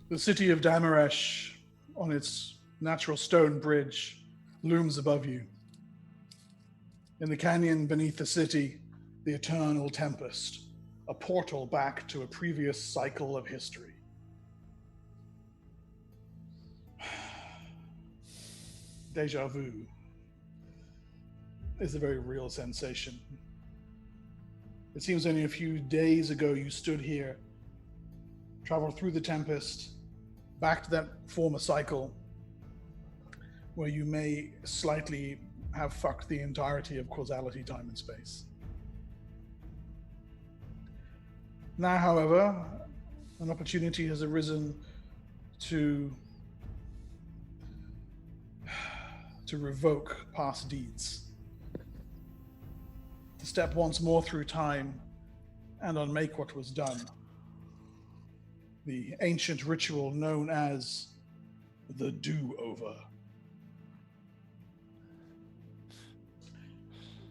The city of Damaresh, on its natural stone bridge, looms above you. In the canyon beneath the city, the eternal tempest, a portal back to a previous cycle of history. Deja vu is a very real sensation. It seems only a few days ago you stood here, traveled through the tempest, back to that former cycle where you may slightly have fucked the entirety of causality, time, and space. Now, however, an opportunity has arisen to revoke past deeds, to step once more through time and unmake what was done. The ancient ritual known as the do-over.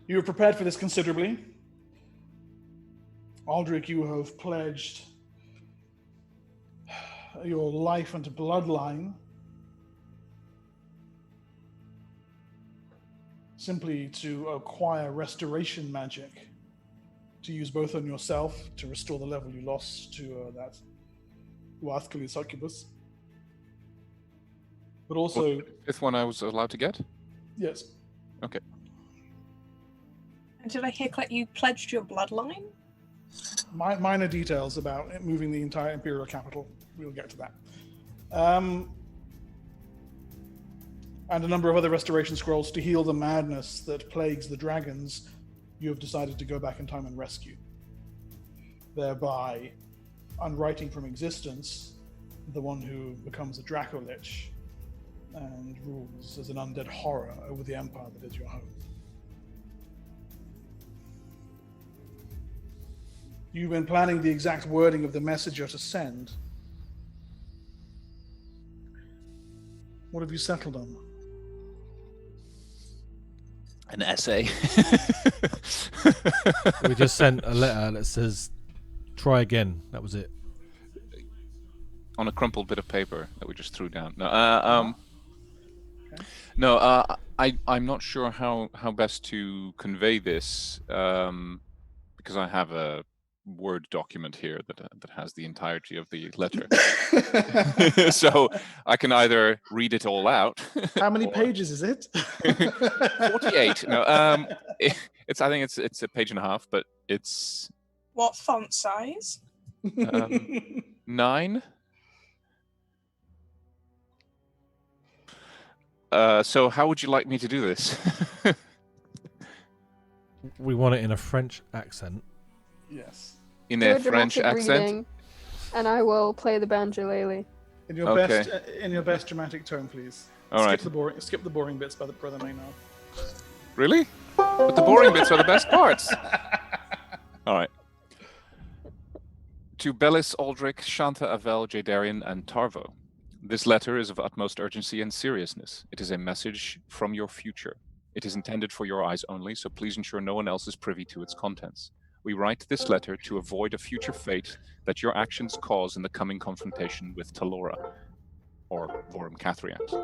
You have prepared for this considerably. Aldrich, you have pledged your life and bloodline simply to acquire restoration magic to use both on yourself to restore the level you lost to that Wathkali succubus, but also... What, the fifth one I was allowed to get? Yes. Okay. And did I hear correct, you pledged your bloodline? Minor details about moving the entire Imperial capital. We'll get to that. And a number of other restoration scrolls to heal the madness that plagues the dragons you have decided to go back in time and rescue, thereby unwriting from existence the one who becomes a Dracolich and rules as an undead horror over the empire that is your home. You've been planning the exact wording of the message you're to send. What have you settled on? An essay. We just sent a letter that says, try again. That was it. On a crumpled bit of paper that we just threw down. No, Okay. no. I'm not sure how best to convey this because I have a Word document here that has the entirety of the letter. So I can either read it all out. How many pages is it? 48. No, it's. I think it's a page and a half, but it's What font size? 9. So how would you like me to do this? We want it in a French accent. Yes. In Do a a French dramatic accent? reading, and I will play the banjolele. In your best dramatic tone, please. All right. Skip the boring bits by the main now. Really? But the boring bits are the best parts. All right. To Bellis, Aldrich, Shanta, Avel, Jadarian, and Tarvo. This letter is of utmost urgency and seriousness. It is a message from your future. It is intended for your eyes only, so please ensure no one else is privy to its contents. We write this letter to avoid a future fate that your actions cause in the coming confrontation with Talora, or Vorum Cathriax.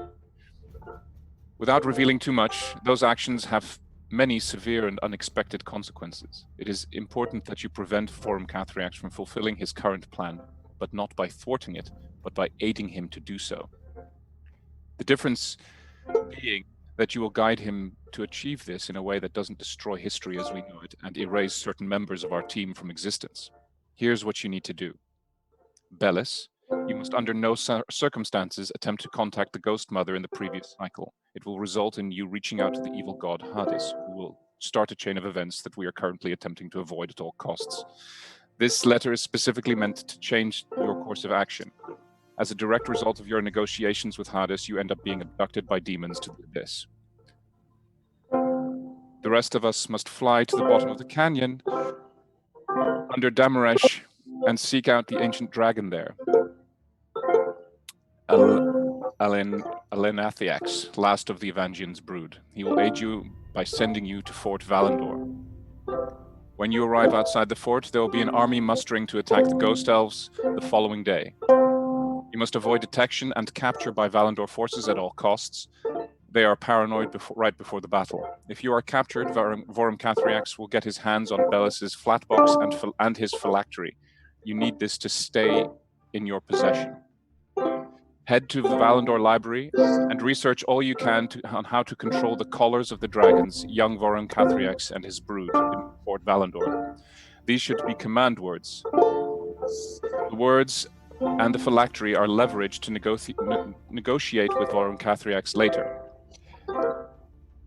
Without revealing too much, those actions have many severe and unexpected consequences. It is important that you prevent Vorum Cathriax from fulfilling his current plan, but not by thwarting it, but by aiding him to do so. The difference being that you will guide him to achieve this in a way that doesn't destroy history as we know it and erase certain members of our team from existence. Here's what you need to do. Bellis, you must under no circumstances attempt to contact the Ghost Mother in the previous cycle. It will result in you reaching out to the evil god Hades, who will start a chain of events that we are currently attempting to avoid at all costs. This letter is specifically meant to change your course of action. As a direct result of your negotiations with Hades, you end up being abducted by demons to the abyss. The rest of us must fly to the bottom of the canyon under Damaresh and seek out the ancient dragon there. Alenathiax, last of the Evangian's brood. He will aid you by sending you to Fort Valandor. When you arrive outside the fort, there will be an army mustering to attack the Ghost Elves the following day. You must avoid detection and capture by Valandor forces at all costs. They are paranoid right before the battle. If you are captured, Vorum Cathriax will get his hands on Bellis's flatbox and his phylactery. You need this to stay in your possession. Head to the Valandor Library and research all you can on how to control the collars of the dragons, young Vorum Cathriax and his brood in Fort Valandor. These should be command words. The words and the phylactery are leveraged to negotiate with Vorum Cathriax later.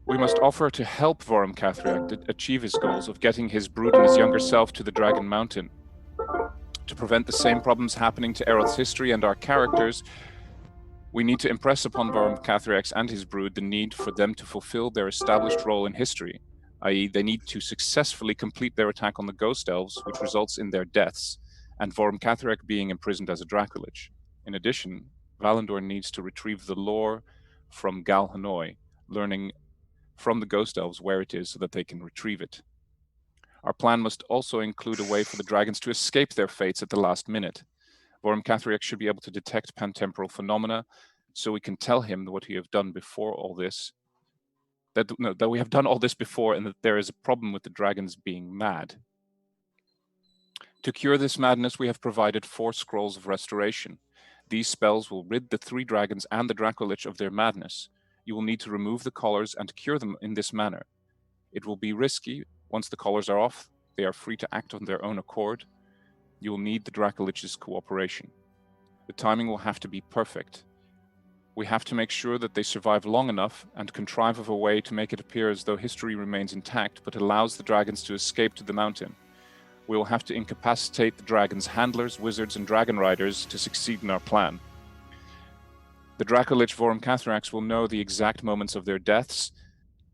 We must offer to help Vorum Cathriax to achieve his goals of getting his brood and his younger self to the Dragon Mountain. To prevent the same problems happening to Erroth's history and our characters, we need to impress upon Vorum Cathriax and his brood the need for them to fulfill their established role in history, i.e. they need to successfully complete their attack on the Ghost Elves, which results in their deaths, and Vorum Cathriax being imprisoned as a Dracolich. In addition, Valandor needs to retrieve the lore from Gal Hanoi, learning from the Ghost Elves where it is so that they can retrieve it. Our plan must also include a way for the dragons to escape their fates at the last minute. Vorum Cathriax should be able to detect pantemporal phenomena, so we can tell him what we have done before all this, that we have done all this before and that there is a problem with the dragons being mad. To cure this madness, we have provided 4 scrolls of restoration. These spells will rid the 3 dragons and the Dracolich of their madness. You will need to remove the collars and cure them in this manner. It will be risky. Once the collars are off, they are free to act on their own accord. You will need the Dracolich's cooperation. The timing will have to be perfect. We have to make sure that they survive long enough and contrive of a way to make it appear as though history remains intact but allows the dragons to escape to the mountain. We will have to incapacitate the dragons' handlers, wizards, and dragon riders to succeed in our plan. The Dracolich Vorum Cathriax will know the exact moments of their deaths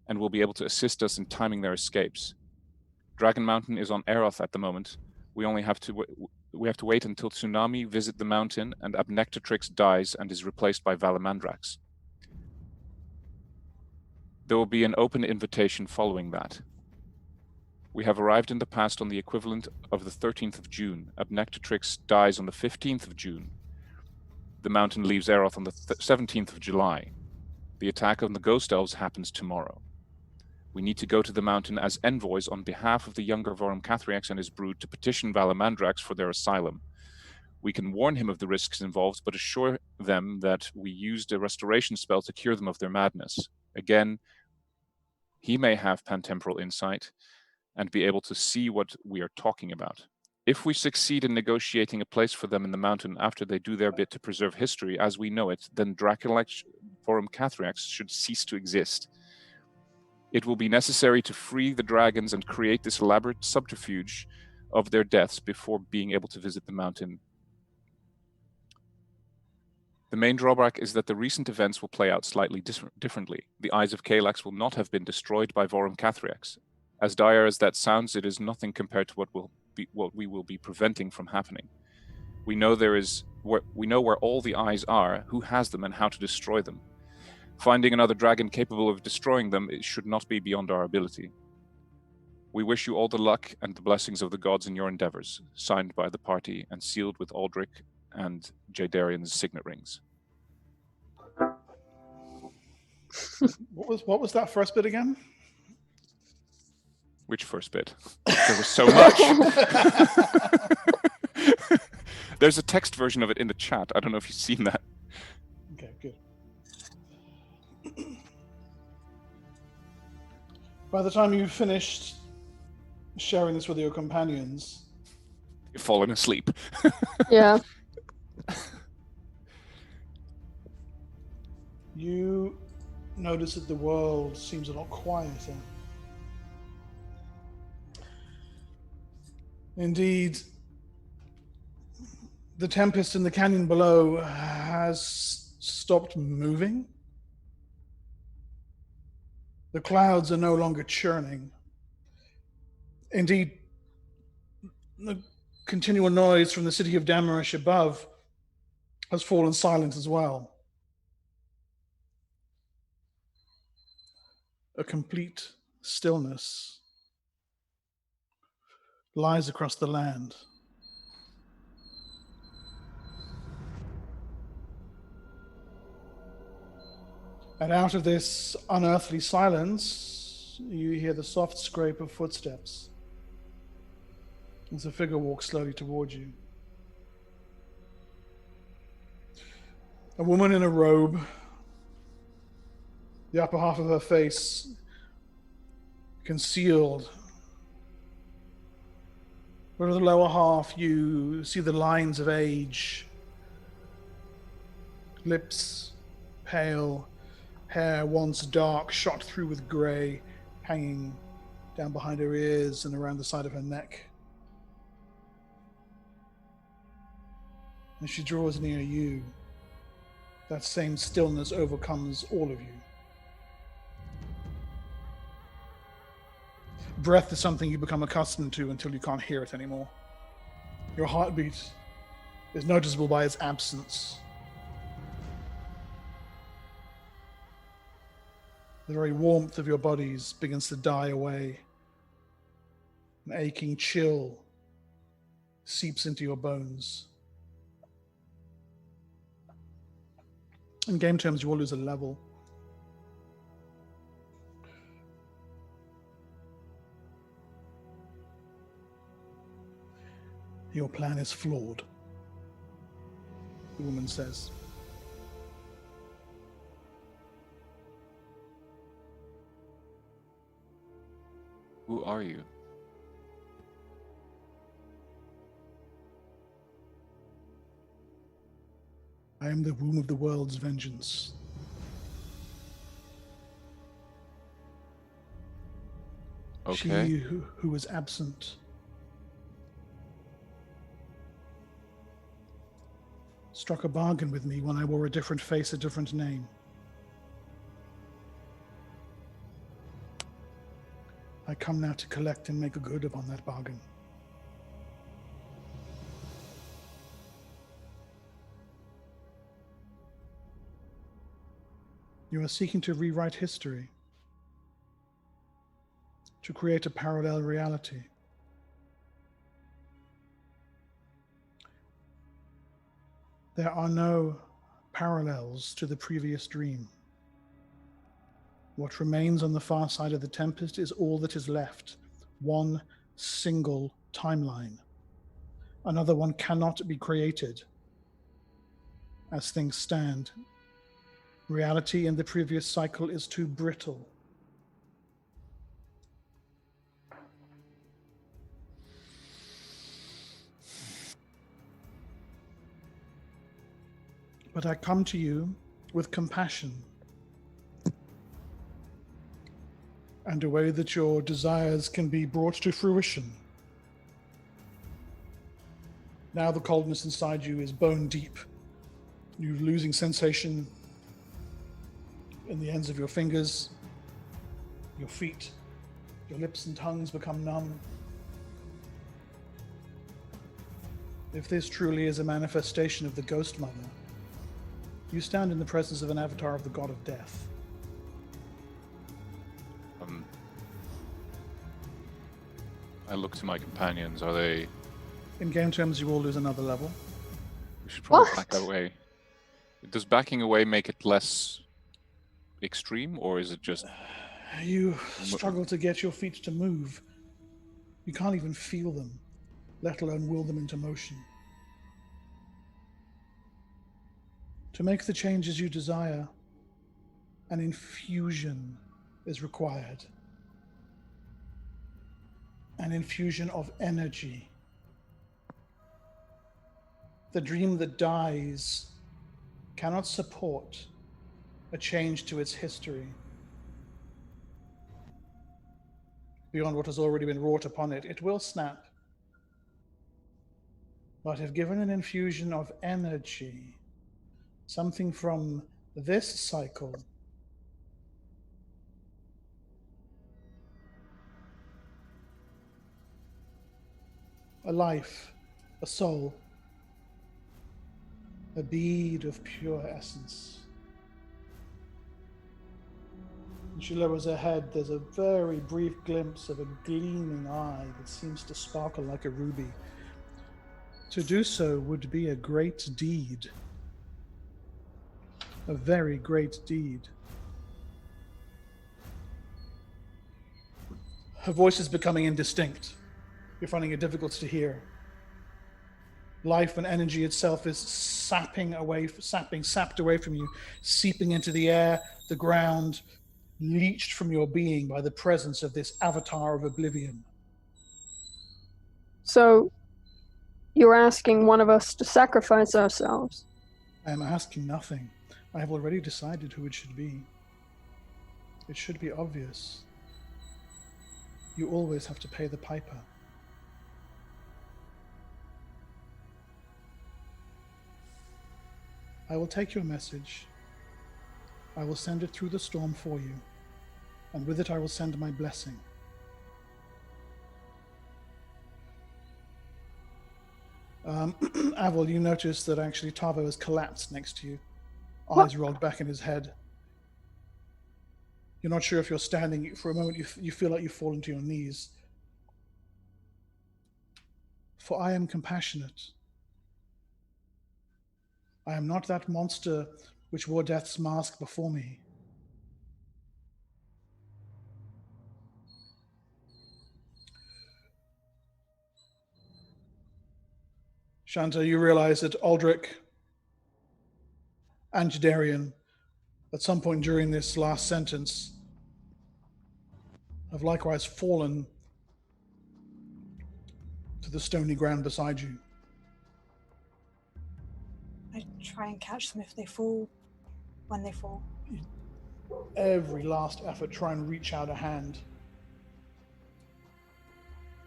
and will be able to assist us in timing their escapes. Dragon Mountain is on Erroth at the moment. We have to wait until Tsunami visit the mountain and Abnectatrix dies and is replaced by Valamandrax. There will be an open invitation following that. We have arrived in the past on the equivalent of the 13th of June. Abnectatrix dies on the 15th of June. The mountain leaves Erroth on the 17th of July. The attack on the Ghost Elves happens tomorrow. We need to go to the mountain as envoys on behalf of the younger Vorum Cathriax and his brood to petition Valamandrax for their asylum. We can warn him of the risks involved, but assure them that we used a restoration spell to cure them of their madness. Again, he may have pantemporal insight and be able to see what we are talking about. If we succeed in negotiating a place for them in the mountain after they do their bit to preserve history as we know it, then Dracolich Vorum Cathriax should cease to exist. It will be necessary to free the dragons and create this elaborate subterfuge of their deaths before being able to visit the mountain. The main drawback is that the recent events will play out slightly differently. The Eyes of Kalax will not have been destroyed by Vorum Cathriax. As dire as that sounds, it is nothing compared to what we will be preventing from happening. We know where all the eyes are, who has them, and how to destroy them. Finding another dragon capable of destroying them, it should not be beyond our ability. We wish you all the luck and the blessings of the gods in your endeavors. Signed by the party and sealed with Aldrich and Jadarian's signet rings. What was that first bit again? Which first bit? There was so much. There's a text version of it in the chat. I don't know if you've seen that. Okay, good. By the time you've finished sharing this with your companions, You've fallen asleep. Yeah. you notice that the world seems a lot quieter. Indeed, the tempest in the canyon below has stopped moving. The clouds are no longer churning. Indeed, the continual noise from the city of Damarish above has fallen silent as well. A complete stillness lies across the land. And out of this unearthly silence, you hear the soft scrape of footsteps as a figure walks slowly towards you. A woman in a robe, the upper half of her face concealed. But in the lower half, you see the lines of age. Lips pale, hair once dark, shot through with grey, hanging down behind her ears and around the side of her neck. As she draws near you, that same stillness overcomes all of you. Breath is something you become accustomed to until you can't hear it anymore. Your heartbeat is noticeable by its absence. The very warmth of your bodies begins to die away. An aching chill seeps into your bones. In game terms, you will lose a level. Your plan is flawed, the woman says. Who are you? I am the womb of the world's vengeance. Okay. She who was absent. Struck a bargain with me when I wore a different face, a different name. I come now to collect and make a good upon that bargain. You are seeking to rewrite history, to create a parallel reality. There are no parallels to the previous dream. What remains on the far side of the Tempest is all that is left. One single timeline. Another one cannot be created. As things stand, reality in the previous cycle is too brittle. But I come to you with compassion and a way that your desires can be brought to fruition. Now the coldness inside you is bone deep. You're losing sensation in the ends of your fingers, your feet, your lips and tongues become numb. If this truly is a manifestation of the Ghost Mother, you stand in the presence of an avatar of the god of death. I look to my companions. Are they... In game terms, you will lose another level. We should probably What? back away. Does backing away make it less extreme, or is it just... You struggle to get your feet to move. You can't even feel them, let alone will them into motion. To make the changes you desire, an infusion is required. An infusion of energy. The dream that dies cannot support a change to its history beyond what has already been wrought upon it. It will snap. But if given an infusion of energy, something from this cycle, a life, a soul, a bead of pure essence. When she lowers her head, there's a very brief glimpse of a gleaming eye that seems to sparkle like a ruby. To do so would be a great deed. A very great deed. Her voice is becoming indistinct. You're finding it difficult to hear. Life and energy itself is sapped away from you, seeping into the air, the ground, leached from your being by the presence of this avatar of oblivion. So, you're asking one of us to sacrifice ourselves? I am asking nothing. I have already decided who it should be. It should be obvious. You always have to pay the piper. I will take your message. I will send it through the storm for you, and with it I will send my blessing. Aval, you notice that actually Tavo has collapsed next to you, eyes rolled back in his head. You're not sure if you're standing. For a moment, you feel like you've fallen to your knees. For I am compassionate. I am not that monster which wore death's mask before me. Shanta, you realize that Aldrich and Jadarian, at some point during this last sentence, have likewise fallen to the stony ground beside you. I try and catch them if they fall, when they fall. Every last effort, try and reach out a hand.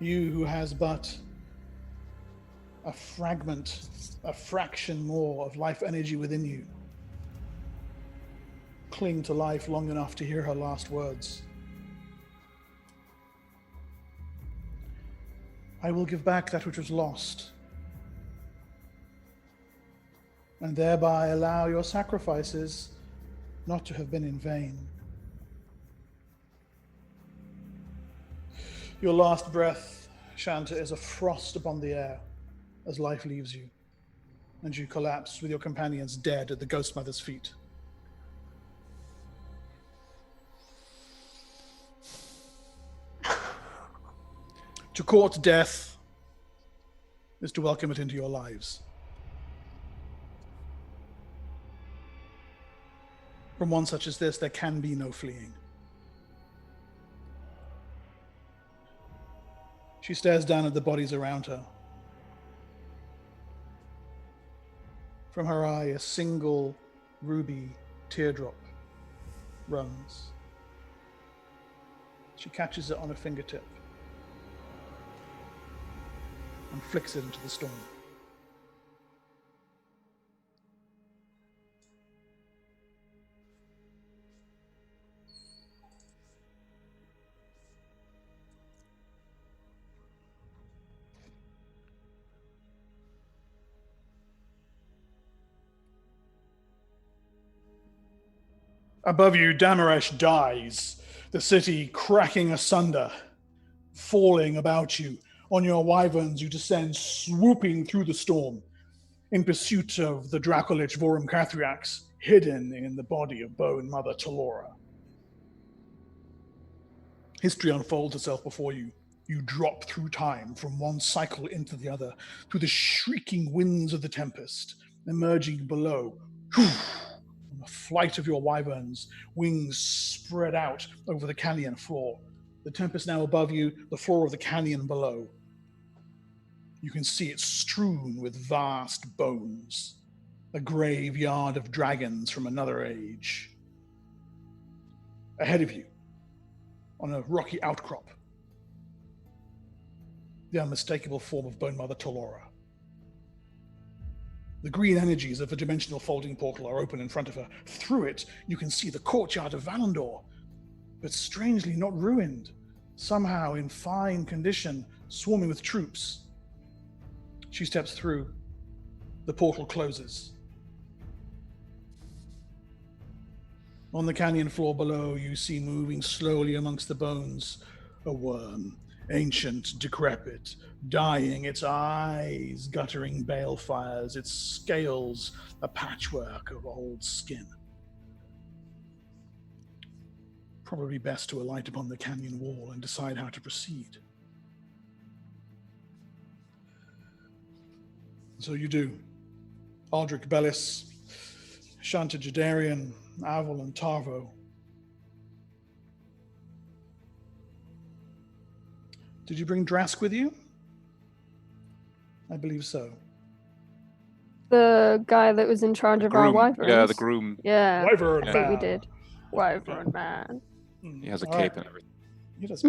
You who has but a fragment, a fraction more of life energy within you, cling to life long enough to hear her last words. I will give back that which was lost, and thereby allow your sacrifices not to have been in vain. Your last breath, Shanta, is a frost upon the air as life leaves you, and you collapse with your companions dead at the Ghost Mother's feet. To court death is to welcome it into your lives. From one such as this, there can be no fleeing. She stares down at the bodies around her. From her eye, a single ruby teardrop runs. She catches it on a fingertip and flicks it into the storm. Above you, Damaresh dies, the city cracking asunder, falling about you. On your wyverns, you descend, swooping through the storm, in pursuit of the Dracolich Vorum Cathriax, hidden in the body of Bone Mother Talora. History unfolds itself before you. You drop through time from one cycle into the other, through the shrieking winds of the tempest, emerging below. On the flight of your wyverns, wings spread out over the canyon floor. The tempest now above you, the floor of the canyon below. You can see it strewn with vast bones, a graveyard of dragons from another age. Ahead of you, on a rocky outcrop, the unmistakable form of Bone Mother Talora. The green energies of a dimensional folding portal are open in front of her. Through it, you can see the courtyard of Valandor, but strangely not ruined, somehow in fine condition, swarming with troops. She steps through. The portal closes. On the canyon floor below, you see moving slowly amongst the bones a worm, ancient, decrepit, dying, its eyes guttering balefires, its scales a patchwork of old skin. probably best to alight upon the canyon wall and decide how to proceed. So you do. Aldrich, Bellis, Shanta, Jadarian, Aval, and Tarvo. Did you bring Drask with you? I believe so. The guy that was in charge of our wyverns. Yeah, the groom. Yeah, Wyvern I think we man. did. Wyvern man. He has a All cape right. and everything. He does.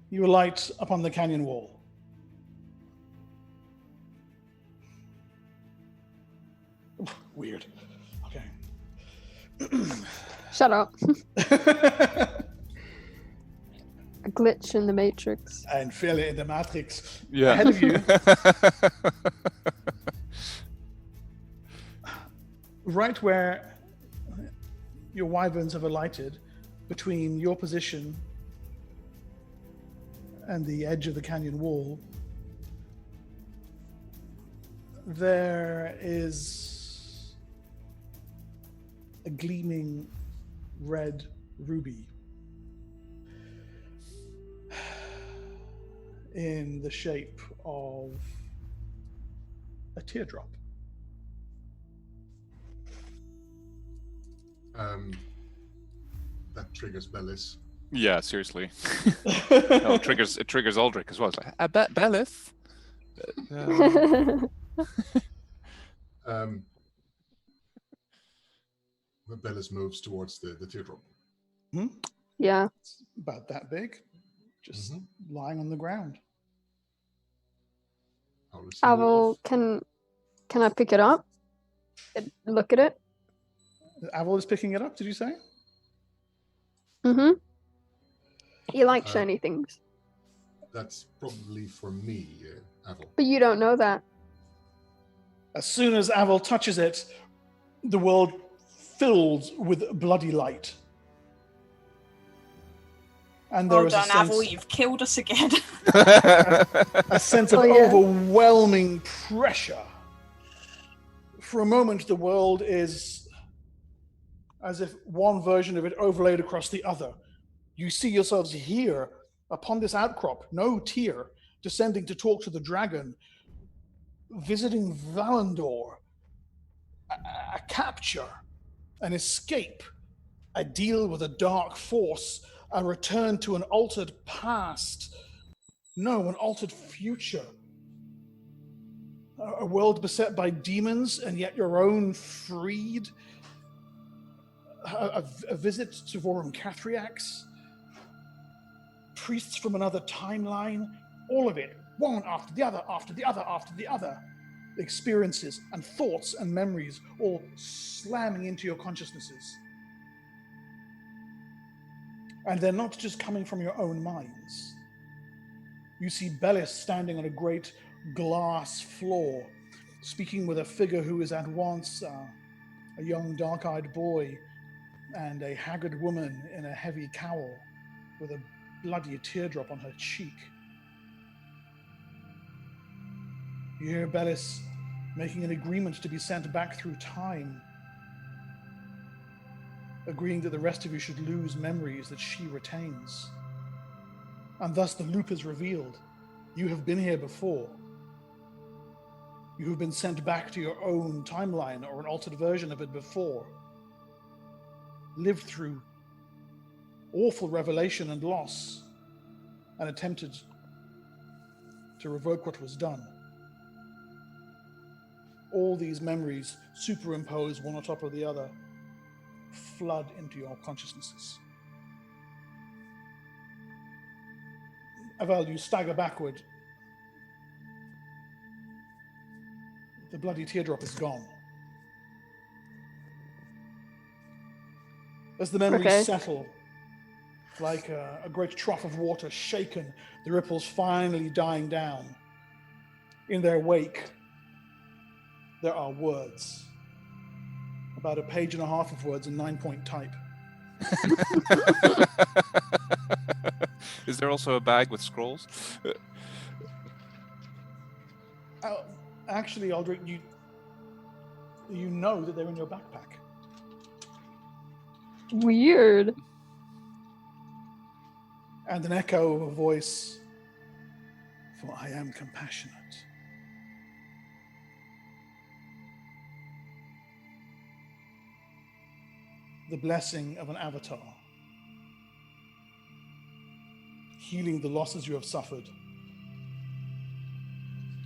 You alight upon the canyon wall. Weird. Okay. Shut up. A glitch in the Matrix. And Fälle in the Matrix. Yeah. Ahead of you, right where your wyverns have alighted, between your position and the edge of the canyon wall, there is a gleaming red ruby in the shape of a teardrop. That triggers Bellis. Yeah, seriously. No, it triggers Aldrich as well. It's like, I bet Bellis. Bellis moves towards the teardrop. Yeah. It's about that big, just lying on the ground. Aval, can I pick it up? Look at it? Aval is picking it up, did you say? Mm-hmm. You like shiny things. That's probably for me, Aval. But you don't know that. As soon as Aval touches it, the world fills with bloody light. And there Well is done, a sense, Aval, you've killed us again. a sense of Oh, yeah. overwhelming pressure. For a moment, the world is as if one version of it overlaid across the other. You see yourselves here, upon this outcrop, no tear, descending to talk to the dragon, visiting Valandor, a capture, an escape, a deal with a dark force, a return to an altered past, no, an altered future. A world beset by demons and yet your own freed. A visit to Vorum Cathriax. Priests from another timeline. All of it, one after the other, after the other, after the other. Experiences and thoughts and memories all slamming into your consciousnesses. And they're not just coming from your own minds. You see Bellis standing on a great glass floor, speaking with a figure who is at once a young dark-eyed boy and a haggard woman in a heavy cowl with a bloody teardrop on her cheek. You hear Bellis making an agreement to be sent back through time, agreeing that the rest of you should lose memories that she retains. And thus the loop is revealed. You have been here before. You have been sent back to your own timeline or an altered version of it before. Lived through awful revelation and loss and attempted to revoke what was done. All these memories, superimposed one on top of the other, flood into your consciousnesses. Aval, you stagger backward. The bloody teardrop is gone. As the memories settle, like a great trough of water shaken, the ripples finally dying down. In their wake, there are words. About a page and a half of words in 9-point type. Is there also a bag with scrolls? Actually, Aldrich, you know that they're in your backpack. Weird. And an echo of a voice, for I am compassionate. The blessing of an avatar. Healing the losses you have suffered.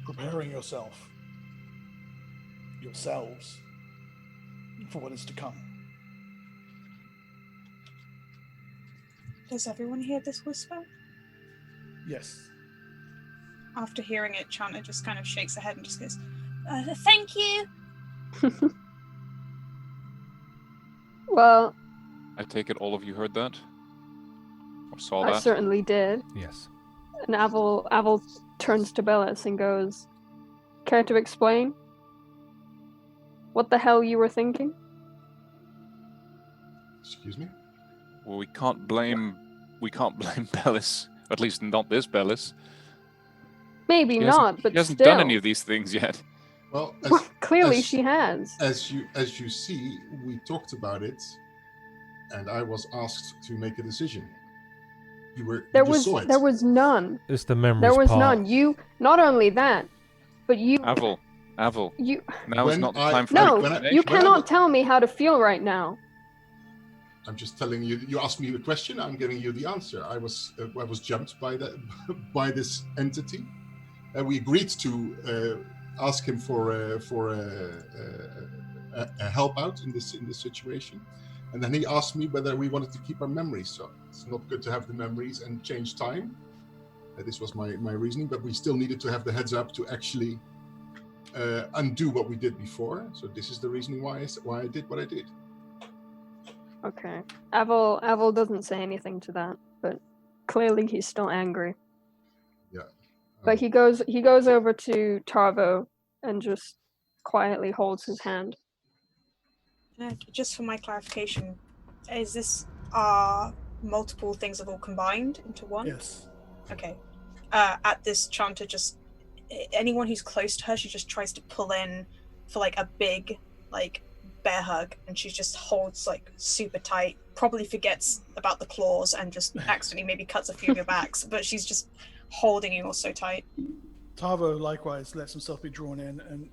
Preparing yourself, yourselves, for what is to come. Does everyone hear this whisper? Yes. After hearing it, Chanta just kind of shakes her head and just goes, thank you. Well, I take it all of you heard that? Or saw I that? certainly did. Yes. And Avel turns to Bellis and goes, care to explain what the hell you were thinking? Excuse me? Well, we can't blame Bellis. At least not this Bellis. Maybe She not, but she hasn't still. done any of these things yet. Well, Well, clearly as- she has. as you see, we talked about it, and I was asked to make a decision. You just saw it. There was none. It's the memories There was part. none. You, not only that, but you, Avel, you, now is When not the I- time for no, explanation. you when I cannot w- tell me how to feel right now. I'm just telling you. You asked me the question. I'm giving you the answer. I was jumped by that by this entity, and we agreed to ask him for a help out in this situation. And then he asked me whether we wanted to keep our memories. So it's not good to have the memories and change time. This was my reasoning, but we still needed to have the heads up to actually undo what we did before. So this is the reasoning why I did what I did. Okay. Avel doesn't say anything to that, but clearly he's still angry. Yeah. But he goes over to Tarvo and just quietly holds his hand. Just for my clarification, is this multiple things have all combined into one? Yes. Okay. At this, Chanta just anyone who's close to her, she just tries to pull in for like a big bear hug, and she just holds super tight. Probably forgets about the claws and just accidentally maybe cuts a few of your backs, but she's just holding you all so tight. Tarvo likewise lets himself be drawn in, and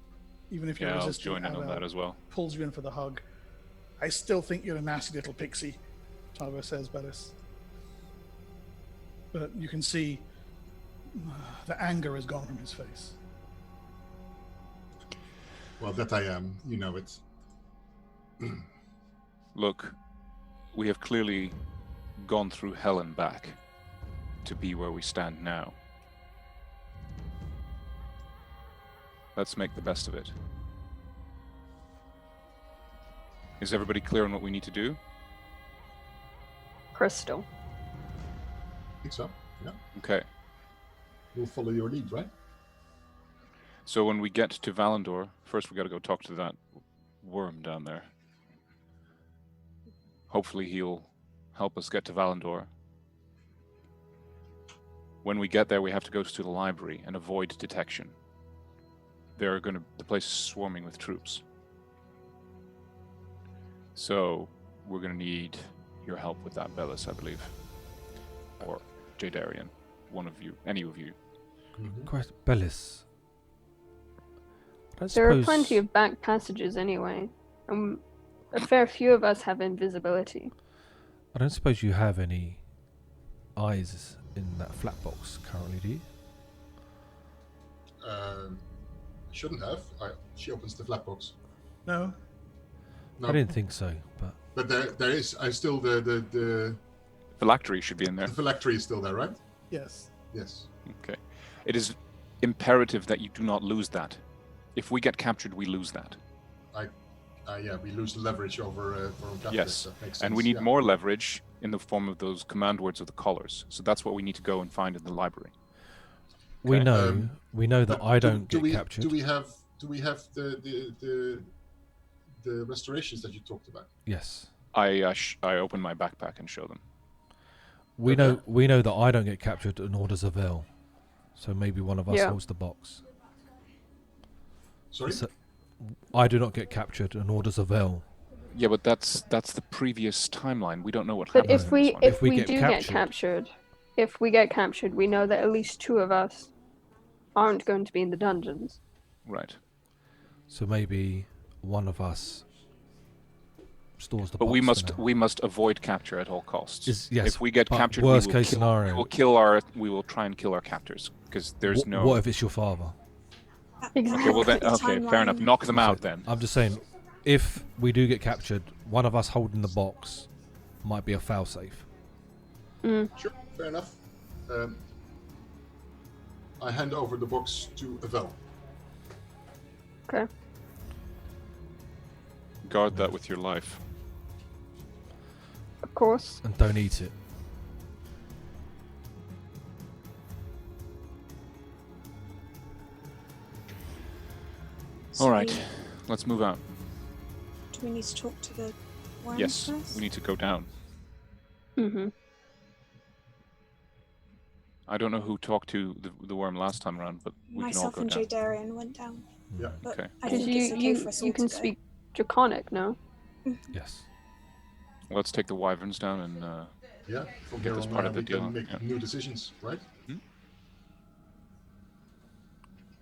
even if you're Yeah, I'll resisting, join in on that as well. pulls you in for the hug. I still think you're a nasty little pixie, Tarvo says, Bellis. But you can see the anger is gone from his face. Well, that I am. You know it. Look, we have clearly gone through hell and back to be where we stand now. Let's make the best of it. Is everybody clear on what we need to do? Crystal. I think so. Yeah. Okay. We'll follow your lead, right? So when we get to Valandor, first we got to go talk to that worm down there. Hopefully he'll help us get to Valandor. When we get there, we have to go to the library and avoid detection. The place is swarming with troops. So we're going to need your help with that, Bellis, I believe. Or Jadarian. One of you. Any of you. Christ, Bellis. There are plenty of back passages anyway, and a fair few of us have invisibility. I don't suppose you have any eyes in that flat box currently, do you? Shouldn't have. She opens the flap box. No? No, I didn't think so, but there is. I still the Phylactery should be in there. phylactery is still there, right? Yes. Yes. Okay. It is imperative that you do not lose that. If we get captured, we lose that. Yeah, we lose the leverage over captors. Yes, That makes and sense, we need yeah. more leverage in the form of those command words of the collars. So that's what we need to go and find in the library. we Okay. know that But I don't do get we, captured. Do we have the restorations that you talked about? Yes. I open my backpack and show them. We Okay. know that I don't get captured, and orders of Vil. So maybe one of us Yeah. holds the box. Sorry. So, I do not get captured, and orders of Vil. Yeah, but that's the previous timeline. We don't know what But happens in this one. if we get do captured- if we get captured, we know that at least 2 of us aren't going to be in the dungeons. Right. So maybe one of us stores the But box we for now. we must avoid capture at all costs. Yes, If we get but captured, worst we will case kill, scenario. we will try and kill our captors because there's no. What if it's your father? Exactly. Okay, well then, The okay, fair enough. timeline- Knock them I'm out saying- then. I'm just saying, if we do get captured, one of us holding the box might be a failsafe. Sure, fair enough. I hand over the box to Avel. Okay. Guard that with your life. Of course. And don't eat it. So All right, let's move out. Do we need to talk to the worms Yes, first? we need to go down. Mm-hmm. I don't know who talked to the worm last time around, but we Myself can all and go down. Jadarian went down. Yeah. But Okay. I Because think it's okay for us all you can to go. speak Draconic, no? Yes. Let's take the wyverns down and Yeah, from Get here this on part of the we deal, can make yeah. new decisions, right?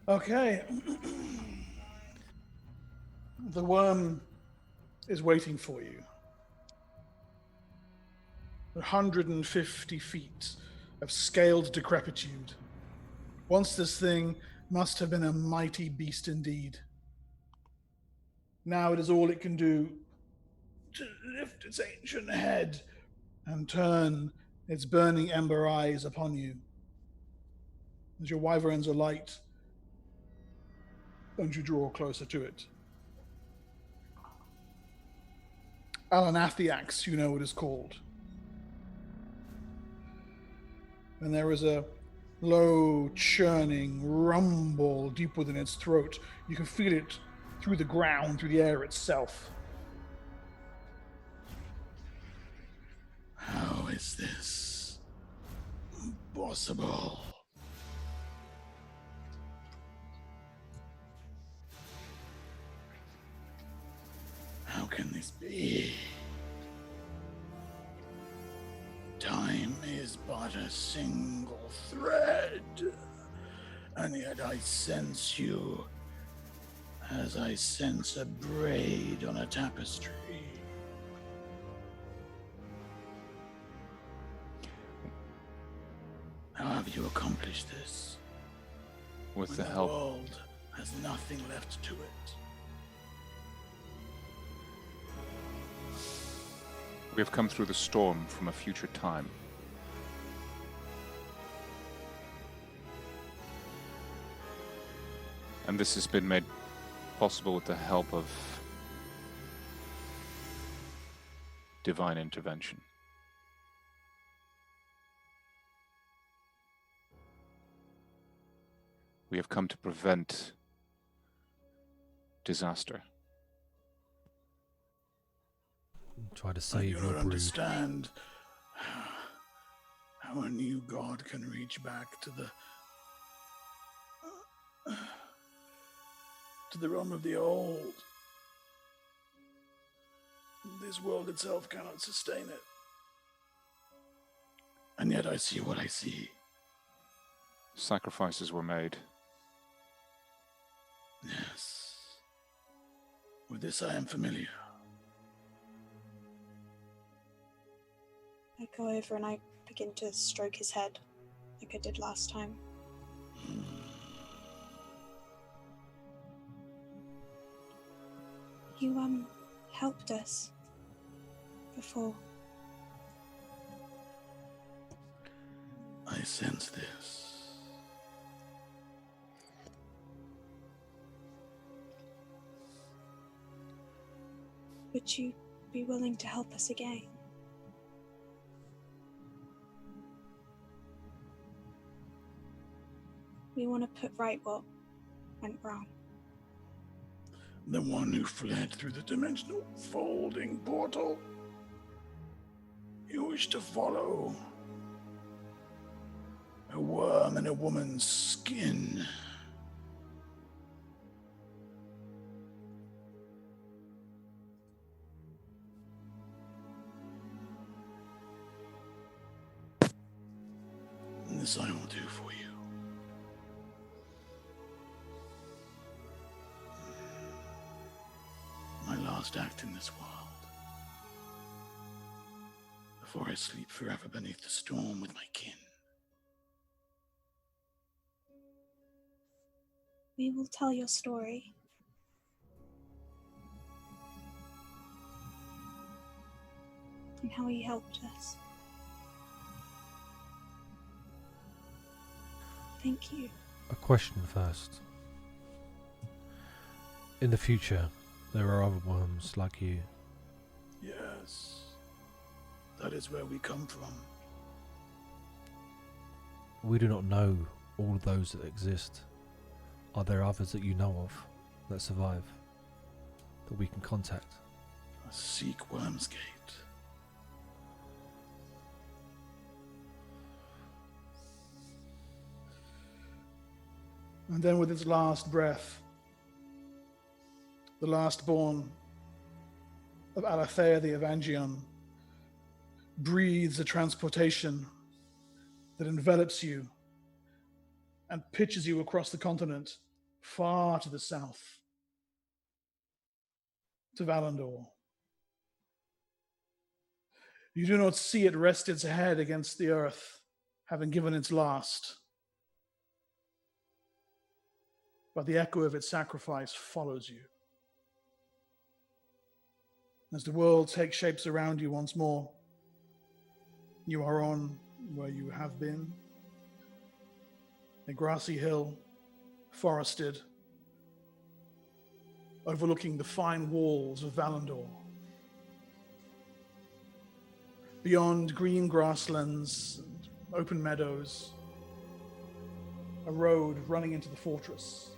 Okay. The worm is waiting for you. 150 feet of scaled decrepitude. Once this thing must have been a mighty beast indeed. Now it is all it can do to lift its ancient head and turn its burning ember eyes upon you. As your wyverns alight, don't you draw closer to it. Alanathiax, you know it is called. And there is a low, churning rumble deep within its throat. You can feel it through the ground, through the air itself. How is this possible? How can this be? Time is but a single thread, and yet I sense you as I sense a braid on a tapestry. How have you accomplished this? with When the the help. world has nothing left to it. We have come through the storm from a future time. And this has been made possible with the help of divine intervention. We have come to prevent disaster. Try to I save do your not brood. understand how a new god can reach back to the realm of the old. This world itself cannot sustain it. And yet I see what I see. Sacrifices were made. Yes. With this I am familiar. I go over and I begin to stroke his head, like I did last time. You, helped us before. I sense this. Would you be willing to help us again? We want to put right what went wrong. The one who fled through the dimensional folding portal. You wish to follow a worm in a woman's skin. this I will do for you. My last act in this world. Before I sleep forever beneath the storm with my kin. We will tell your story. And how you helped us. Thank you. A question first. In the future, there are other worms like you. Yes. That is where we come from. We do not know all of those that exist. Are there others that you know of that survive, that we can contact? Seek Wormsgate. And then with its last breath, the last born of Alathea the Evangion breathes a transportation that envelops you and pitches you across the continent far to the south to Valandor. You do not see it rest its head against the earth, having given its last. But the echo of its sacrifice follows you. As the world takes shapes around you once more, you are on where you have been, a grassy hill, forested, overlooking the fine walls of Valandor. Beyond green grasslands and open meadows, a road running into the fortress.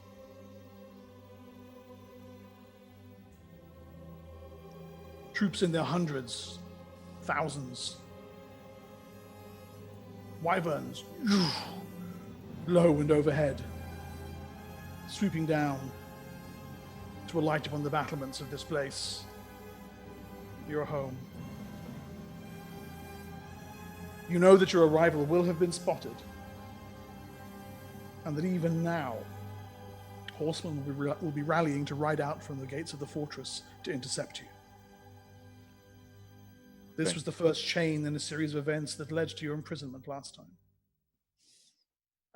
Troops in their hundreds, thousands. Wyverns, low and overhead, sweeping down to alight upon the battlements of this place, your home. You know that your arrival will have been spotted, and that even now, horsemen will be rallying to ride out from the gates of the fortress to intercept you. This was the first chain in a series of events that led to your imprisonment last time.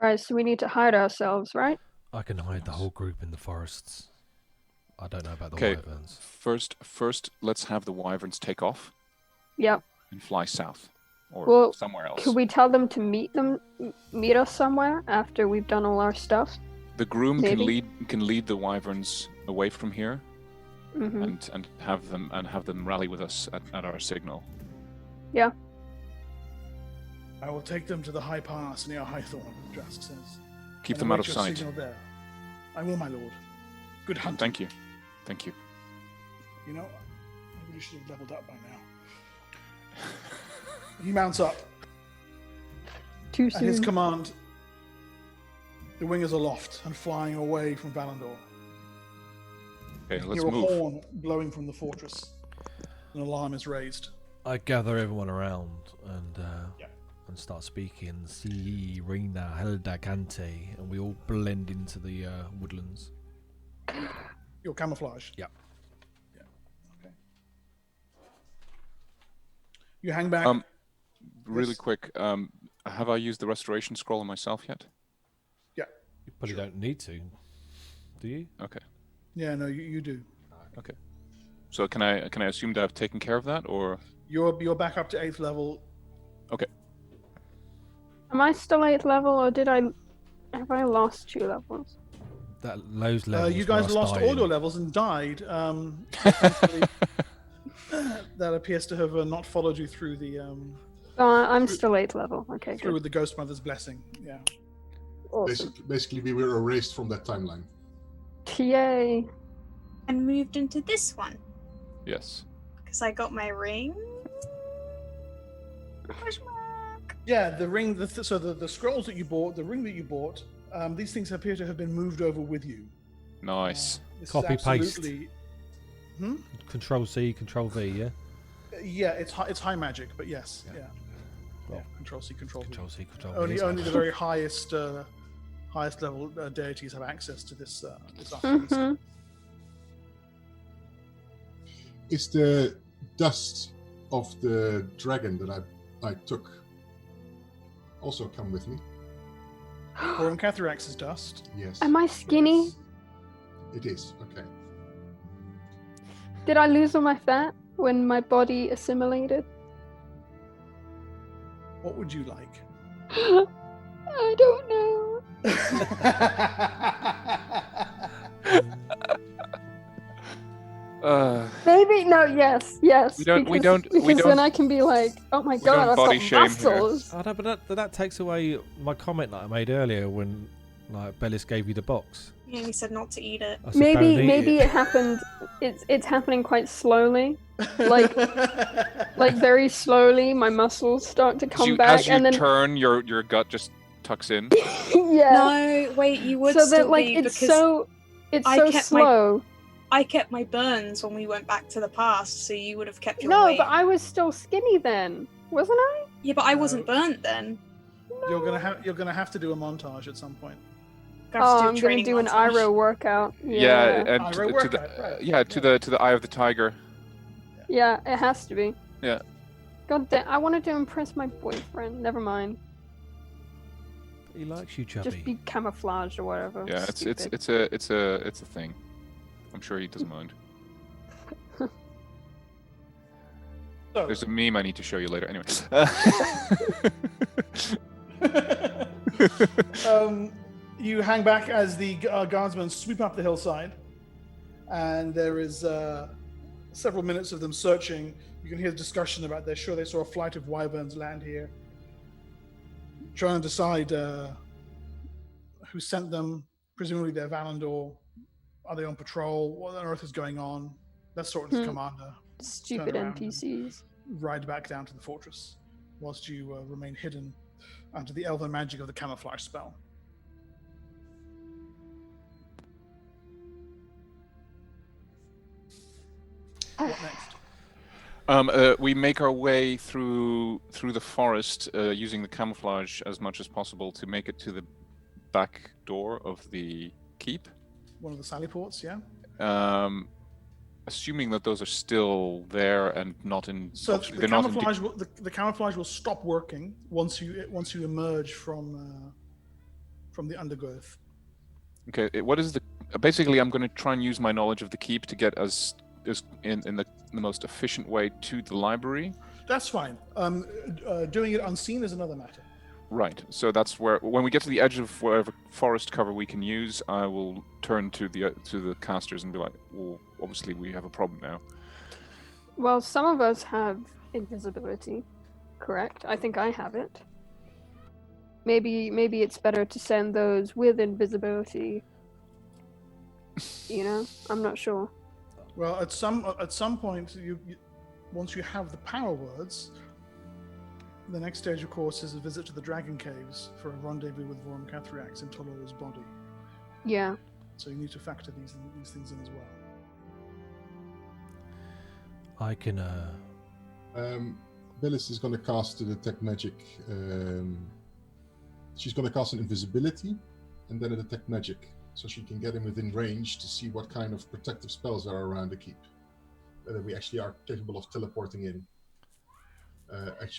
Alright, so we need to hide ourselves, right? I can hide the whole group in the forests. I don't know about the Okay, wyverns. first, let's have the wyverns take off Yep. and fly south or Well, somewhere else. Could we tell them to meet us somewhere after we've done all our stuff? The groom Maybe. can lead the wyverns away from here Mm-hmm. and have them rally with us at our signal. Yeah. I will take them to the high pass near Highthorn, Drask says. Keep and them out await of your sight. signal there. I will, my lord. Good hunting. Thank you. Thank you. You know, I really should have leveled up by now. He mounts up. Too At his soon. command, the wing is aloft and flying away from Valandor. Okay, let's Hear a move. horn blowing from the fortress. An alarm is raised. I gather everyone around and Yeah. and start speaking. Si, Rina, Helda, Kante, and we all blend into the woodlands. Your camouflage. Yeah. Yeah. Okay. You hang back. Really Yes. quick, have I used the restoration scroll on myself yet? You probably don't need to, do you? Okay. Yeah, no, you do. So can I assume that I've taken care of that, or You're back up to 8th level. Am I still 8th level, or have I lost 2 levels? Those levels. You were guys us lost all dying. your levels and died. Thankfully, that appears to have not followed you through the I'm still 8th level. Okay, through good. with the Ghost Mother's blessing. Yeah. Awesome. Basically, we were erased from that timeline. Yay. And moved into this one. yes? Because I got my ring. Question mark. Yeah, the ring. So the scrolls that you bought, the ring that you bought, these things appear to have been moved over with you. Nice. This is Copy, paste. absolutely- Hmm? Control C, Control V, yeah? Yeah, it's high magic, but yes, Yeah. yeah. Yeah, Control C, Control V. Control C, Control Only V. the very highest level deities have access to this arcane skill. Is the dust of the dragon that I took also come with me? Or Catharax's dust. Yes. Am I skinny? Yes. It is, okay. Did I lose all my fat when my body assimilated? What would you like? I don't know. Maybe no. Yes. We don't- Because then I can be like, oh my god, I've body got shame here. muscles. Oh, no, but that takes away my comment that I made earlier when like Bellis gave you the box. Yeah, he said not to eat it. I said, "Don't eat Maybe it." it happened. It's happening quite slowly, like very slowly. My muscles start to come back, as you and then turn, your gut just tucks in. yeah. No, wait, you would So still that like be it's because so I so kept slow. I kept my burns when we went back to the past, so you would have kept your No, weight. but I was still skinny then, wasn't I? Yeah, but I wasn't burnt then. You're gonna have to do a montage at some point. I'm gonna do an Iro workout. Yeah, and Iro to workout, right. to the Eye of the Tiger. Yeah, it has to be. Yeah. God damn! I wanted to impress my boyfriend. Never mind. He likes you, chubby. Just be camouflaged or whatever. Yeah, Stupid. it's a thing. I'm sure he doesn't mind. So, There's a meme I need to show you later. Anyway. you hang back as the guardsmen sweep up the hillside, and there is several minutes of them searching. You can hear the discussion about they're sure they saw a flight of wyverns land here. Trying to decide who sent them. Presumably they're Valandor. Are they on patrol? What on earth is going on? That sort of commander. Stupid Turn around NPCs. Ride back down to the fortress, whilst you remain hidden under the elven magic of the camouflage spell. What next? We make our way through the forest using the camouflage as much as possible to make it to the back door of the keep. One of the sally ports, yeah. Assuming that those are still there and not in. So the camouflage will stop working once you emerge from the undergrowth. Okay, what is the? Basically, I'm going to try and use my knowledge of the keep to get us in the most efficient way to the library. That's fine. Doing it unseen is another matter. Right. So that's where, when we get to the edge of whatever forest cover we can use, I will turn to the casters and be like, "Well, obviously we have a problem now." Well, some of us have invisibility, correct? I think I have it. Maybe it's better to send those with invisibility. You know, I'm not sure. Well, at some point, you once you have the power words, the next stage, of course, is a visit to the Dragon Caves for a rendezvous with Vorm Cathrax in Toloro's body. Yeah. So you need to factor these things in as well. I can. Bellis is going to cast the detect magic. She's going to cast an invisibility and then a detect magic, so she can get him within range to see what kind of protective spells are around the keep. Whether we actually are capable of teleporting in,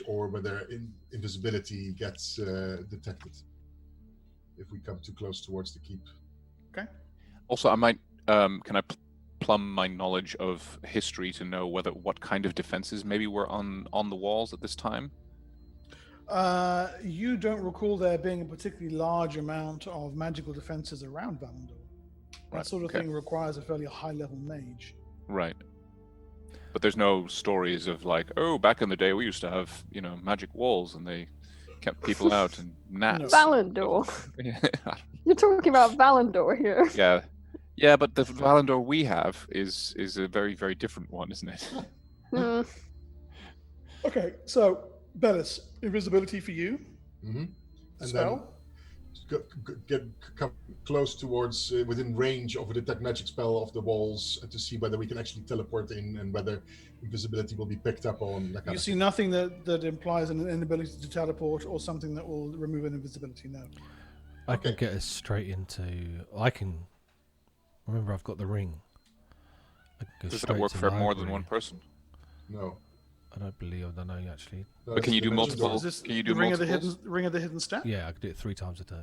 or whether invisibility gets detected if we come too close towards the keep. Okay. Also, I might. Can I plumb my knowledge of history to know what kind of defenses maybe were on the walls at this time? You don't recall there being a particularly large amount of magical defenses around Valandor. That sort of thing requires a fairly high-level mage. Right. But there's no stories of like, oh, back in the day we used to have, magic walls and they kept people out and gnats. Valandor. You're talking about Valandor here. Yeah. Yeah, but the Valandor we have is a very, very different one, isn't it? Okay, so Bellis, invisibility for you. Mm-hmm. And Spell. come close towards within range of a detect magic spell of the walls to see whether we can actually teleport in and whether invisibility will be picked up on. That kind You of see thing. nothing that implies an inability to teleport or something that will remove an invisibility. No. I can Okay. get us straight into. I can. Remember, I've got the ring. I can go Does straight that work to for more library. than one person? No. I don't know actually. But can you do dimension multiple? door. Is this Can you the do ring of the multiples? hidden step? Yeah, I could do it 3 times a day.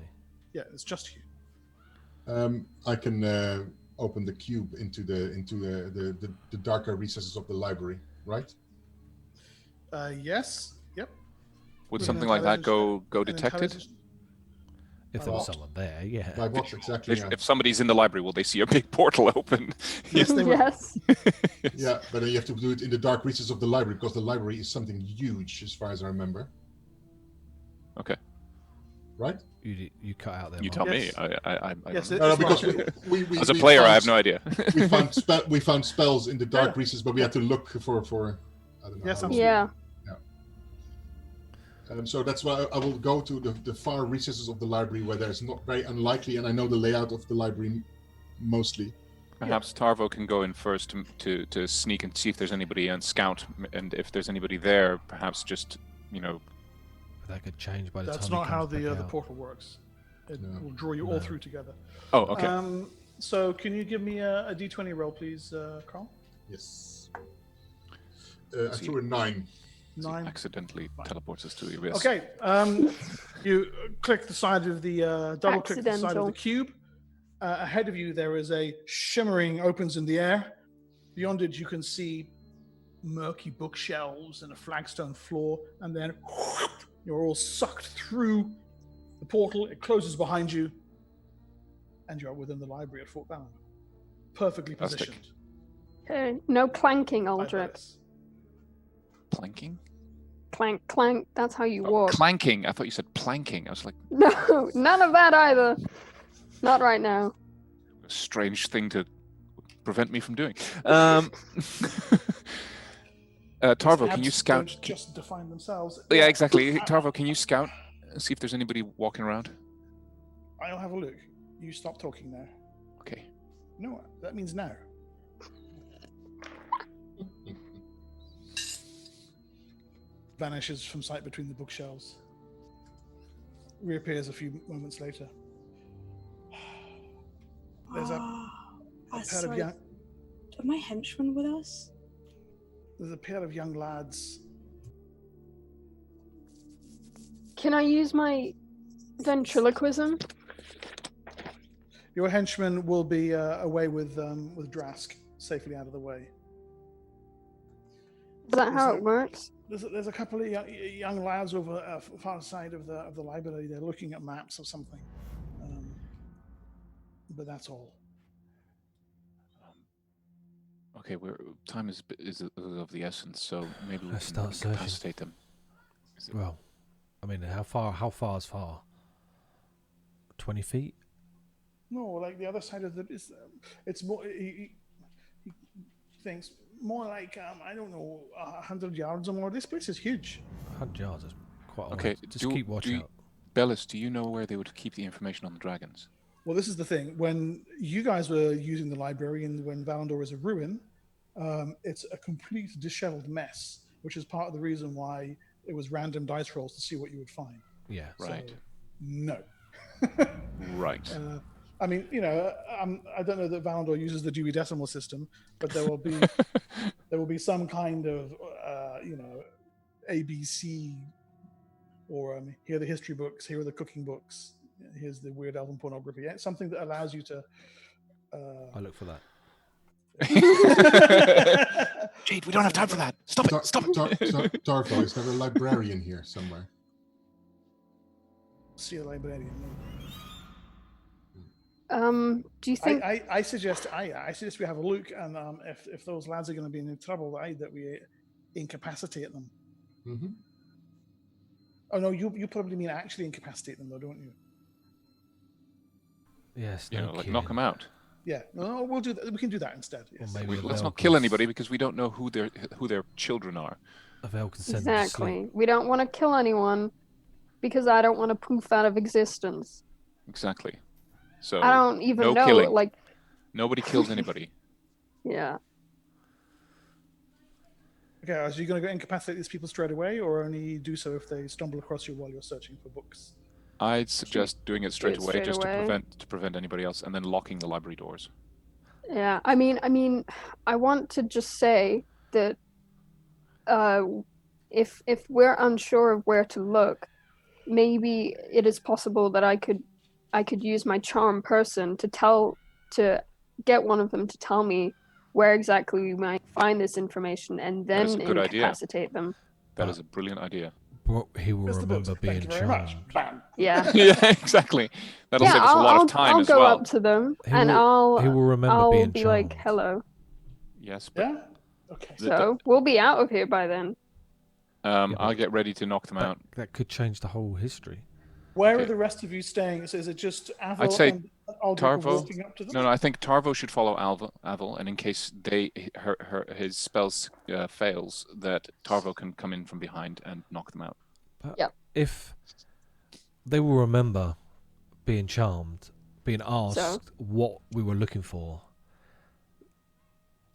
Yeah, it's just you. I can open the cube into the darker recesses of the library, right? Yes. Yep. Would With an something like that intelligence go an detected? intelligence- If there was Well, someone there, yeah. By what exactly? If somebody's in the library, will they see a big portal open? Yes, they will. Yes. Yeah, but then you have to do it in the dark recesses of the library because the library is something huge, as far as I remember. Okay. Right? You cut out there. You Mark. tell me. Yes. I Yes, don't it- know. No, It's because right. we As a we player, found, I have no idea. we found spells in the dark Yeah. recesses, but we had to look for I don't know. Yes, how- absolutely. Yeah. So that's why I will go to the far recesses of the library where there's not very unlikely, and I know the layout of the library mostly. Perhaps Tarvo can go in first to sneak and see if there's anybody and scout, and if there's anybody there, perhaps just But that could change by the That's time. not he how comes back the out. portal works. It No. will draw you all through together. Oh, okay. So can you give me a d20 roll, please, Carl? Yes. I threw a 9. So he 9. accidentally teleports us to the abyss. Okay. You click the side of the double click the side of Accidental. the cube. Ahead of you, there is a shimmering opens in the air. Beyond it, you can see murky bookshelves and a flagstone floor, and then you're all sucked through the portal. It closes behind you, and you're within the library at Fort Bound, perfectly Fantastic. positioned. Okay. No clanking, by Aldrich. Velis. Planking? Clank, clank. That's how you Oh, walk. clanking. I thought you said planking. I was like, No, none of that either. Not right now. a strange thing to prevent me from doing. Tarvo, can you Abs scout? don't just define themselves. Yeah, exactly. Tarvo, can you scout and see if there's anybody walking around? I'll have a look. You stop talking now. Okay. No, that means now. Vanishes from sight between the bookshelves. Reappears a few moments later. There's a pair of sorry. young. Are my henchmen with us? There's a pair of young lads. Can I use my ventriloquism? Your henchmen will be away with Drask, safely out of the way. Is that how Is it works? There's a couple of young lads over far side of the library. They're looking at maps or something, but that's all. Okay, time is of the essence, so maybe we Let's can start searching. incapacitate them. Is it- Well, I mean, how far is far? 20 feet? No, like the other side of it's more. He thinks more like I don't know, 100 yards or more. This place is huge. 100 yards is quite a way. Okay, Just keep watch out. Bellis, do you know where they would keep the information on the dragons? Well, this is the thing. When you guys were using the library and when Valandor is a ruin, it's a complete disheveled mess, which is part of the reason why it was random dice rolls to see what you would find. Yeah. Right. So, no. Right. I mean, I don't know that Valandor uses the Dewey Decimal System, but there will be some kind of ABC, or here are the history books, here are the cooking books, here's the weird elven pornography. Something that allows you to. I look for that. Jade, we don't have time for that. Stop it. Stop it. Tarvo, is there a librarian here somewhere? See a librarian. Do you think I suggest we have a look, and if those lads are going to be in trouble, that we incapacitate them. Mm-hmm. Oh no, you probably mean actually incapacitate them, though, don't you? Yes. You no know, like kidding. knock them out. Yeah, no, we'll do that. We can do that instead. Or Yes. maybe Let's Avel not can kill s- anybody because we don't know who their children are. Avel can send them to sleep. exactly? We don't want to kill anyone because I don't want to poof out of existence. Exactly. So I don't even no know. killing. Like, Nobody kills anybody. yeah. Okay, are you going to go incapacitate these people straight away, or only do so if they stumble across you while you're searching for books? I'd suggest doing it straight it away, straight just away. to prevent anybody else, and then locking the library doors. Yeah. I mean, I want to just say that if we're unsure of where to look, maybe it is possible that I could use my charm person to get one of them to tell me where exactly we might find this information, and That is then a good idea. incapacitate them. That is a brilliant idea. But he will Mr. remember Books, being thank you very much. charmed. Bam. Yeah. Yeah, exactly. That'll Yeah, save us a lot of time I'll as go well. up to them He and will- he will remember I'll being be like, charmed. hello. Yes, but Yeah? Okay. So we'll be out of here by then. Yeah, I'll but get ready to knock them out. That could change the whole history. Where Okay. are the rest of you staying? So is it just Avel I'd say and Aldrich Tarvo. walking up to them? No, I think Tarvo should follow Avel, and in case his spells fails, that Tarvo can come in from behind and knock them out. But Yep. if they will remember being charmed, being asked So? what we were looking for,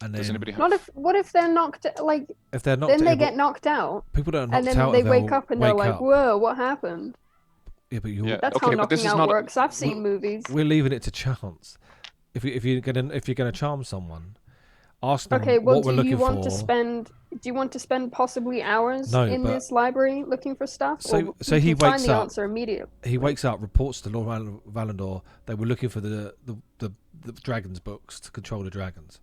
and Does then anybody have? What if they're knocked like if they're knocked then they out, get knocked out people don't knocked and then out. they and wake they'll up and they're wake like, up. whoa, what happened? Yeah, but you're Yeah. That's Okay, how but this knocking is out not. works. I've seen movies. we're leaving it to chance. If you're gonna charm someone, ask them Okay, well, what we're do looking you want for. do you want to spend possibly hours No, in but- this library looking for stuff? So- Or so you he can find wakes the up- answer immediately. He wakes up, reports to Lord Valandor. They were looking for the dragons books to control the dragons.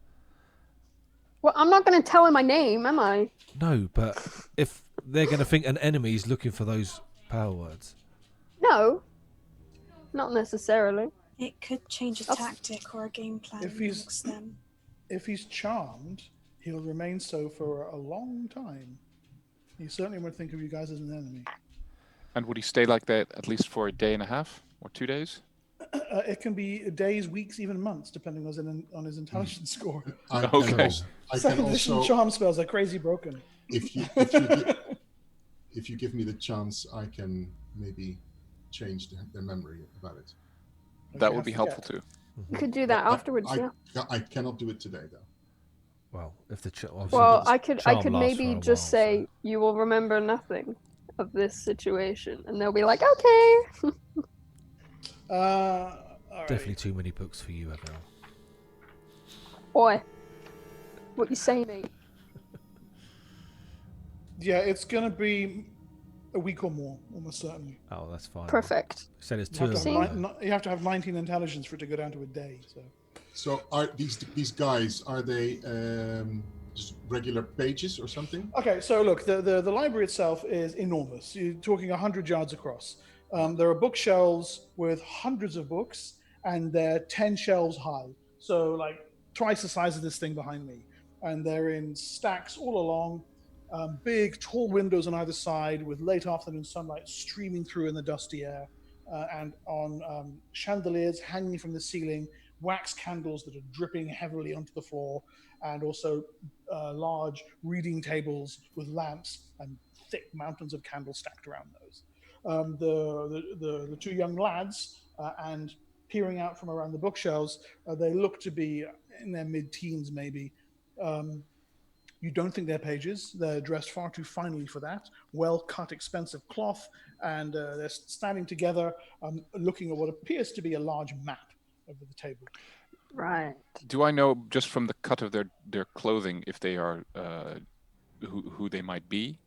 Well, I'm not going to tell him my name, am I? No, but if they're going to think an enemy's looking for those power words, No, not necessarily. It could change a That's- tactic or a game plan If he's- amongst them. If he's charmed, he'll remain so for a long time. He certainly won't think of you guys as an enemy. And would he stay like that at least for a day and a half or 2 days? It can be days, weeks, even months, depending on his intelligence score. I Okay. can also, I can Second edition also charm spells are crazy broken. if you give me the chance, I can maybe change their memory about it. That Okay, would be I helpful forget. too. You could do that afterwards, yeah. I cannot do it today, though. well, if the obviously Well, the I could charm lasts maybe for a just while, say you will remember nothing of this situation, and they'll be like, okay. All right. definitely too many books for you, Evan. Boy, what you say, mate? Yeah, it's gonna be a week or more, almost certainly. Oh, that's fine. Perfect. Said it's You two have, of to See? have, them. you have to have 19 intelligence for it to go down to a day. So are these guys, are they just regular pages or something? Okay, so look, the library itself is enormous. You're talking 100 yards across. There are bookshelves with hundreds of books, and they're 10 shelves high. So like twice the size of this thing behind me. And they're in stacks all along. Big, tall windows on either side with late afternoon sunlight streaming through in the dusty air. And on chandeliers hanging from the ceiling, wax candles that are dripping heavily onto the floor, and also large reading tables with lamps and thick mountains of candles stacked around those. The two young lads, and peering out from around the bookshelves, they look to be in their mid-teens maybe. You don't think they're pages. They're dressed far too finely for that. Well-cut, expensive cloth, and they're standing together, looking at what appears to be a large map over the table. Right. Do I know just from the cut of their clothing if they are who they might be?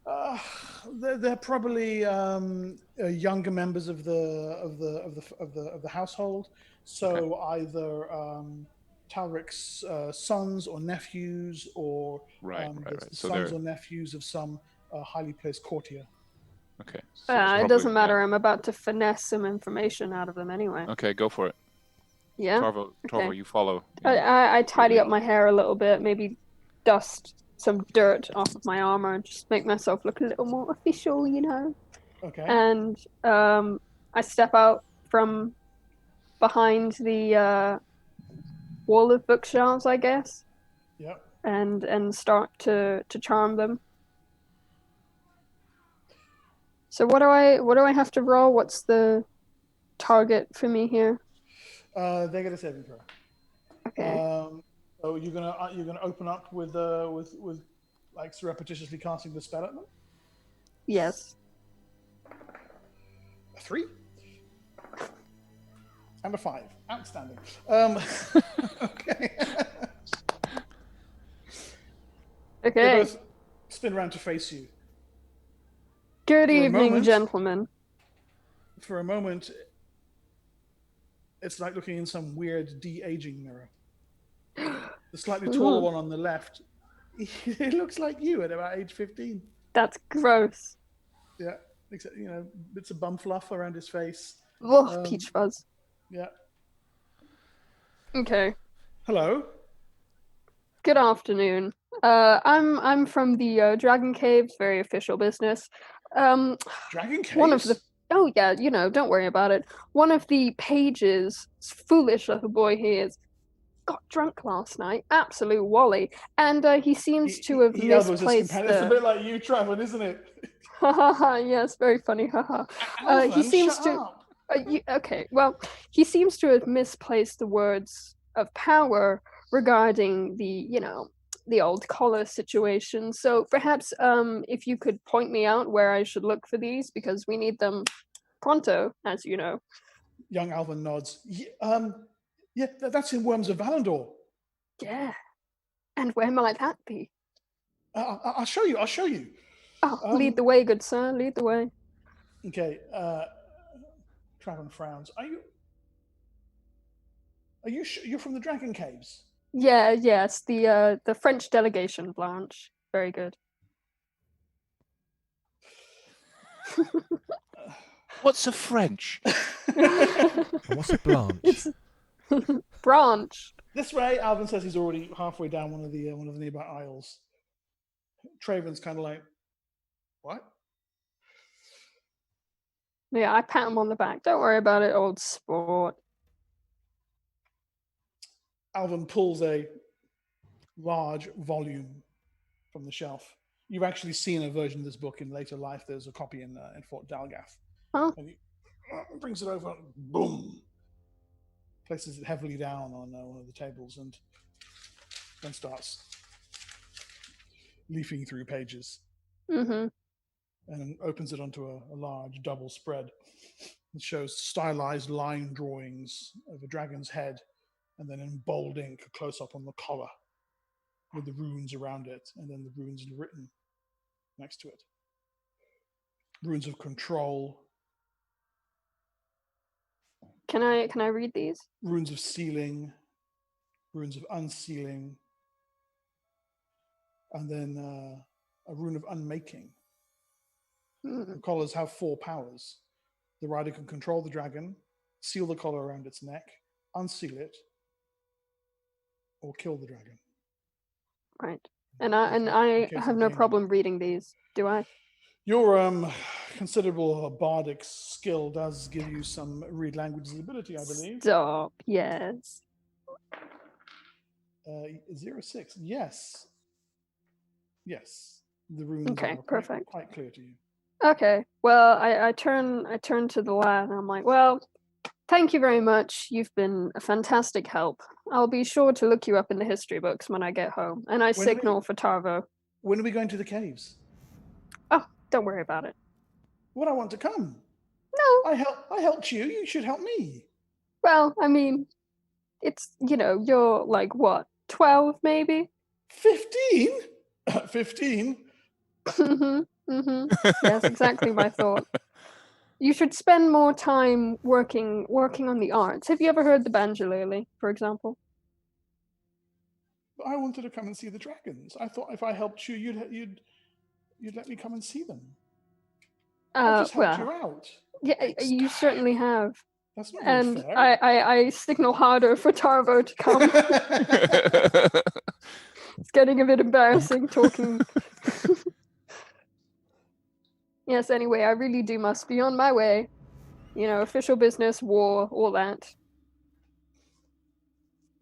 They're probably younger members of the household. So either Talric's sons or nephews, or Right. the So sons they're or nephews of some highly placed courtier. okay. So It probably- doesn't matter. yeah. I'm about to finesse some information out of them anyway. Okay, go for it. Yeah. Tarvo, Okay. you follow. I tidy up my hair a little bit, maybe dust some dirt off of my armor, and just make myself look a little more official, you know. Okay. And I step out from behind the wall of bookshelves, I guess, Yep. and start to charm them. So what do I have to roll? What's the target for me here? They get a saving throw. Okay. So you're gonna open up with like surreptitiously casting the spell at them. Yes. A 3 and a 5. Outstanding. Okay. They Okay. both spin around to face you. Good For a evening, moment- gentlemen. For a moment, it's like looking in some weird de-aging mirror. The slightly taller one on the left, it looks like you at about age 15. That's gross. Yeah, except bits of bum fluff around his face. Ugh, peach fuzz. Yeah. Okay. Hello. Good afternoon. I'm from the Dragon Caves, very official business. Dragon Caves. One of the yeah, don't worry about it. One of the pages, foolish little boy he is, got drunk last night, absolute wally, and he seems to have elbows his misplaced companion. It's a bit like you, Trevor, isn't it? Yes, very funny. Alvin, He seems shut to. up. Okay, well, he seems to have misplaced the words of power regarding the old collar situation. So perhaps if you could point me out where I should look for these, because we need them pronto, as you know. Young Alvin nods. Yeah, that's in Worms of Valandor. Yeah. And where might that be? I'll show you. I'll show you. Oh, lead the way, good sir. Lead the way. Okay. Traven frowns. Are you you're from the Dragon Caves? Yeah, yes, the French delegation, Blanche. Very good. What's a French? What's a blanche? It's branch. This way, Alvin says he's already halfway down one of the nearby aisles. Traven's kind of like, what? Yeah, I pat him on the back. Don't worry about it, old sport. Alvin pulls a large volume from the shelf. You've actually seen a version of this book in later life. There's a copy in Fort Dalgath. Huh? And he brings it over, boom, places it heavily down on one of the tables, and then starts leafing through pages. Mm-hmm. And opens it onto a large double spread. It shows stylized line drawings of a dragon's head, and then in bold ink, a close-up on the collar with the runes around it, and then the runes written next to it. Runes of control. Can I read these? Runes of sealing, runes of unsealing, and then a rune of unmaking. The collars have 4 powers. The rider can control the dragon, seal the collar around its neck, unseal it, or kill the dragon. Right. And I have no problem reading these, do I? Your considerable bardic skill does give you some read languages ability, I believe. Stop. Yes. 06. Yes. Yes. The runes Okay, are perfect. quite clear to you. Okay. Well, I turn to the lad and I'm like, well, thank you very much. You've been a fantastic help. I'll be sure to look you up in the history books when I get home. And I signal for Tarvo. When are we going to the caves? Oh, don't worry about it. Would I want to come? No. I helped you. You should help me. Well, I mean, it's, you're like, what, 12 maybe? 15? 15? Yes, exactly my thought. You should spend more time working on the arts. Have you ever heard the banjolele, for example? I wanted to come and see the dragons. I thought if I helped you, you'd let me come and see them. I just helped you out. Yeah, you certainly have. That's not very And fair. I signal harder for Tarvo to come. It's getting a bit embarrassing talking. Yes, anyway, I really must be on my way. Official business, war, all that.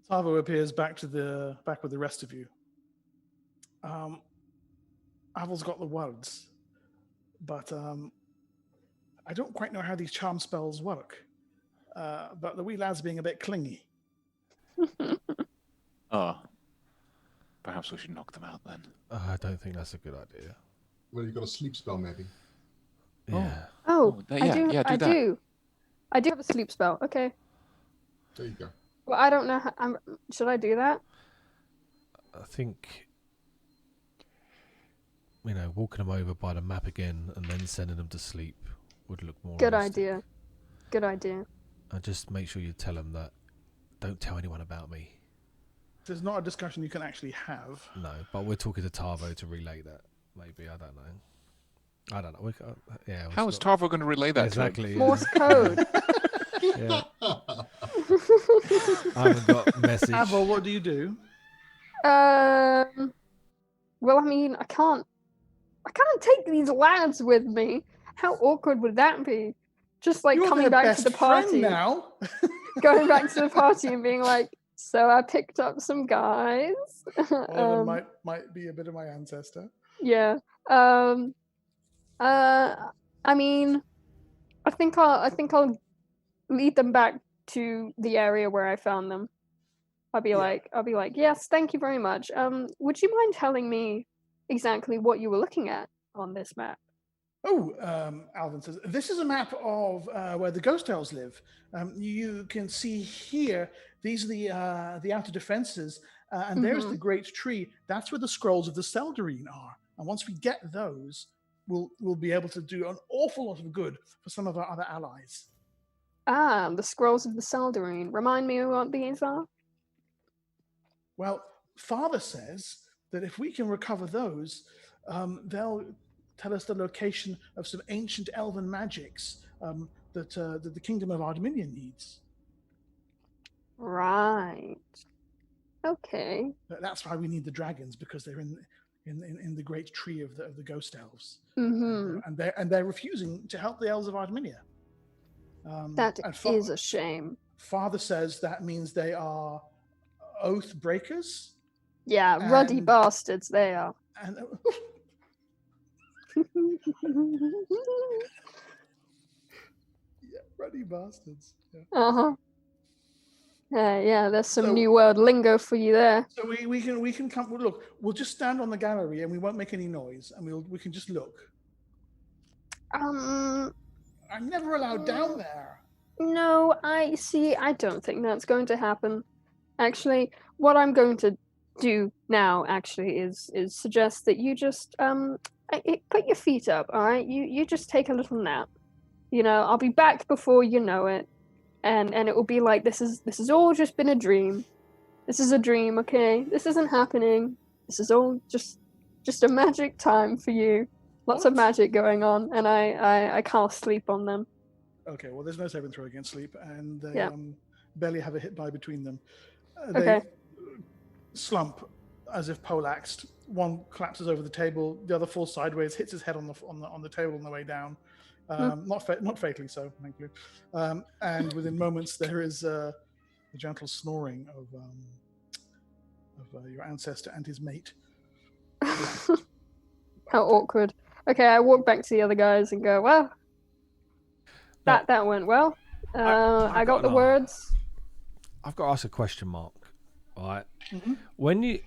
Tarvo appears back with the rest of you. Avel's got the words, but I don't quite know how these charm spells work, but the wee lad's being a bit clingy. Oh. Perhaps we should knock them out then. I don't think that's a good idea. Well, you got a sleep spell, maybe. Yeah. Oh, yeah, I do. yeah, do I that. do. I do have a sleep spell. Okay. There you go. Well, I don't know. Should I do that? I think, walking them over by the map again and then sending them to sleep would look more Good realistic. idea. Good idea. And just make sure you tell them that don't tell anyone about me. There's not a discussion you can actually have. No, but we're talking to Tarvo to relay that. Maybe, I don't know. How is Tarvo going to relay that exactly? to him? Morse code. Yeah. I haven't got message. Avil, what do you do? Well, I mean, I can't take these lads with me. How awkward would that be? Just like You're coming their back best to the friend party, now. going back to the party and being like, so I picked up some guys. Evan might be a bit of my ancestor. Yeah. I mean, I think I'll lead them back to the area where I found them. I'll be like, yes, thank you very much. Would you mind telling me exactly what you were looking at on this map? Oh, Alvin says, this is a map of where the ghost elves live. You can see here, these are the outer defenses, and there's the great tree. That's where the scrolls of the Seldarine are. And once we get those, we'll be able to do an awful lot of good for some of our other allies. Ah, the scrolls of the Seldarine. Remind me what these are? Well, Father says that if we can recover those, they'll tell us the location of some ancient elven magics that the Kingdom of Ardminian needs. Right. Okay. That's why we need the dragons, because they're in the great tree of the ghost elves, Mm-hmm. and they're refusing to help the elves of Ardminia. That is a shame. Father says that means they are oath breakers. Yeah, ruddy bastards they are. And yeah, ruddy bastards. Yeah. Uh-huh. Yeah, there's some new world lingo for you there. So we can come. Look, we'll just stand on the gallery and we won't make any noise, and we can just look. I'm never allowed down there. No, I don't think that's going to happen. Actually, what I'm going to do now actually is suggest that you just put your feet up, all right? You just take a little nap. I'll be back before you know it. And it will be like this is all just been a dream. This is a dream, okay? This isn't happening. This is all just a magic time for you. Lots of magic going on, and I can't sleep on them. Okay, well, there's no saving throw against sleep, and they barely have a hit die between them. Okay. They slump as if poleaxed. One collapses over the table, the other falls sideways, hits his head on the table on the way down. Not fatally so, thank you. And within moments, there is a gentle snoring of your ancestor and his mate. How awkward. Okay, I walk back to the other guys and go, well, that went well. I got the words. I've got to ask a question mark. All right. Mm-hmm. When you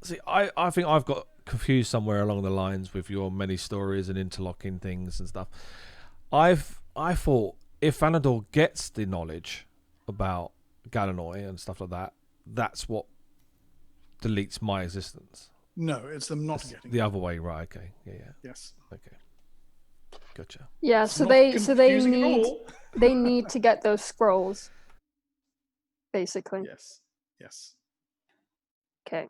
see, I think I've got confused somewhere along the lines with your many stories and interlocking things and stuff. I thought if Vanador gets the knowledge about Galanoi and stuff like that, that's what deletes my existence. No, it's them not getting the other way, right? Okay, yeah. Yes. Okay, gotcha. Yeah, It's so not they confusing at need all. they need to get those scrolls, basically. Yes. Okay.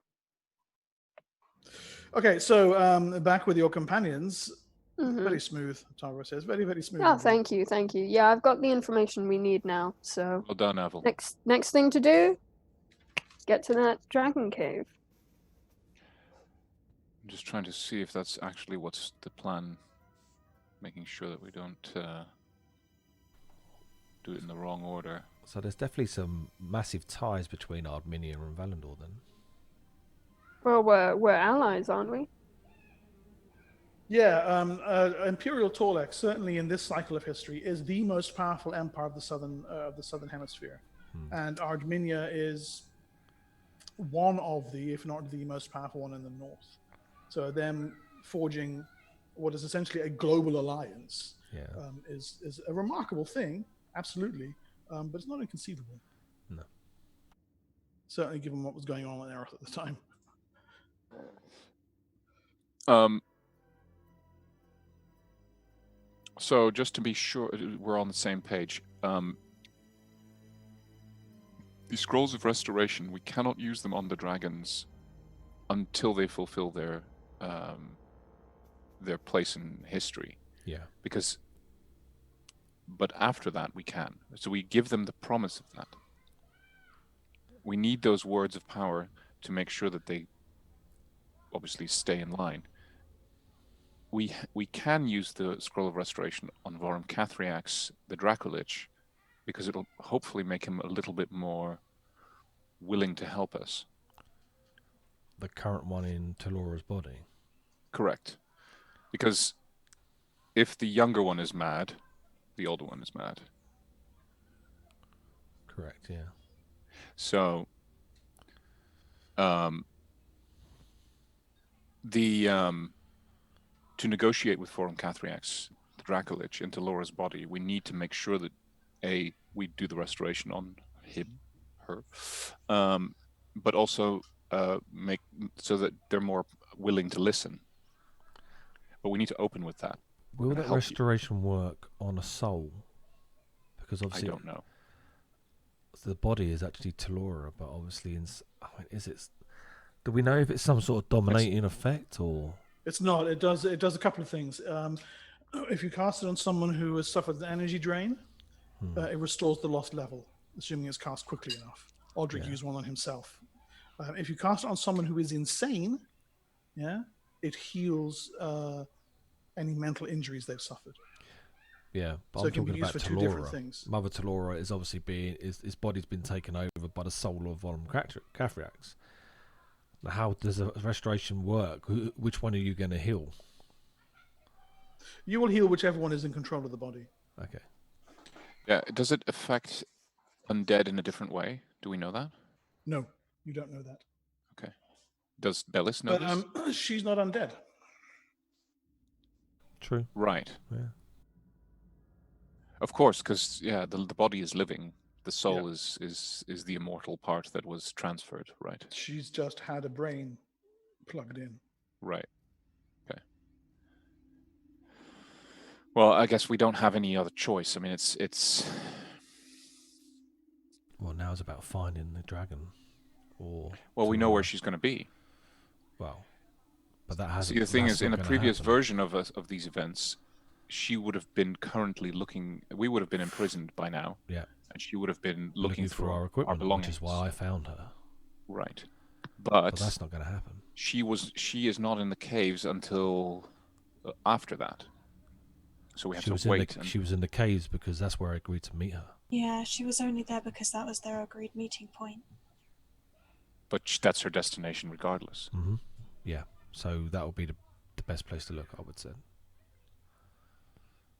Okay, so back with your companions. Mm-hmm. Very smooth, Tara says. Very, very smooth. Oh, thank you. Yeah, I've got the information we need now. So Well done, Avil. next thing to do, get to that dragon cave. I'm just trying to see if that's actually what's the plan. Making sure that we don't do it in the wrong order. So there's definitely some massive ties between Ardminia and Valandor then. Well, we're allies, aren't we? Yeah, Imperial Torlek, certainly in this cycle of history, is the most powerful empire of the southern hemisphere, and Ardminia is one of the, if not the most powerful one in the north. So them forging what is essentially a global alliance is a remarkable thing, absolutely, but it's not inconceivable. No. Certainly, given what was going on in Erroth at the time. So just to be sure we're on the same page, the scrolls of restoration, we cannot use them on the dragons until they fulfill their place in history. Yeah. But after that we can. So we give them the promise of that. We need those words of power to make sure that they obviously stay in line. We can use the Scroll of Restoration on Vorum Cathriax, the Dracolich, because it'll hopefully make him a little bit more willing to help us. The current one in Talora's body? Correct. Because if the younger one is mad, the older one is mad. Correct, yeah. So, to negotiate with Forum Cathriax, the Dracolich, into Laura's body, we need to make sure that we do the restoration on him, her, but also make so that they're more willing to listen. But we need to open with that. Will that restoration work on a soul? Because obviously I don't know. The body is actually Talora, but obviously, is it? Do we know if it's some sort of dominating effect or? It's not. It does a couple of things. If you cast it on someone who has suffered an energy drain, it restores the lost level, assuming it's cast quickly enough. Aldrich used one on himself. If you cast it on someone who is insane, it heals any mental injuries they've suffered. Yeah, but so I'm talking about two different things. Mother Talora is obviously his body's been taken over by the soul of Vorum Cathriax. How does the restoration work? Which one are you going to heal? You will heal whichever one is in control of the body. Okay. Yeah, does it affect undead in a different way? Do we know that? No, you don't know that. Okay. Does Bellis know this? She's not undead. True. Right. Yeah. Of course, because the body is living. The soul is the immortal part that was transferred, right? She's just had a brain plugged in. Right. Okay. Well, I guess we don't have any other choice. I mean, it's. Well, now it's about finding the dragon, or. Well, we know where she's going to be. Well, but that hasn't. See, the thing is, in a previous happen. version of these events, she would have been currently looking. We would have been imprisoned by now. Yeah. And she would have been looking through our equipment, belongings. which is why I found her. Right. But that's not going to happen. She is not in the caves until after that. So we have to wait. She was in the caves because that's where I agreed to meet her. Yeah, she was only there because that was their agreed meeting point. But that's her destination regardless. Mm-hmm. Yeah. So that would be the best place to look, I would say.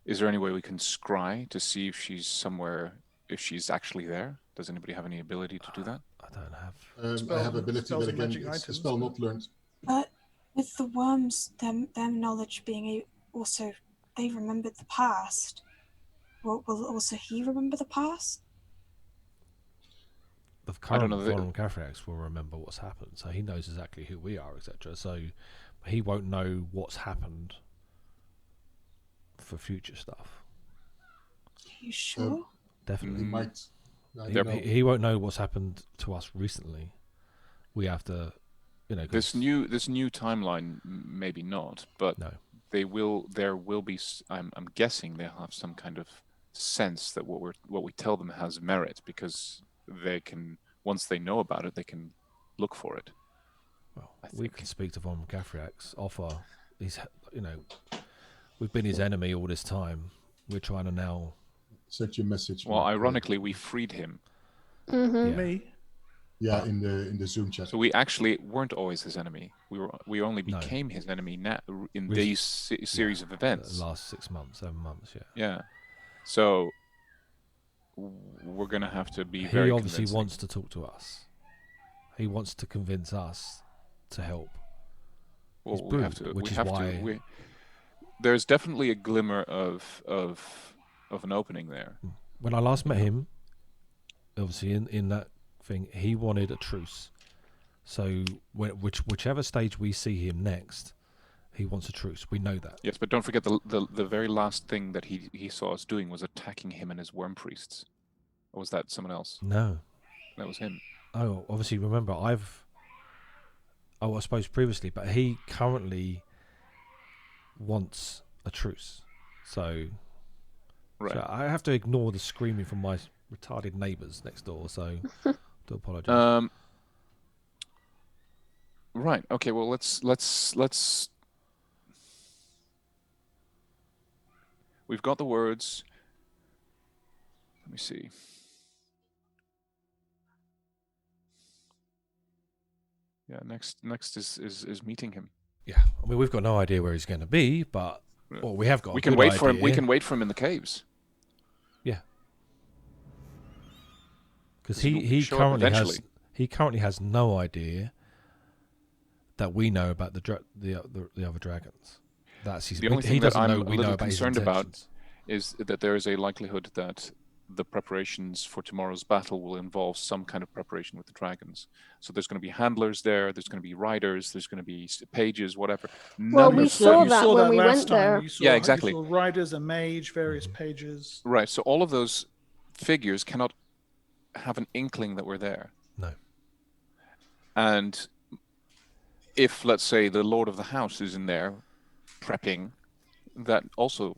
Is there any way we can scry to see if she's somewhere, if she's actually there? Does anybody have any ability to do that? I don't have. I have ability, but again, it's a spell not learned. But with the worms, them knowledge being also, they remembered the past. Will also he remember the past? The current Vorum Cathriax will remember what's happened, so he knows exactly who we are, etc. So he won't know what's happened for future stuff. Are you sure? Definitely. He might. He won't know what's happened to us recently. We have to, This new timeline, maybe not, but no. There will be. I'm guessing they'll have some kind of sense that what we tell them has merit, because they can, once they know about it, they can look for it. Well, we can speak to Vorum Cathriax. Offer he's we've been his enemy all this time. We're trying to now send you a message. Well, ironically, we freed him. Mm-hmm. Me. Yeah, in the Zoom chat. So we actually weren't always his enemy. We only No. became his enemy now in Rec- these series of events. The last 6 months, 7 months, yeah. Yeah. So we're gonna have to be very He obviously convincing. wants to talk to us. He wants to convince us to help. Well, He's we have brewed, to. which We is have why- to. There's definitely a glimmer of an opening there. When I last met him, obviously in that thing, he wanted a truce. So whichever stage we see him next, he wants a truce. We know that. Yes, but don't forget the very last thing that he saw us doing was attacking him and his worm priests. Or was that someone else? No. That was him. Oh, obviously, remember, I suppose previously, but he currently wants a truce. So, Right. so I have to ignore the screaming from my retarded neighbours next door. So, do apologise. Right. Okay. Well, let's. We've got the words. Let me see. Yeah. Next is meeting him. Yeah, I mean, we've got no idea where he's going to be, but well, we have got. We a can good wait for him. We idea. can wait for him in the caves. Yeah, because He'll he show up currently eventually. has no idea that we know about the other dragons. That's his. The only He thing that doesn't I'm know a we know little about his concerned about intentions. is that there is a likelihood that the preparations for tomorrow's battle will involve some kind of preparation with the dragons. So there's going to be handlers there, there's going to be riders, there's going to be pages, whatever. Well, None we of saw them- that when we last went time. there. You saw, Yeah, exactly. You saw riders, a mage, various pages. Right, so all of those figures cannot have an inkling that we're there. No. And if, let's say, the Lord of the House is in there prepping, that also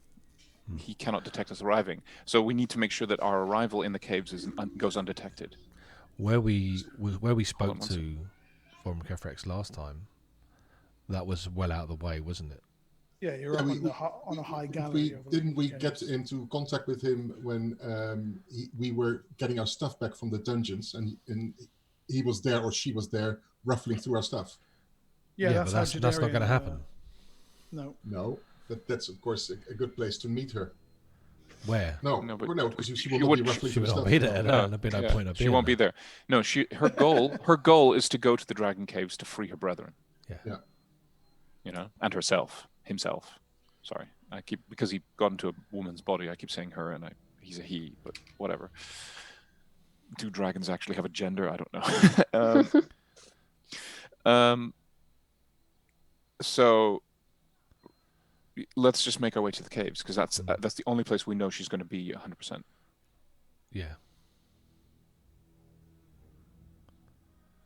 he cannot detect us arriving. So we need to make sure that our arrival in the caves goes undetected. Where we spoke on one to from Kefrex last time, that was well out of the way, wasn't it? Yeah, you're Yeah, up on a high gallery. Didn't we overlooking the get caves. into contact with him when we were getting our stuff back from the dungeons, and he was there or she was there ruffling through our stuff? Yeah, but that's not going to happen. No. No, that's of course a good place to meet her. Where? No, No, but because she she will not would- be ruffling She through will stuff. not be there. No. No, there'll be no Yeah, point of she being won't be there. No, her goal is to go to the dragon caves to free her brethren. Yeah. You know, and himself. Sorry, because he got into a woman's body. I keep saying her, and he's a he, but whatever. Do dragons actually have a gender? I don't know. So let's just make our way to the caves, because that's the only place we know she's going to be 100%. Yeah.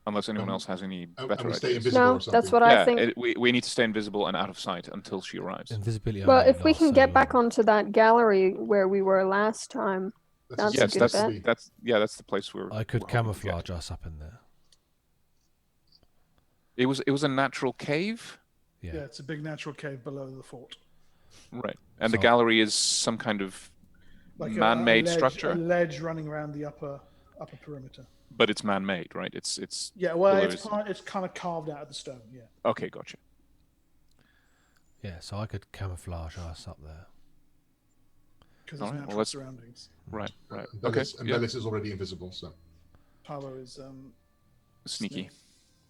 Unless anyone else has any And better we stay ideas. invisible No, or something. that's what I think. We need to stay invisible and out of sight until she arrives. Invisibility. Well, only if we lasts can so get back long. onto that gallery where we were last time, That's a Yes, good that's bet. that's the place where I could we're hoping to get. camouflage us up in there. It was a natural cave, Yeah. Yeah, it's a big natural cave below the fort. right? And the So- gallery is some kind of Like man-made a ledge, structure, A ledge running around the upper perimeter. but it's man-made, right? It's Yeah, well, pillars. it's kind of carved out of the stone. Yeah. Okay, gotcha. Yeah, so I could camouflage us up there. Because All it's right, well, natural let's- surroundings. Right. Okay. And Yeah. Bellis is already invisible, so Tyler is Sneaky.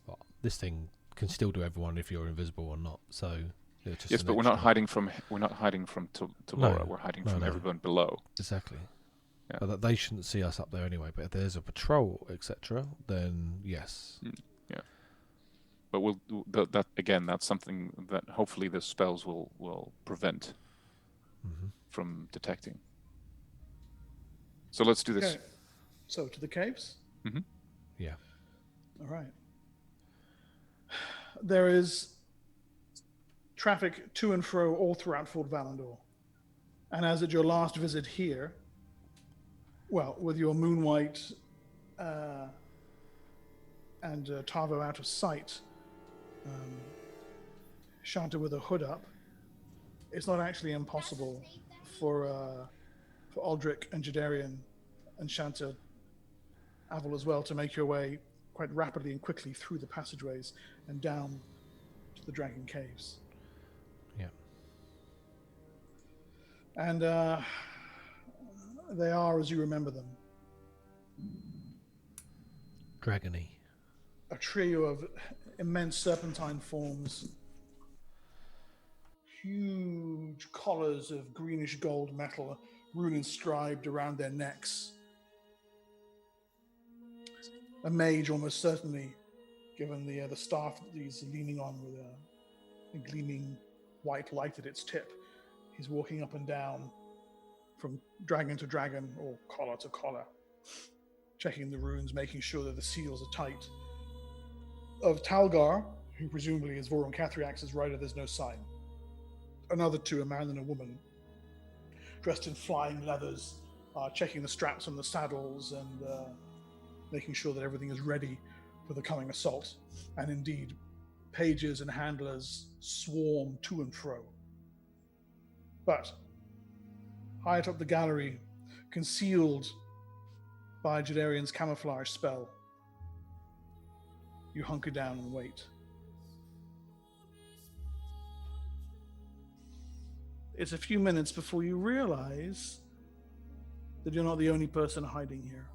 Well, this thing can still do everyone if you're invisible or not. So it's just Yes, an but we're not extra. hiding from Laura. No, We're hiding no, from no. everyone below. Exactly. Yeah. But that they shouldn't see us up there anyway. But if there's a patrol, etc., then yes. But that again. That's something that hopefully the spells will prevent Hmm. from detecting. So let's do this. okay. So to the caves. Yeah. All right. There is traffic to and fro all throughout Fort Valandor. And as at your last visit here, well, with your Moonwhite and Tavo out of sight, Shanta with a hood up, it's not actually impossible for Aldrich and Jadarian and Shanta, Aval as well, to make your way quite quite rapidly and quickly through the passageways and down to the Dragon Caves. Yeah. And they are as you remember them. Dragony. A trio of immense serpentine forms, huge collars of greenish gold metal, rune inscribed around their necks. A mage, almost certainly, given the staff that he's leaning on with a gleaming white light at its tip. He's walking up and down from dragon to dragon or collar to collar, checking the runes, making sure that the seals are tight. Of Talgar, who presumably is Voron Cathriax's rider, there's no sign. Another two, a man and a woman, dressed in flying leathers, checking the straps on the saddles and making sure that everything is ready for the coming assault. And indeed, pages and handlers swarm to and fro. But high atop the gallery, concealed by Jadarian's camouflage spell, you hunker down and wait. It's a few minutes before you realize that you're not the only person hiding here.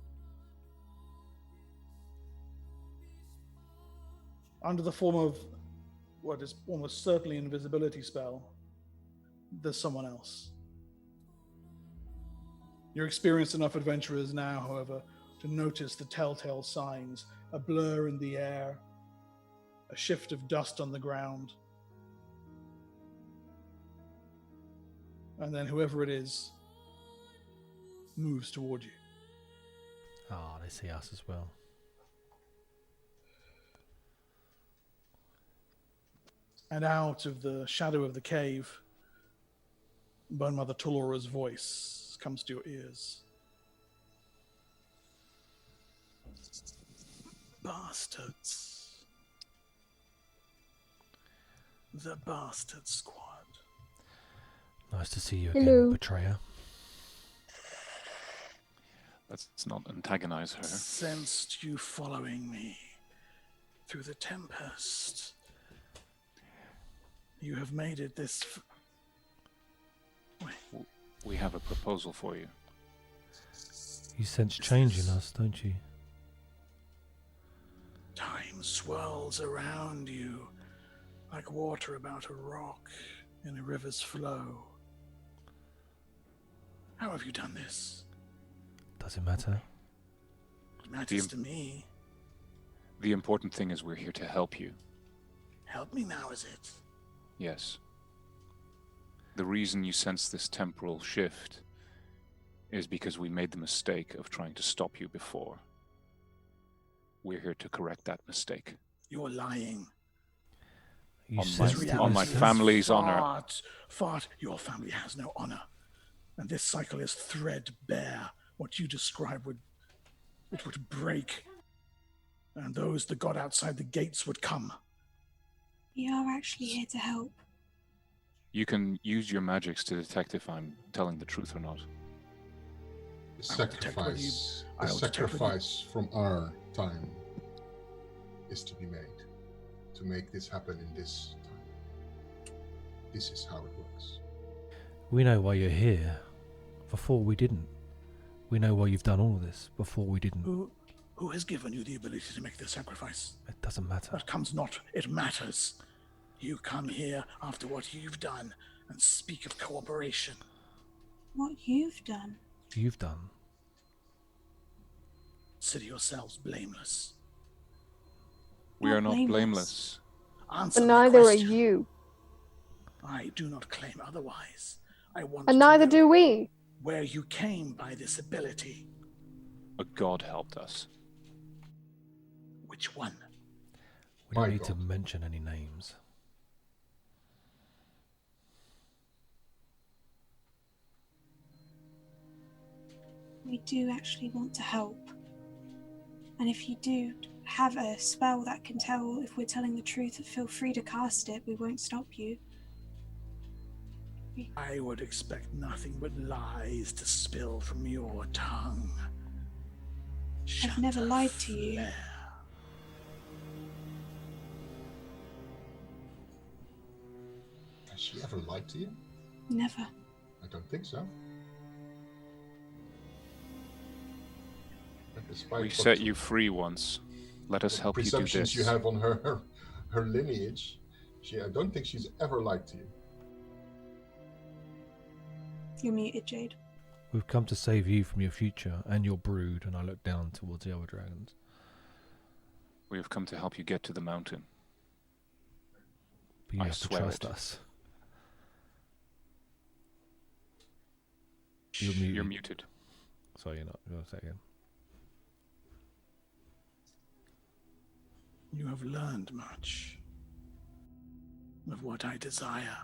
Under the form of what is almost certainly an invisibility spell, there's someone else. You're experienced enough adventurers now, however, to notice the telltale signs, a blur in the air, a shift of dust on the ground. And then whoever it is moves toward you. Oh, they see us as well. And out of the shadow of the cave, Bone Mother Tolora's voice comes to your ears. Bastards. The Bastard Squad. Nice to see you Hello. again, betrayer. Let's not antagonize her. Sensed you following me through the tempest. You have made it this... Wait. We have a proposal for you. You sense change in us, don't you? Time swirls around you like water about a rock in a river's flow. How have you done this? Does it matter? It matters to me. The important thing is we're here to help you. Help me now, is it? Yes. The reason you sense this temporal shift is because we made the mistake of trying to stop you before. We're here to correct that mistake. You're lying. You On sense my- the on my distance? family's honor. Fart. Your family has no honor. And this cycle is threadbare. What you describe would break. And those the god outside the gates would come. We are actually here to help. You can use your magics to detect if I'm telling the truth or not. The I'll detect whether you- sacrifice from our time is to be made to make this happen in this time. This is how it works. We know why you're here. Before we didn't. We know why you've done all of this. Before we didn't. Who has given you the ability to make the sacrifice? It doesn't matter. That comes not. It matters. You come here after what you've done and speak of cooperation. What you've done. You've done. Consider yourselves blameless. We Not are not blameless. blameless. Answer But my neither are question. you. I do not claim otherwise. I want And to neither know do we. where you came by this ability. A god helped us. Which one? We don't My need to God. mention any names. We do actually want to help. And if you do have a spell that can tell if we're telling the truth, feel free to cast it. We won't stop you. I would expect nothing but lies to spill from your tongue. I've never lied to you. Flare. Has she ever lied to you? Never. I don't think so. But despite We what set you free once. Let us help you do presumptions this. you have on her lineage, I don't think she's ever lied to you. You're muted, Jade. We've come to save you from your future and your brood, and I look down towards the other dragons. We have come to help you get to the mountain. But you I have to swear trust it. us. You're muted. So you're not going to say again. You have learned much of what I desire.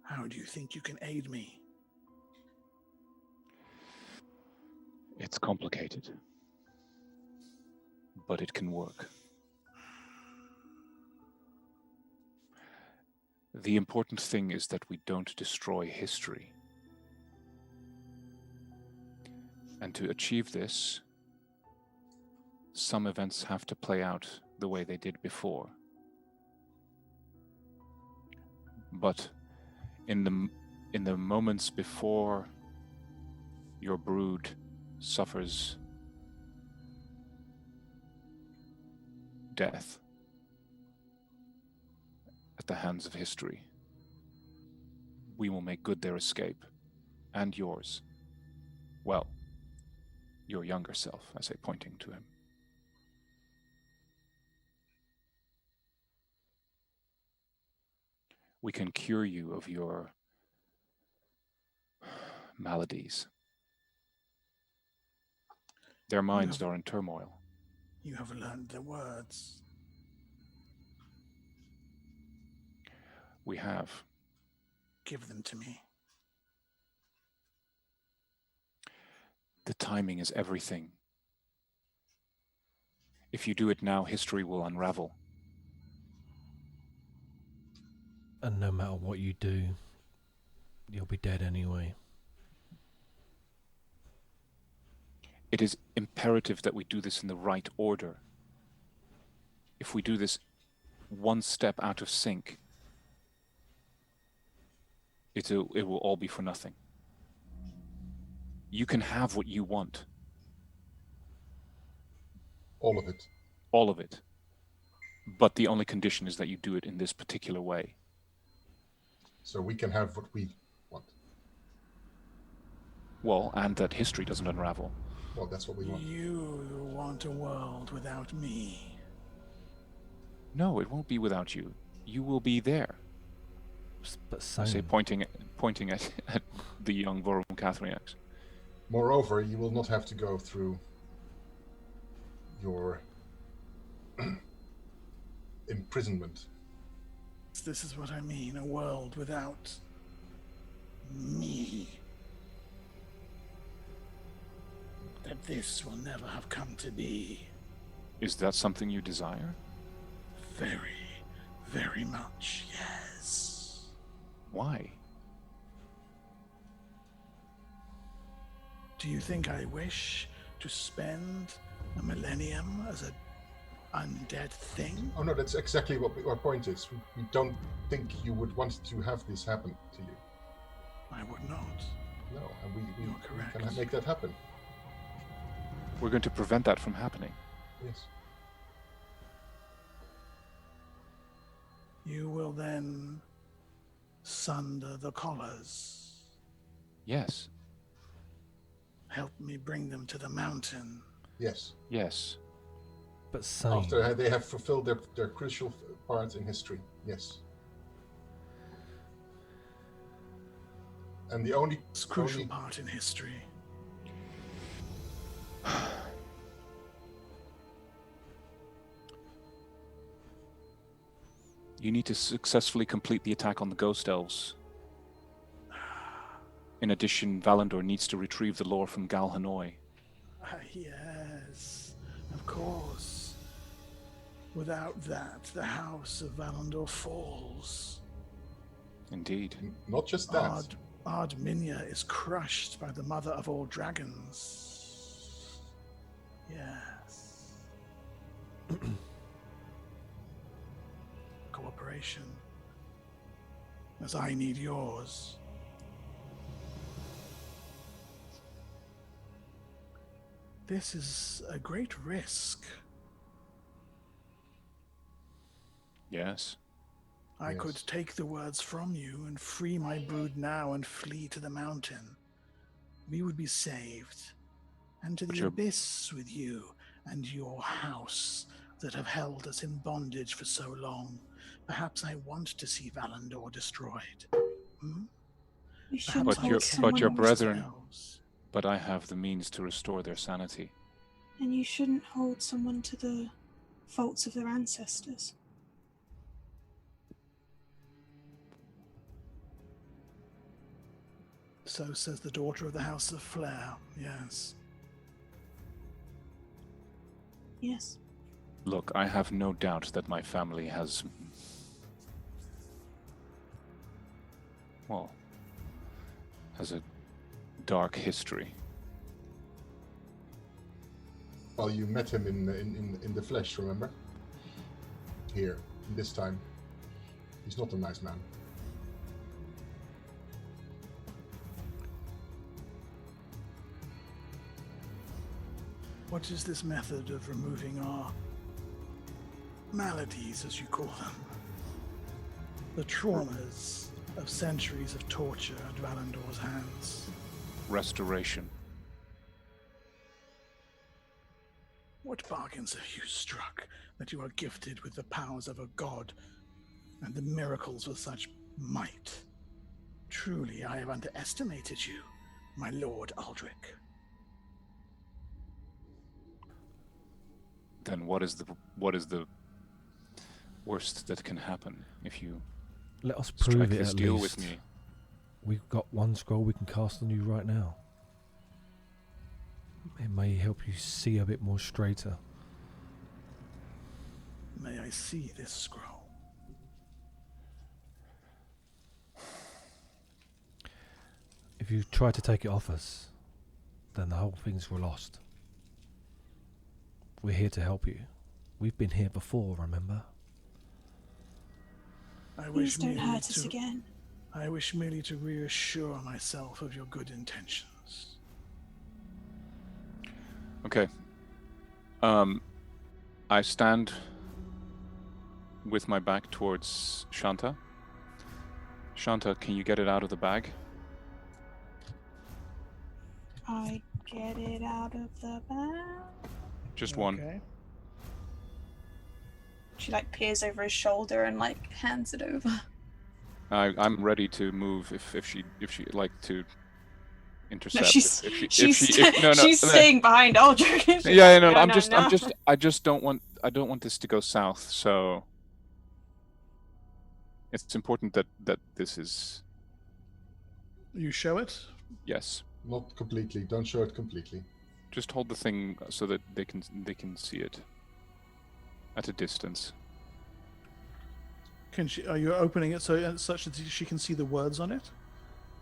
How do you think you can aid me? It's complicated. But it can work. The important thing is that we don't destroy history. And to achieve this, some events have to play out the way they did before. But in the moments before your brood suffers death at the hands of history, we will make good their escape, and yours. Well, your younger self, I say, pointing to him. We can cure you of your maladies. Their minds are in turmoil. You have learned the words. We have. Give them to me. The timing is everything. If you do it now, history will unravel. And no matter what you do, you'll be dead anyway. It is imperative that we do this in the right order. If we do this one step out of sync, it will all be for nothing. You can have what you want. All of it. All of it. But the only condition is that you do it in this particular way. So we can have what we want. Well, and that history doesn't unravel. Well, that's what we want. You want a world without me. No, it won't be without you. You will be there. But I say, same. pointing at the young Vorum Cathriax. Moreover, you will not have to go through your imprisonment. This is what I mean, a world without me. That this will never have come to be. Is that something you desire? Very, very much, yes. Why? Do you think I wish to spend a millennium as an undead thing? Oh no, that's exactly what our point is. We don't think you would want to have this happen to you. I would not. No, and we You're correct. can make that happen. We're going to prevent that from happening. Yes. You will then sunder the collars. Yes. Help me bring them to the mountain. Yes. Yes. But same. After they have fulfilled their crucial part in history. Yes. And the only Crucial part in history. You need to successfully complete the attack on the Ghost Elves. In addition, Valandor needs to retrieve the lore from Gal Hanoi. Yes, of course. Without that, the house of Valandor falls. Indeed. Not just that. Ard Minya is crushed by the mother of all dragons. Yes. Cooperation. As I need yours. This is a great risk. Yes. I Yes. could take the words from you and free my brood now and flee to the mountain. We would be saved. And to But the you're- abyss with you and your house that have held us in bondage for so long. Perhaps I want to see Valandor destroyed. Hmm? You Perhaps shouldn't But I hold your- can someone but your do else, something brethren- else. But I have the means to restore their sanity. and you shouldn't hold someone to the faults of their ancestors. So says the daughter of the House of Flare, yes. Yes. Look, I have no doubt that my family has... well, has a dark history. Well, you met him in the flesh, remember? Here, this time. He's not a nice man. What is this method of removing our maladies, as you call them? The traumas of centuries of torture at Valandor's hands. Restoration. What bargains have you struck that you are gifted with the powers of a god and the miracles of such might? Truly, I have underestimated you, my Lord Aldrich. Then what is the worst that can happen if you Let us strike prove it this at deal least. with me? We've got one scroll we can cast on you right now. It may help you see a bit more straighter. May I see this scroll? If you try to take it off us, then the whole thing's lost. We're here to help you. We've been here before, remember? I Please don't merely hurt us again. I wish merely to reassure myself of your good intentions. Okay. I stand with my back towards Shanta. Shanta, can you get it out of the bag? I get it out of the bag. Just one. Okay. She like peers over his shoulder and like hands it over. I'm ready to move if she like to intercept. No, she's if she's no, she's staying behind Aldrich. She's Yeah, like, no, I'm no, just no. I just don't want this to go south. So it's important that this is You show it? yes. Not completely. Don't show it completely. Just hold the thing so that they can see it at a distance. Can she? Are you opening it so such that she can see the words on it?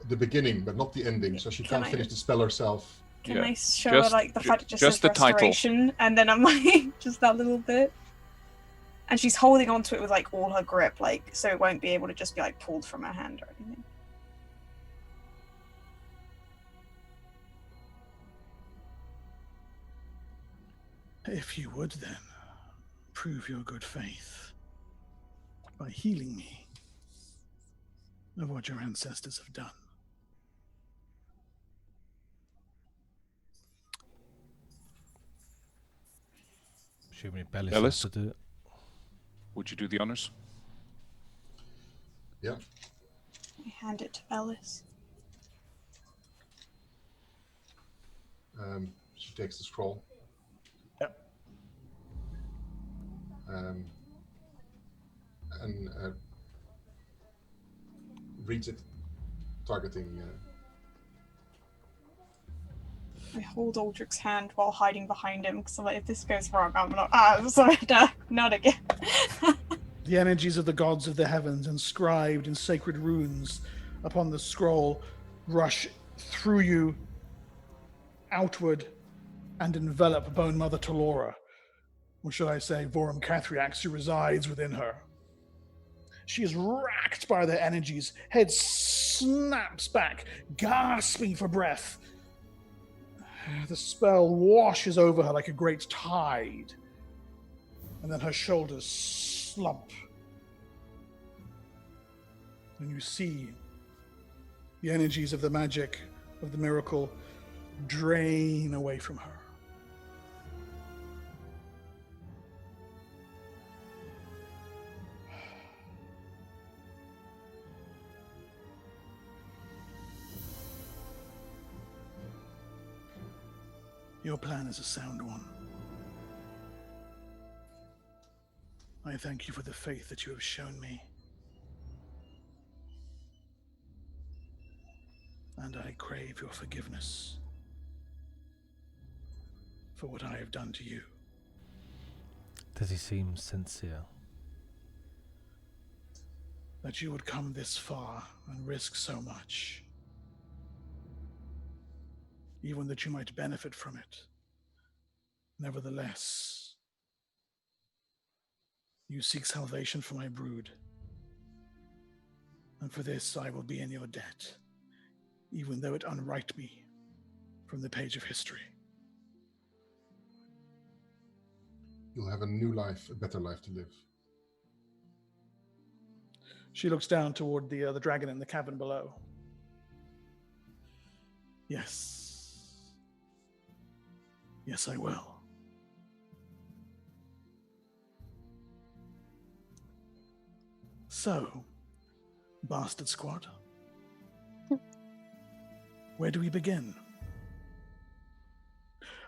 The beginning, but not the ending, so she Can can't I- finish the spell herself. Can Yeah. I show Just- her like the fact it just just says the title. restoration, and then I'm like just that little bit, and she's holding onto it with like all her grip, like so it won't be able to just be like pulled from her hand or anything. If you would, then prove your good faith by healing me of what your ancestors have done. Assuming Bellis Bellis? has to do it. Would you do the honors? Yeah. I hand it to Bellis. She takes the scroll. Yep. And reads it, targeting. I hold Aldrich's hand while hiding behind him because I'm like, if this goes wrong, I'm not. Sorry, no, not again. The energies of the gods of the heavens, inscribed in sacred runes upon the scroll, rush through you, outward, and envelop Bone Mother Talora, or should I say Vorum Cathriax, who resides within her. She is racked by their energies, head snaps back, gasping for breath. The spell washes over her like a great tide, and then her shoulders slump. And you see the energies of the magic, of the miracle, drain away from her. Your plan is a sound one. I thank you for the faith that you have shown me. And I crave your forgiveness for what I have done to you. Does he seem sincere? That you would come this far and risk so much, even that you might benefit from it. Nevertheless, you seek salvation for my brood, and for this I will be in your debt, even though it unwrite me from the page of history. You'll have a new life, a better life to live. She looks down toward the dragon in the cabin below. Yes. Yes, I will. So, Bastard Squad, where do we begin?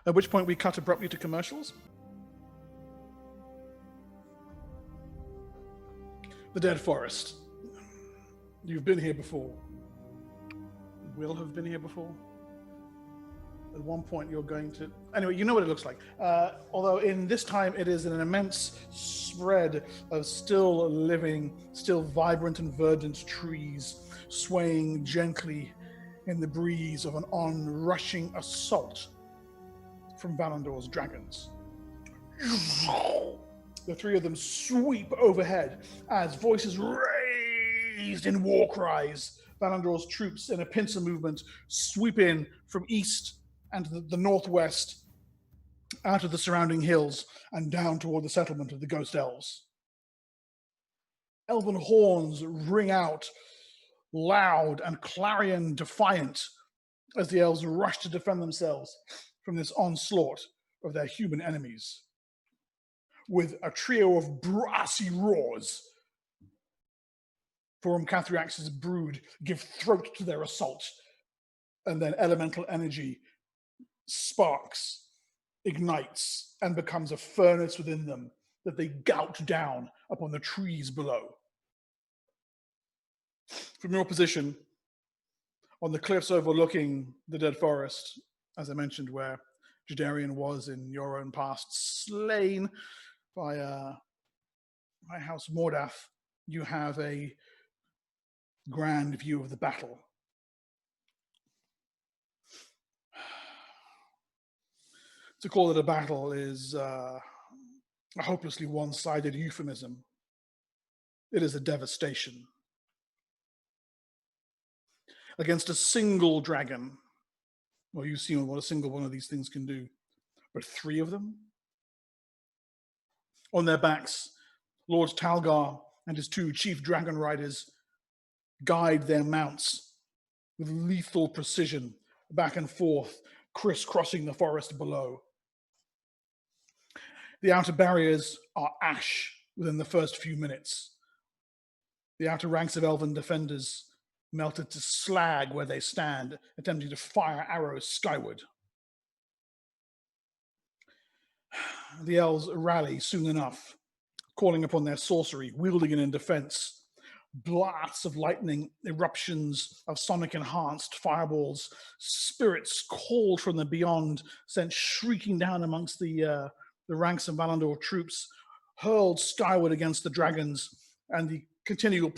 At which point we cut abruptly to commercials. The Dead Forest. You've been here before. Will have been here before. At one point you're going to... Anyway, you know what it looks like. Although in this time it is an immense spread of still living, still vibrant and verdant trees swaying gently in the breeze of an onrushing assault from Valandor's dragons. The three of them sweep overhead as voices raised in war cries. Valandor's troops in a pincer movement sweep in from east and the northwest, out of the surrounding hills and down toward the settlement of the Ghost Elves. Elven horns ring out loud and clarion defiant as the elves rush to defend themselves from this onslaught of their human enemies. With a trio of brassy roars, Forum Cathriax's brood give throat to their assault, and then elemental energy sparks, ignites, and becomes a furnace within them that they gout down upon the trees below. From your position on the cliffs overlooking the Dead Forest, as I mentioned, where Jadarian was in your own past slain by House Mordath, you have a grand view of the battle. To call it a battle is a hopelessly one-sided euphemism. It is a devastation. Against a single dragon, well, you've seen what a single one of these things can do, but three of them? On their backs, Lord Talgar and his two chief dragon riders guide their mounts with lethal precision back and forth, crisscrossing the forest below. The outer barriers are ash within the first few minutes. The outer ranks of elven defenders melted to slag where they stand, attempting to fire arrows skyward. The elves rally soon enough, calling upon their sorcery, wielding it in defense. Blasts of lightning, eruptions of sonic-enhanced fireballs, spirits called from the beyond, sent shrieking down amongst the ranks of Valandor troops, hurled skyward against the dragons, and the continual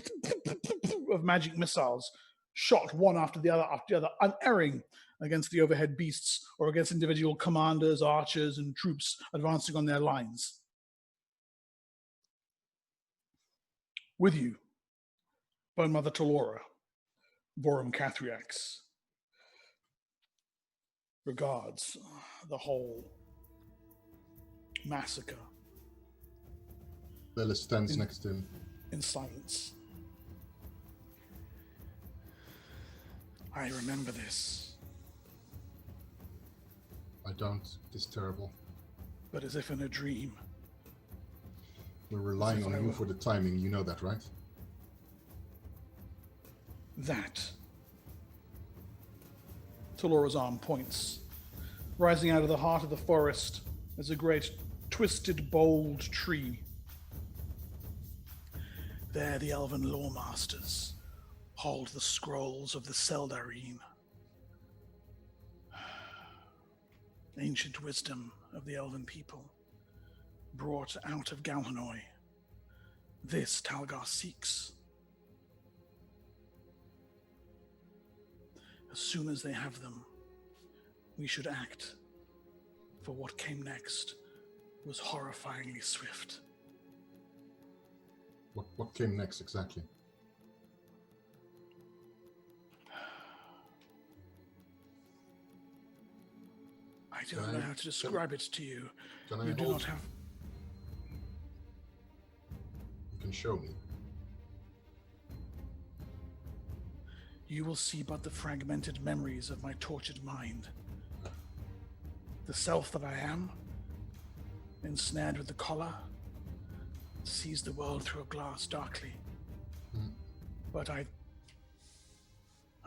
of magic missiles shot one after the other, unerring against the overhead beasts or against individual commanders, archers, and troops advancing on their lines. With you, Bone Mother Talora, Vorum Cathriax, regards the whole massacre Lilith stands next to him. in silence. I remember this, I don't. It is terrible. but as if in a dream. We're relying As if on I you were- for the timing. You know that, right? That. Talora's arm points. Rising out of the heart of the forest is a great, twisted, bold tree. There the elven lawmasters hold the scrolls of the Seldarine. Ancient wisdom of the elven people, brought out of Galhanoi. This Talgar seeks. As soon as they have them, we should act, for what came next was horrifyingly swift. What came next exactly? I do not know how to describe it to you. Can I You do hold? not have... You can show me. You will see but the fragmented memories of my tortured mind. The self that I am, ensnared with the collar, sees the world through a glass darkly. But I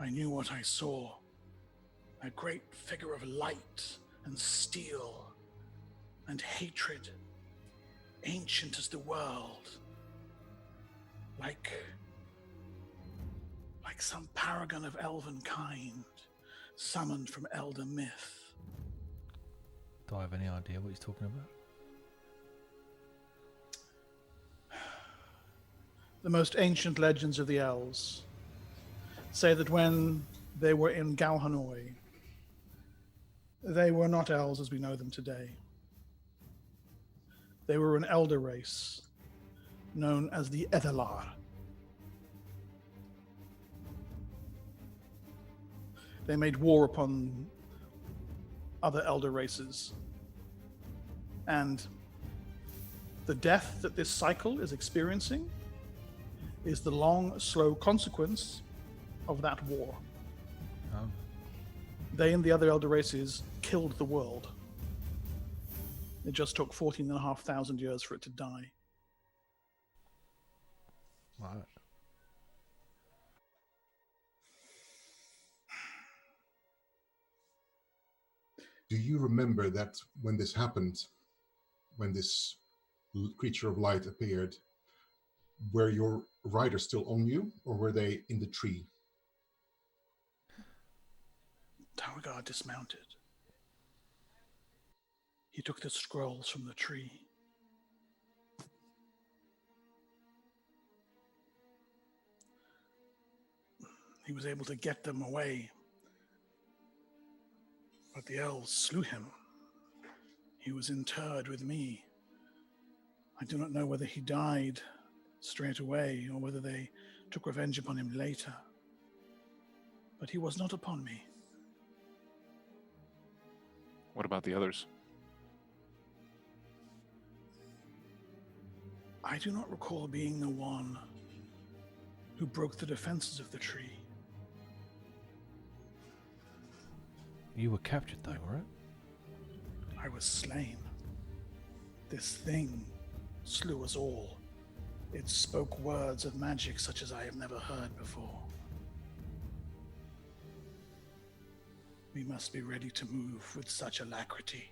knew what I saw. A great figure of light and steel and hatred, ancient as the world. Like some paragon of elven kind, summoned from elder myth. Do I have any idea what he's talking about? The most ancient legends of the elves say that when they were in Galhanoi, they were not elves as we know them today. They were an elder race known as the Ethelar. They made war upon other elder races. And the death that this cycle is experiencing is the long, slow consequence of that war. Oh. They and the other elder races killed the world. It just took 14,500 years for it to die. Right. Do you remember that when this happened, when this creature of light appeared, were your riders still on you, or were they in the tree? Talgar dismounted. He took the scrolls from the tree. He was able to get them away. But the elves slew him. He was interred with me. I do not know whether he died straight away or whether they took revenge upon him later. But he was not upon me. What about the others? I do not recall being the one who broke the defenses of the tree. You were captured though, right? I was slain. This thing slew us all. It spoke words of magic such as I have never heard before. We must be ready to move with such alacrity.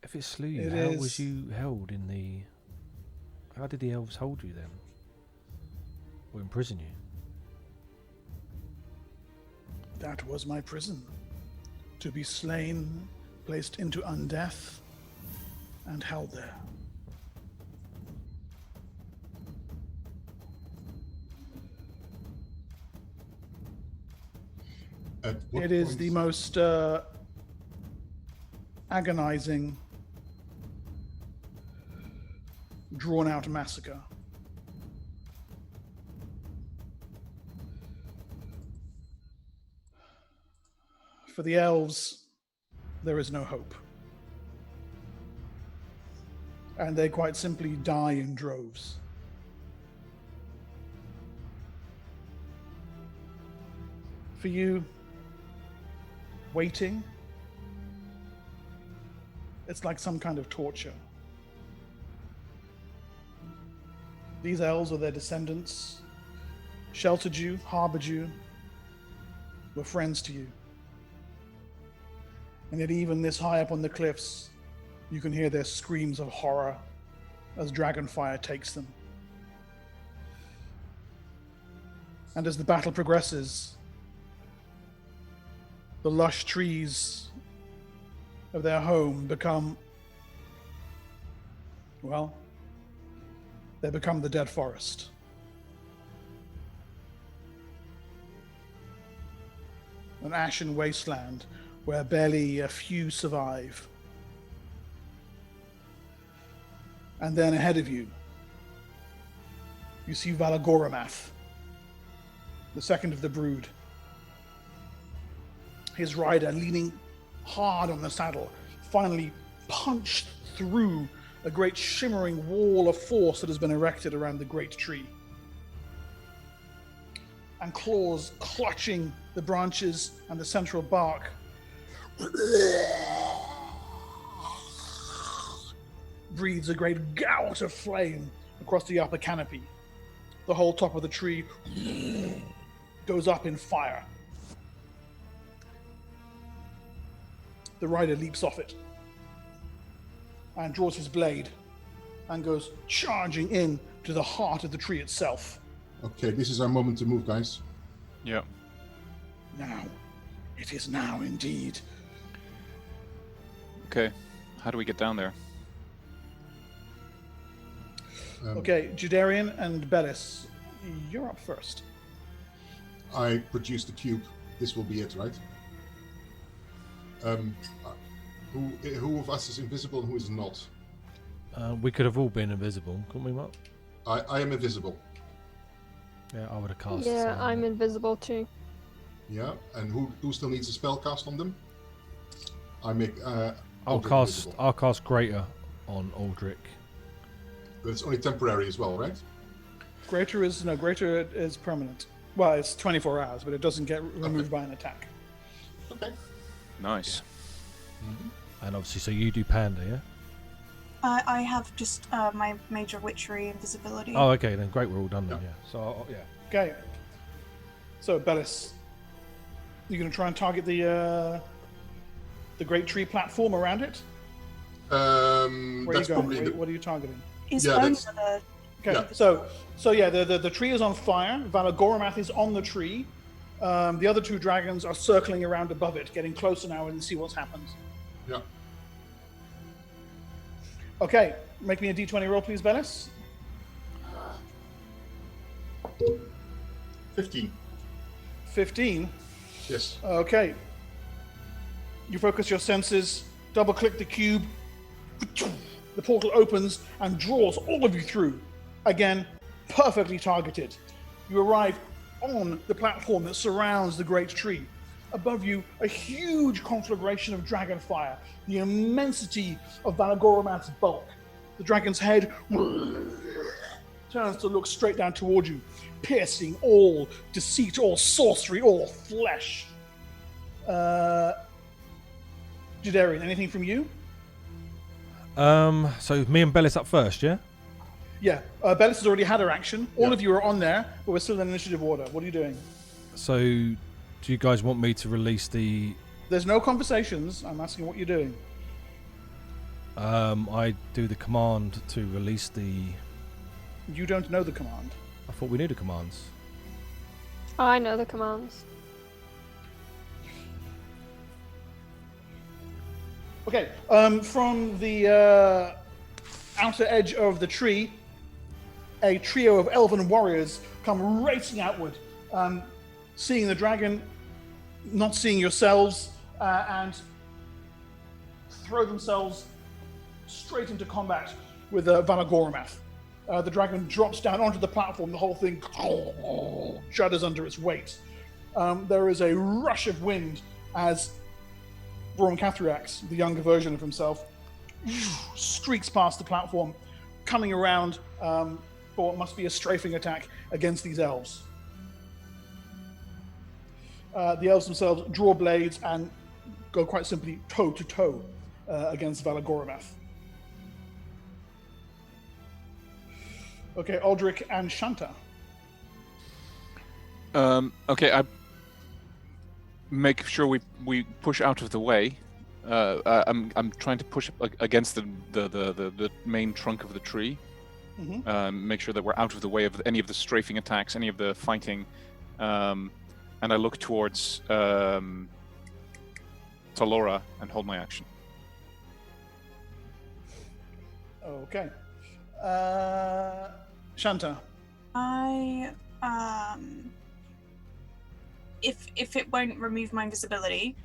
If it slew you, It how is- was you held in the... How did the elves hold you then? Or imprison you? That was my prison. To be slain, placed into undeath, and held there. At what It is point- the most agonizing, drawn-out massacre. For the elves, there is no hope. And they quite simply die in droves. For you, waiting, it's like some kind of torture. These elves or their descendants sheltered you, harbored you, were friends to you. And yet even this high up on the cliffs, you can hear their screams of horror as dragonfire takes them. And as the battle progresses, the lush trees of their home become, well, they become the dead forest. An ashen wasteland where barely a few survive. And then ahead of you, you see Valagoramath, the second of the brood. His rider leaning hard on the saddle, finally punched through a great shimmering wall of force that has been erected around the great tree. And claws clutching the branches and the central bark. Breathes a great gout of flame across the upper canopy. The whole top of the tree goes up in fire. The rider leaps off it and draws his blade and goes charging in to the heart of the tree itself. Okay, this is our moment to move, guys. Yeah. Now, it is now indeed. Okay. How do we get down there? Okay, Judarian and Bellis, you're up first. I produced the cube. This will be it, right? Who of us is invisible and who is not? We could have all been invisible, couldn't we, Mark? I am invisible. Yeah, I would have cast. Yeah, I'm invisible too. Yeah, and who still needs a spell cast on them? I make. I'll Aldrich cast. invisible. I'll cast Greater on Aldrich. But it's only temporary as well, right? Greater is permanent. Well, it's 24 hours, but it doesn't get removed by an attack. Okay. Nice. And obviously, so you do Panda, yeah? I have just my major witchery invisibility. Oh, okay, then great. We're all done then. Yeah. So yeah. Okay. So Bellis, you're going to try and target the great tree platform around it. That's Where are you going? probably. What are you targeting? Is yeah, only that's- the Okay, Yeah. so yeah, the tree is on fire. Valagoramath is on the tree. The other two dragons are circling around above it, getting closer now and see what's happened. Yeah. Okay, make me a d20 roll, please, Bellis. 15. 15. Yes. Okay. You focus your senses, double click the cube. The portal opens and draws all of you through. Again, perfectly targeted. You arrive on the platform that surrounds the great tree. Above you, a huge conflagration of dragonfire, the immensity of Valagoramath's bulk. The dragon's head turns to look straight down toward you, piercing all deceit, all sorcery, all flesh. Judarian, anything from you? So me and Bellis up first, yeah? Yeah, Bellis has already had her action. All Yeah. of you are on there, but we're still in initiative order. What are you doing? So do you guys want me to release the? There's no conversations. I'm asking what you're doing. I do the command to release the. You don't know the command. I thought we knew the commands. I know the commands. Okay, from the outer edge of the tree, a trio of elven warriors come racing outward. Seeing the dragon, not seeing yourselves, and throw themselves straight into combat with Valagoramath. The dragon drops down onto the platform. The whole thing shudders under its weight. There is a rush of wind as Voron Cathriax, the younger version of himself, streaks past the platform, coming around for what must be a strafing attack against these elves. The elves themselves draw blades and go quite simply toe-to-toe against Valagoramath. Okay, Aldrich and Shanta. Okay, I make sure we push out of the way. I'm trying to push against the main trunk of the tree. Mm-hmm. Make sure that we're out of the way of any of the strafing attacks, any of the fighting. And I look towards Talora and hold my action. Okay. Shanta. If it won't remove my invisibility,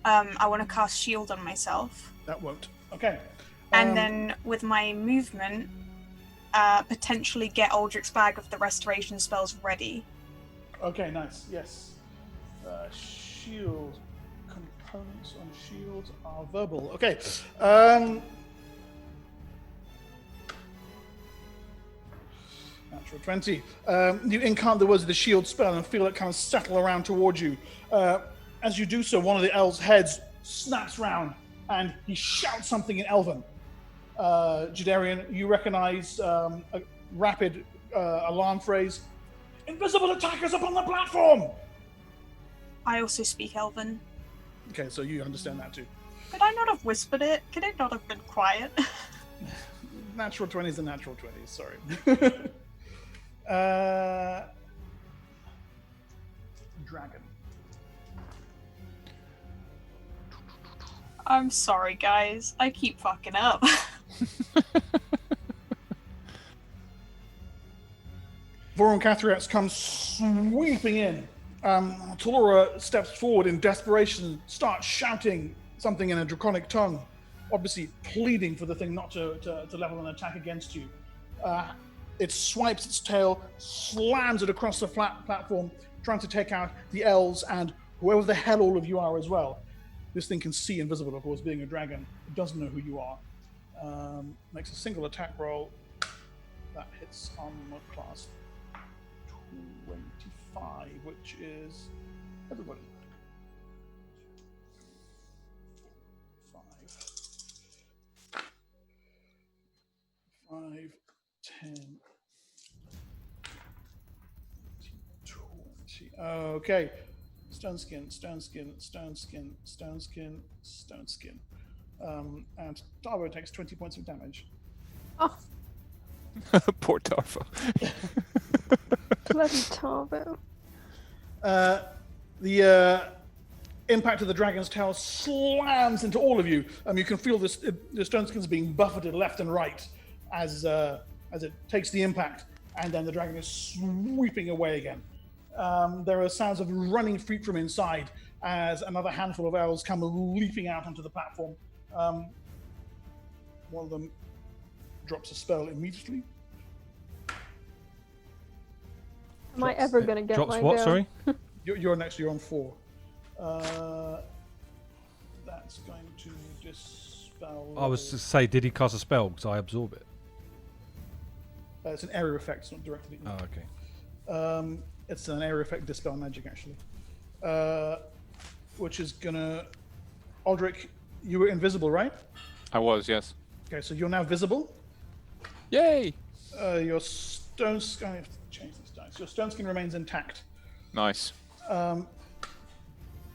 I want to cast shield on myself. That won't. Okay. And then with my movement, potentially get Aldrich's bag of the restoration spells ready. Okay, nice. Yes. Shield components on shields are verbal. Okay. Natural 20. You incant the words of the shield spell and feel it kind of settle around towards you. As you do so, one of the elves' heads snaps round and he shouts something in Elven. Jadarian, you recognize a rapid alarm phrase. Invisible attackers up on the platform! I also speak Elven. Okay, so you understand that too. Could I not have whispered it? Could it not have been quiet? Natural 20s and natural 20s, sorry. Dragon. I'm sorry, guys. I keep fucking up. Voron Cathriax comes sweeping in. Talora steps forward in desperation, starts shouting something in a draconic tongue, obviously pleading for the thing not to level an attack against you. It swipes its tail, slams it across the flat platform, trying to take out the elves and whoever the hell all of you are as well. This thing can see invisible, of course, being a dragon. It doesn't know who you are. Makes a single attack roll. That hits on class 25, which is everybody. 5, 10, 20. Okay. Stone skin. And Darvo takes 20 points of damage. Oh, Poor Tarvo. bloody Tarvo. The impact of the dragon's tail slams into all of you. You can feel this. The stone skins being buffeted left and right as it takes the impact, and then the dragon is sweeping away again. There are sounds of running feet from inside as another handful of elves come leaping out onto the platform. One of them drops a spell immediately. Am I ever going to get Drops my what, go? sorry? You're next. You're on 4. That's going to dispel. I was to say, did he cast a spell? Because I absorb it. It's an area effect, it's not directly. Oh, okay. It's an area effect dispel magic, actually. Which is gonna. Aldrich, you were invisible, right? I was, yes. Okay, so you're now visible. Yay! Your stone skin. I have to change these dice. Your stone skin remains intact. Nice.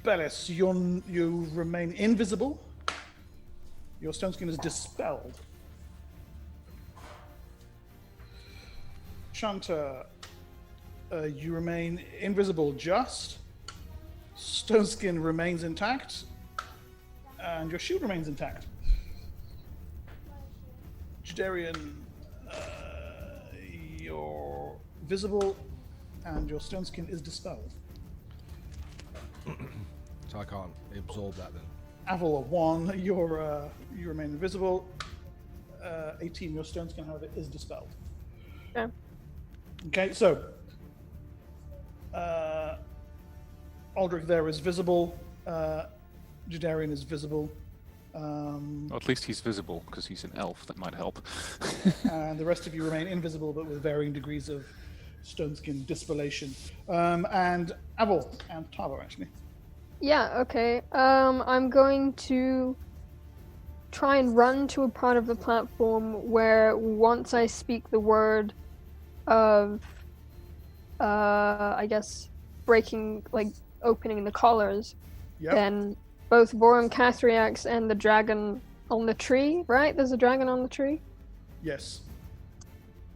Bellis, you remain invisible. Your stone skin is dispelled. Shanta, you remain invisible just. Stone skin remains intact. And your shield remains intact. Jadarian, you're visible and your stone skin is dispelled. So I can't absorb that then. Aval, 1, you remain invisible. 18, your stone skin, however, is dispelled. Okay. Okay, so Aldrich there is visible. Jadarian is visible. Well, at least he's visible because he's an elf. That might help. And the rest of you remain invisible, but with varying degrees of stone skin dispersion. And Aval and Tavo, actually. Yeah, okay. I'm going to try and run to a part of the platform where once I speak the word of, I guess, opening the collars, Yep. then both Vorum Cathriax and the dragon on the tree, right? There's a dragon on the tree? Yes.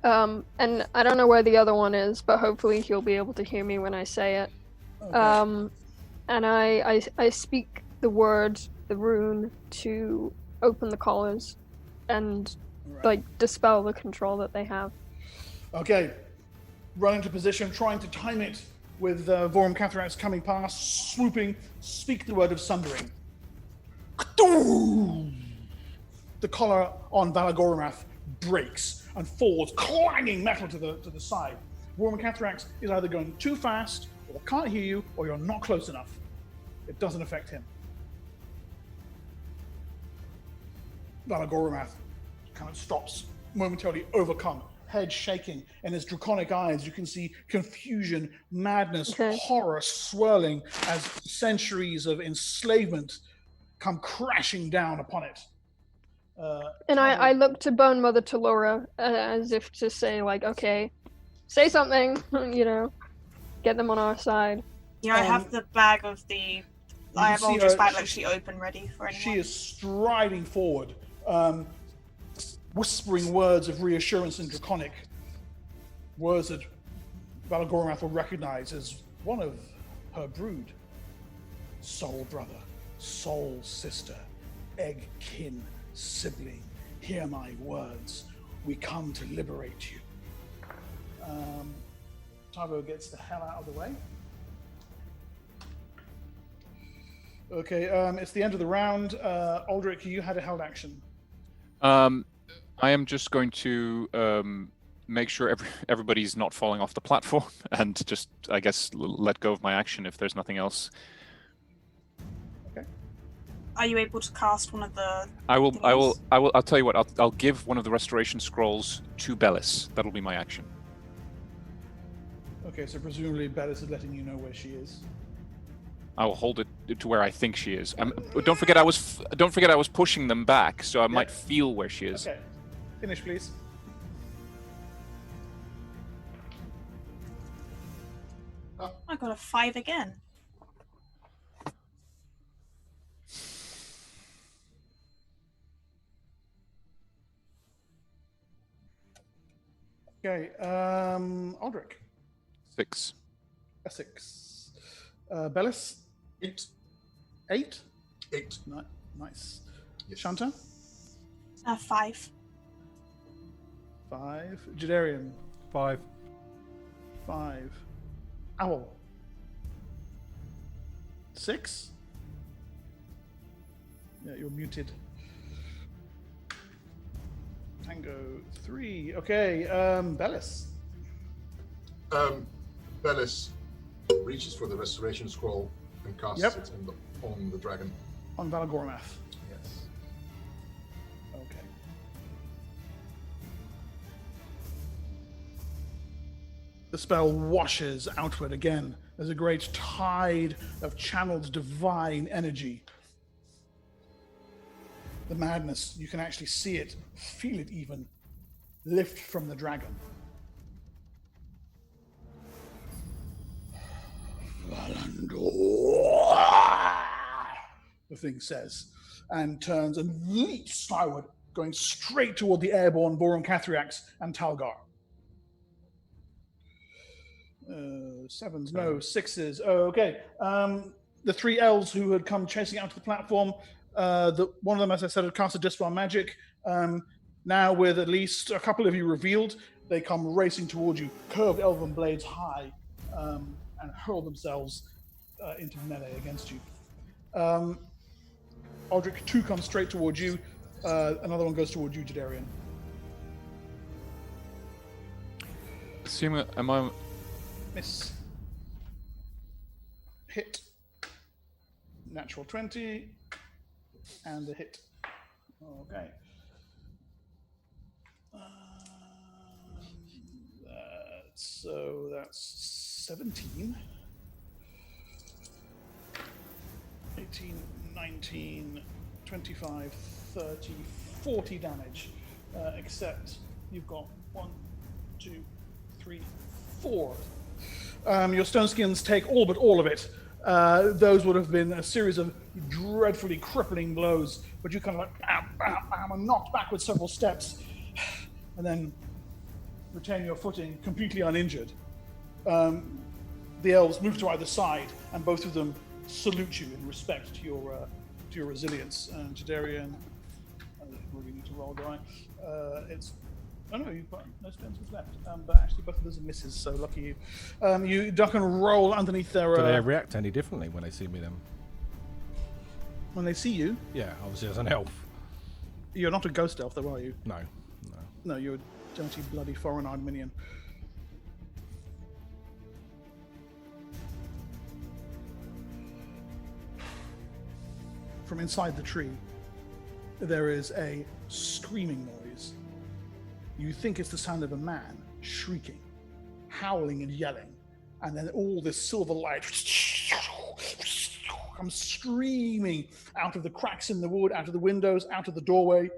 And I don't know where the other one is, but hopefully he'll be able to hear me when I say it. Okay. And I speak the word, the rune, to open the collars and Right. dispel the control that they have. Okay. Run into position, trying to time it with Vorum Cathrax coming past, swooping, speak the word of sundering. The collar on Valagoromath breaks and falls, clanging metal to the side. Vorum Cathrax is either going too fast, or can't hear you, or you're not close enough. It doesn't affect him. Valagoromath kind of stops, momentarily overcome, head shaking, and his draconic eyes, you can see confusion, madness, Okay. horror swirling as centuries of enslavement come crashing down upon it. And I look to Bone Mother Talora as if to say, okay, say something, get them on our side. Yeah, I have the bag of the. I have see Aldrich's her- bag actually open, ready for anyone. She is striding forward, whispering words of reassurance in Draconic, words that Valagoromath will recognize as one of her brood. Soul brother, soul sister, egg kin, sibling, hear my words. We come to liberate you. Tavo gets the hell out of the way. Okay, it's the end of the round. Aldrich, you had a held action. I am just going to make sure everybody's not falling off the platform, and just, I guess, let go of my action if there's nothing else. Are you able to cast one of the? I'll thingies? tell you what. I'll give one of the restoration scrolls to Bellis. That'll be my action. Okay, so presumably Bellis is letting you know where she is. I will hold it to where I think she is. Don't forget, I was pushing them back, so I might feel where she is. Okay, finish, please. I got a 5 again. Okay, Aldrich. 6. A 6. Bellis. 8. 8. 8. Nice. Yes. Shanta. 5. 5. Jadarian. 5. 5. Owl. 6. Yeah, you're muted. Tango 3. Okay, Bellis. Bellis reaches for the restoration scroll and casts it on the dragon. On Valagoromath. Yes. Okay. The spell washes outward again. There's a great tide of channeled divine energy. The madness, you can actually see it, feel it even, lift from the dragon. The thing says, and turns and leaps skyward, going straight toward the airborne Vorum Cathriax and Talgar. 7s, no, 6s. Okay. The 3 elves who had come chasing out to the platform, one of them, as I said, had cast a Dispel Magic. Now, with at least a couple of you revealed, they come racing towards you, curved elven blades high, and hurl themselves into melee against you. Aldrich, 2 comes straight towards you. Another one goes towards you, Jadarian. Am I? Miss. Hit. Natural 20. And a hit. Okay. So that's 17. 18, 19, 25, 30, 40 damage. Except you've got 1, 2, 3, 4. Your stone skins take all but all of it. Those would have been a series of dreadfully crippling blows, but you kind of like bam, bam, bam, and knocked backwards several steps, and then retain your footing completely uninjured. The elves move to either side, and both of them salute you in respect to your resilience. And Jadarian, I don't really need to roll, do I? Oh no, you've got no stances left. But actually, both of those are misses, so lucky you. You duck and roll underneath their. Do they react any differently when they see me then? When they see you? Yeah, obviously as an elf. You're not a ghost elf, though, are you? No. No, you're a dirty, bloody foreign-eyed minion. From inside the tree, there is a screaming noise. You think it's the sound of a man shrieking, howling and yelling, and then all this silver light comes screaming out of the cracks in the wood, out of the windows, out of the doorway.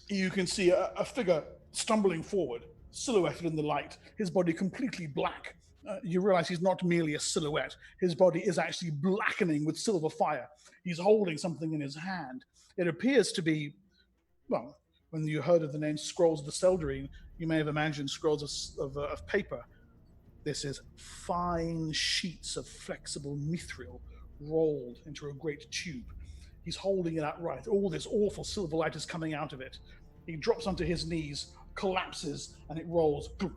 You can see a figure stumbling forward, silhouetted in the light, his body completely black. You realize he's not merely a silhouette. His body is actually blackening with silver fire. He's holding something in his hand. It appears to be, well, when you heard of the name Scrolls of the Seldarine, you may have imagined scrolls of paper. This is fine sheets of flexible mithril rolled into a great tube. He's holding it outright. All this awful silver light is coming out of it. He drops onto his knees, collapses, and it rolls to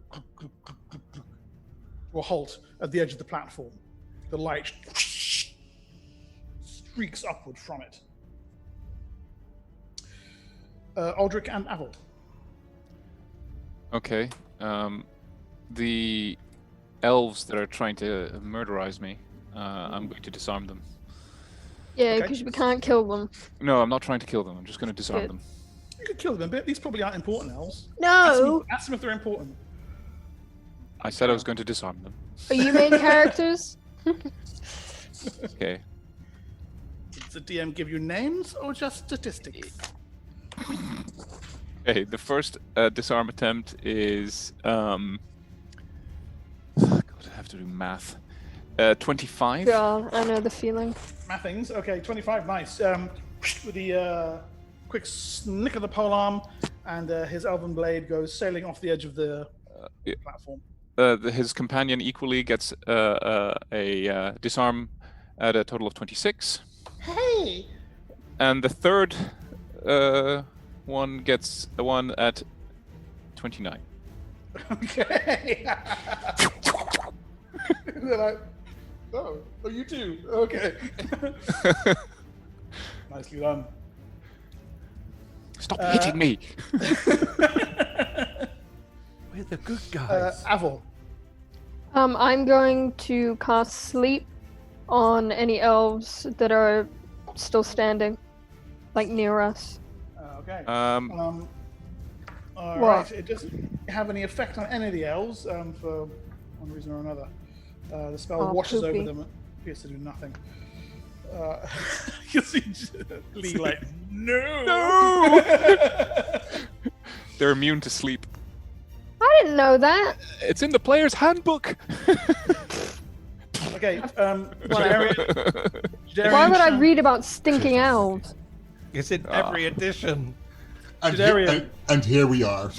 a halt at the edge of the platform. The light streaks upward from it. Aldrich and Avil. Okay. The elves that are trying to murderize me, I'm going to disarm them. Yeah, Okay. because we can't kill them. No, I'm not trying to kill them. I'm just going to disarm Good. them. You could kill them, but these probably aren't important elves. No! Ask them if they're important. I said I was going to disarm them. Are you main characters? Okay. Does the DM give you names or just statistics? Okay, the first disarm attempt is God, I have to do math. 25. God, I know the feeling. Mathings. Okay, 25. Nice. With the quick snick of the polearm, and his elven blade goes sailing off the edge of the platform. His companion equally gets a disarm at a total of 26. Hey! And the third one gets a one at 29. Okay. They're like, oh, you too. Okay. Nicely done. Stop hitting me! We're the good guys. Avil. I'm going to cast sleep on any elves that are still standing, like near us. Okay. Um, All What? right. It doesn't have any effect on any of the elves for one reason or another. The spell Oh, washes poopy. over them. It appears to do nothing. You see Lee like, no! they're immune to sleep. I didn't know that. It's in the player's handbook. Okay. Whatever. Jadarian Why would I Shan- read about stinking elves? It's in every edition. And, Jadarian. and here we are.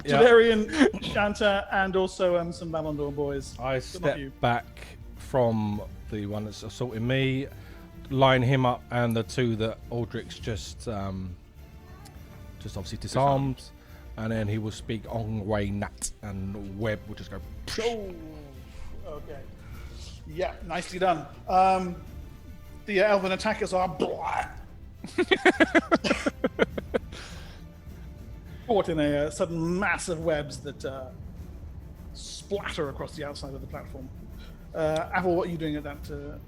Yeah. Jadarian, Shanta, and also some Valandor boys. I not step you. back from the one that's assaulting me, line him up, and the two that Aldrich's just obviously disarmed. and then he will speak on way nat, and Webb will just go. Oh, okay. Yeah, nicely done. The elven attackers are caught in a sudden mass of webs that splatter across the outside of the platform. Aval, what are you doing at that?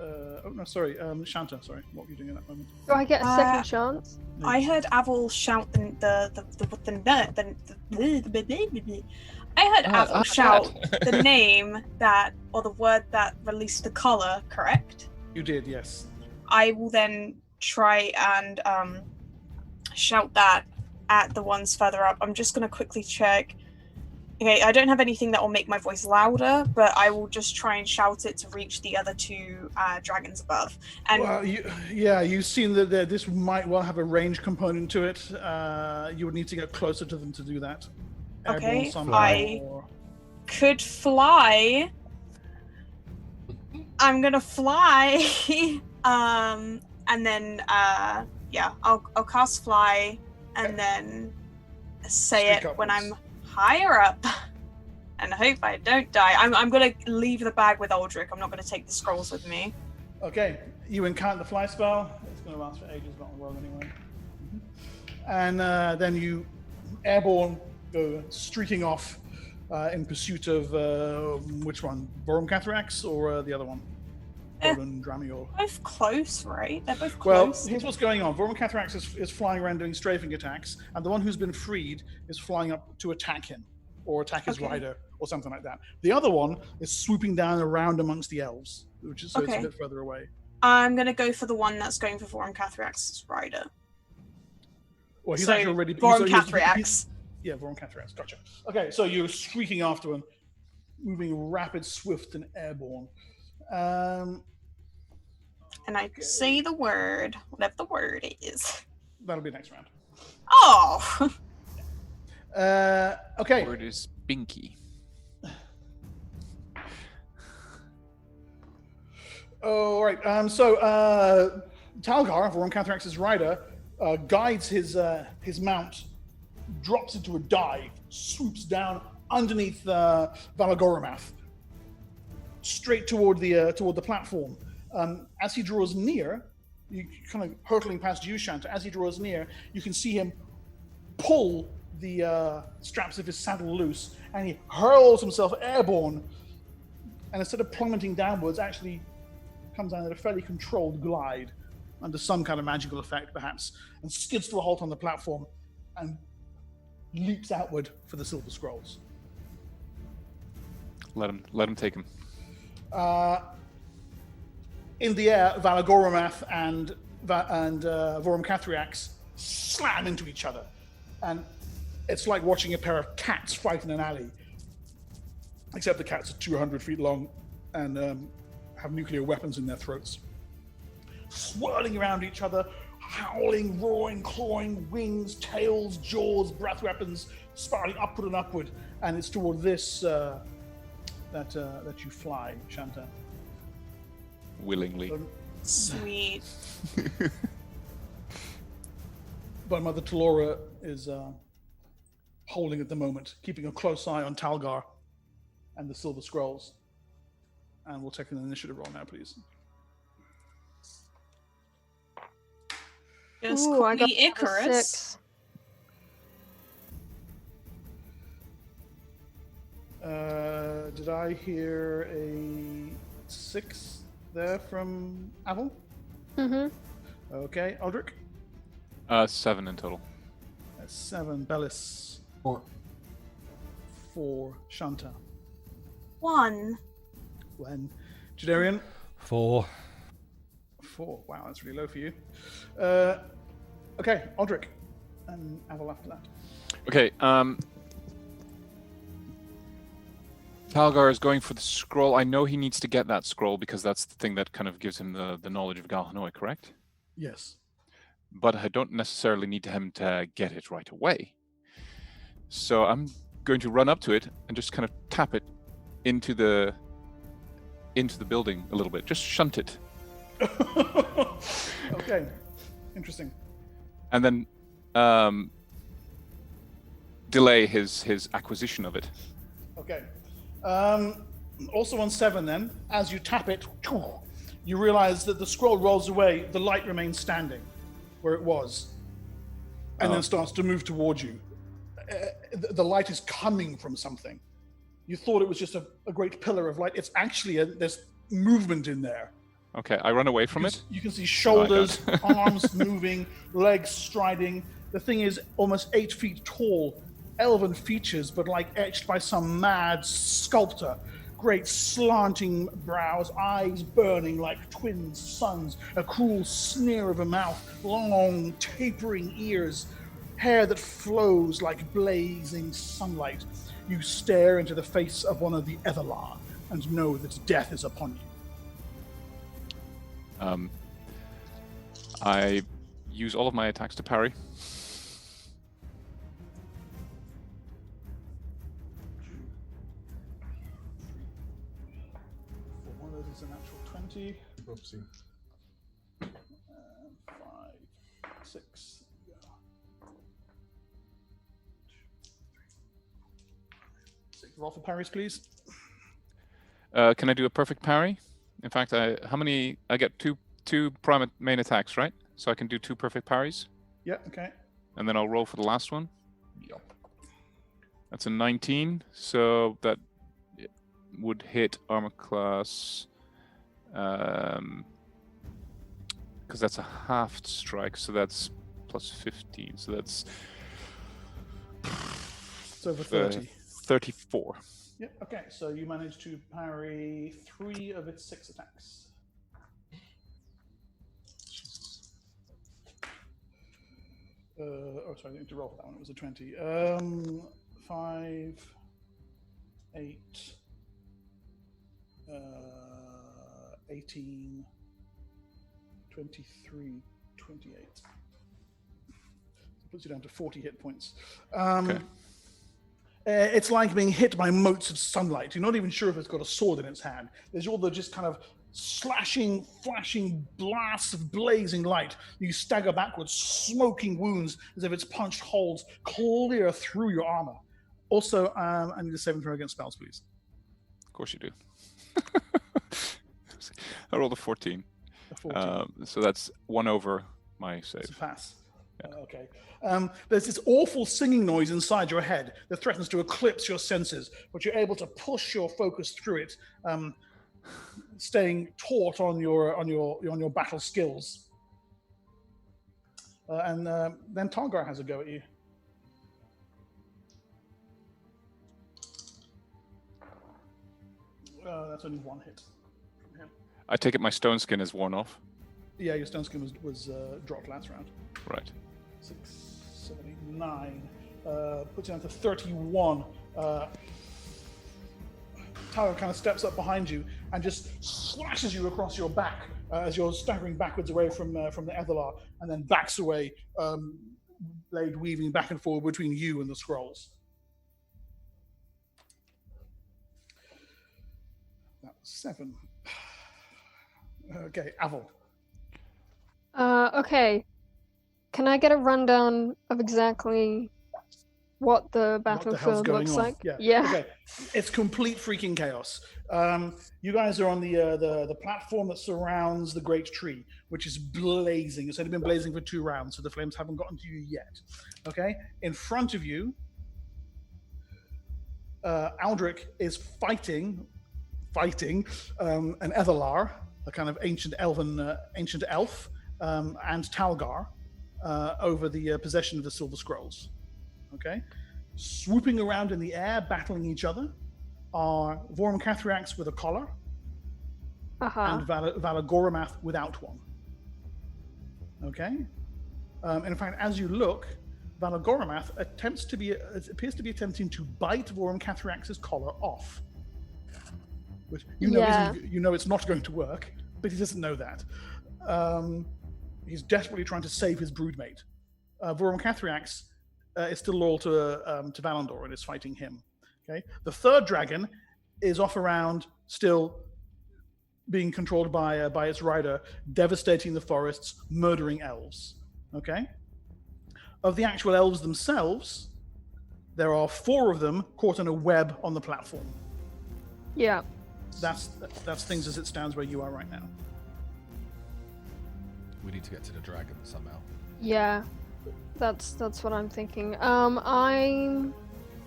Oh no, sorry, Shanta. Sorry, what were you doing at that moment? Do I get a second chance? I heard Aval shout I heard Aval shout the name that, or the word that released the color, correct? You did, yes. I will then try and shout that at the ones further up. I'm just going to quickly check. Okay, I don't have anything that will make my voice louder, but I will just try and shout it to reach the other two dragons above. And well, you've seen that this might well have a range component to it. You would need to get closer to them to do that. Okay, I could fly. I'm gonna fly, and then I'll cast fly, and then say Speak it upwards. when I'm higher up, and hope I don't die. I'm gonna leave the bag with Aldrich. I'm not gonna take the scrolls with me. Okay, you encounter the fly spell. It's going to last for ages, not long anyway. And then you airborne go streaking off in pursuit of which one? Vorum Cathrax or the other one? Vorum Dramior. Both close, right? They're both Well, close. here's what's going on. Vorum Cathrax is flying around doing strafing attacks, and the one who's been freed is flying up to attack him, or attack his rider, or something like that. The other one is swooping down around amongst the elves, which is so it's a bit further away. I'm gonna go for the one that's going for Vorum Cathrax's rider. Well, he's actually already... Vorum Cathrax. Yeah, Vorum Cathrax. Gotcha. Okay, so you're streaking after him, moving rapid, swift, and airborne. And I say the word, whatever the word is. That'll be next round. Oh! Okay. The word is binky. All right. So Talgar, Vorum Cathrax's rider, guides his mount, drops into a dive, swoops down underneath Valagoromath, straight toward the platform. As he draws near, you kind of hurtling past you, Shanta. As he draws near, you can see him pull the straps of his saddle loose, and he hurls himself airborne. And instead of plummeting downwards, actually comes down at a fairly controlled glide, under some kind of magical effect, perhaps, and skids to a halt on the platform, and leaps outward for the Silver Scrolls. Let him take him. In the air, Valagoromath and Vorum Cathrax slam into each other, and it's like watching a pair of cats fight in an alley, except the cats are 200 feet long and have nuclear weapons in their throats. Swirling around each other, howling, roaring, clawing, wings, tails, jaws, breath weapons, spiraling upward and upward, and it's toward this that you fly, Shanta. Willingly. Sweet. But Mother Talora is holding at the moment, keeping a close eye on Talgar and the Silver Scrolls. And we'll take an initiative roll now, please. Just Ooh, call I got me Icarus. 6. Did I hear a 6 there from Aval? Mm-hmm. Okay, Aldrich? 7 in total. That's 7. Bellis? 4. 4. Shanta? 1. Gwen? Jadarian? 4. 4. Wow, that's really low for you. Okay, Aldrich. And Aval after that. Okay, Talgar is going for the scroll. I know he needs to get that scroll because that's the thing that kind of gives him the knowledge of Galhanoi, correct? Yes. But I don't necessarily need him to get it right away. So I'm going to run up to it and just kind of tap it into the building a little bit. Just shunt it. Okay. Interesting. And then delay his acquisition of it. Okay. Also on 7 then, as you tap it, you realize that the scroll rolls away, the light remains standing where it was, and then starts to move towards you. The light is coming from something. You thought it was just a great pillar of light. It's actually there's movement in there. Okay, I run away from it. You can see shoulders, arms moving, legs striding. The thing is almost 8 feet tall, elven features, but like etched by some mad sculptor. Great slanting brows, eyes burning like twin suns, a cruel sneer of a mouth, long tapering ears, hair that flows like blazing sunlight. You stare into the face of one of the Etherlar and know that death is upon you. I use all of my attacks to parry. One of those is a natural 20. Oopsie. 5, 6. Roll for parries, please. Can I do a perfect parry? In fact, I get two prime main attacks, right? So I can do 2 perfect parries. Yeah. Okay. And then I'll roll for the last one. Yep. That's a 19, so that would hit armor class. Because that's a half strike, so that's plus 15. So that's It's over 30. 34. Yep. Okay. So you managed to parry 3 of its 6 attacks. Sorry, I need to roll for that one. It was a 20. 5, 8, 18, 23, 28. It puts you down to 40 hit points. Okay. It's like being hit by motes of sunlight. You're not even sure if it's got a sword in its hand. There's all the just kind of slashing, flashing blasts of blazing light. You stagger backwards, smoking wounds as if it's punched holes clear through your armor. Also, I need a saving throw against spells, please. Of course you do. I rolled a 14. A 14. So that's 1 over my save. It's a pass. Okay. There's this awful singing noise inside your head that threatens to eclipse your senses, but you're able to push your focus through it, staying taut on your battle skills. And then Targar has a go at you. That's only 1 hit from him. I take it my stone skin is worn off. Yeah, your stone skin was dropped last round. Right. 6, 7, 8, 9. Puts you down to 31. Tower kind of steps up behind you and just slashes you across your back as you're staggering backwards away from the Etherlar, and then backs away, blade weaving back and forward between you and the scrolls. That was 7. Okay, Avel. Okay. Can I get a rundown of exactly what the battlefield looks like? Yeah. Okay. It's complete freaking chaos. You guys are on the platform that surrounds the great tree, which is blazing. It's only been blazing for 2 rounds, so the flames haven't gotten to you yet. Okay. In front of you, Aldrich is fighting an Etherlar, a kind of ancient elf, and Talgar over the possession of the Silver Scrolls. Okay, swooping around in the air, battling each other, are Vorum Cathrax with a collar and Valagoramath without one. Okay, in fact, as you look, Valagoramath appears to be attempting to bite Vorum Cathrax's collar off. Which you know it's not going to work, but he doesn't know that. He's desperately trying to save his broodmate. Vorum Cathrax is still loyal to Valandor and is fighting him. Okay, the third dragon is off around, still being controlled by its rider, devastating the forests, murdering elves. Okay, of the actual elves themselves, There are 4 of them caught in a web on the platform. Yeah. That's things as it stands where you are right now. We need to get to the dragon somehow. Yeah. That's what I'm thinking. We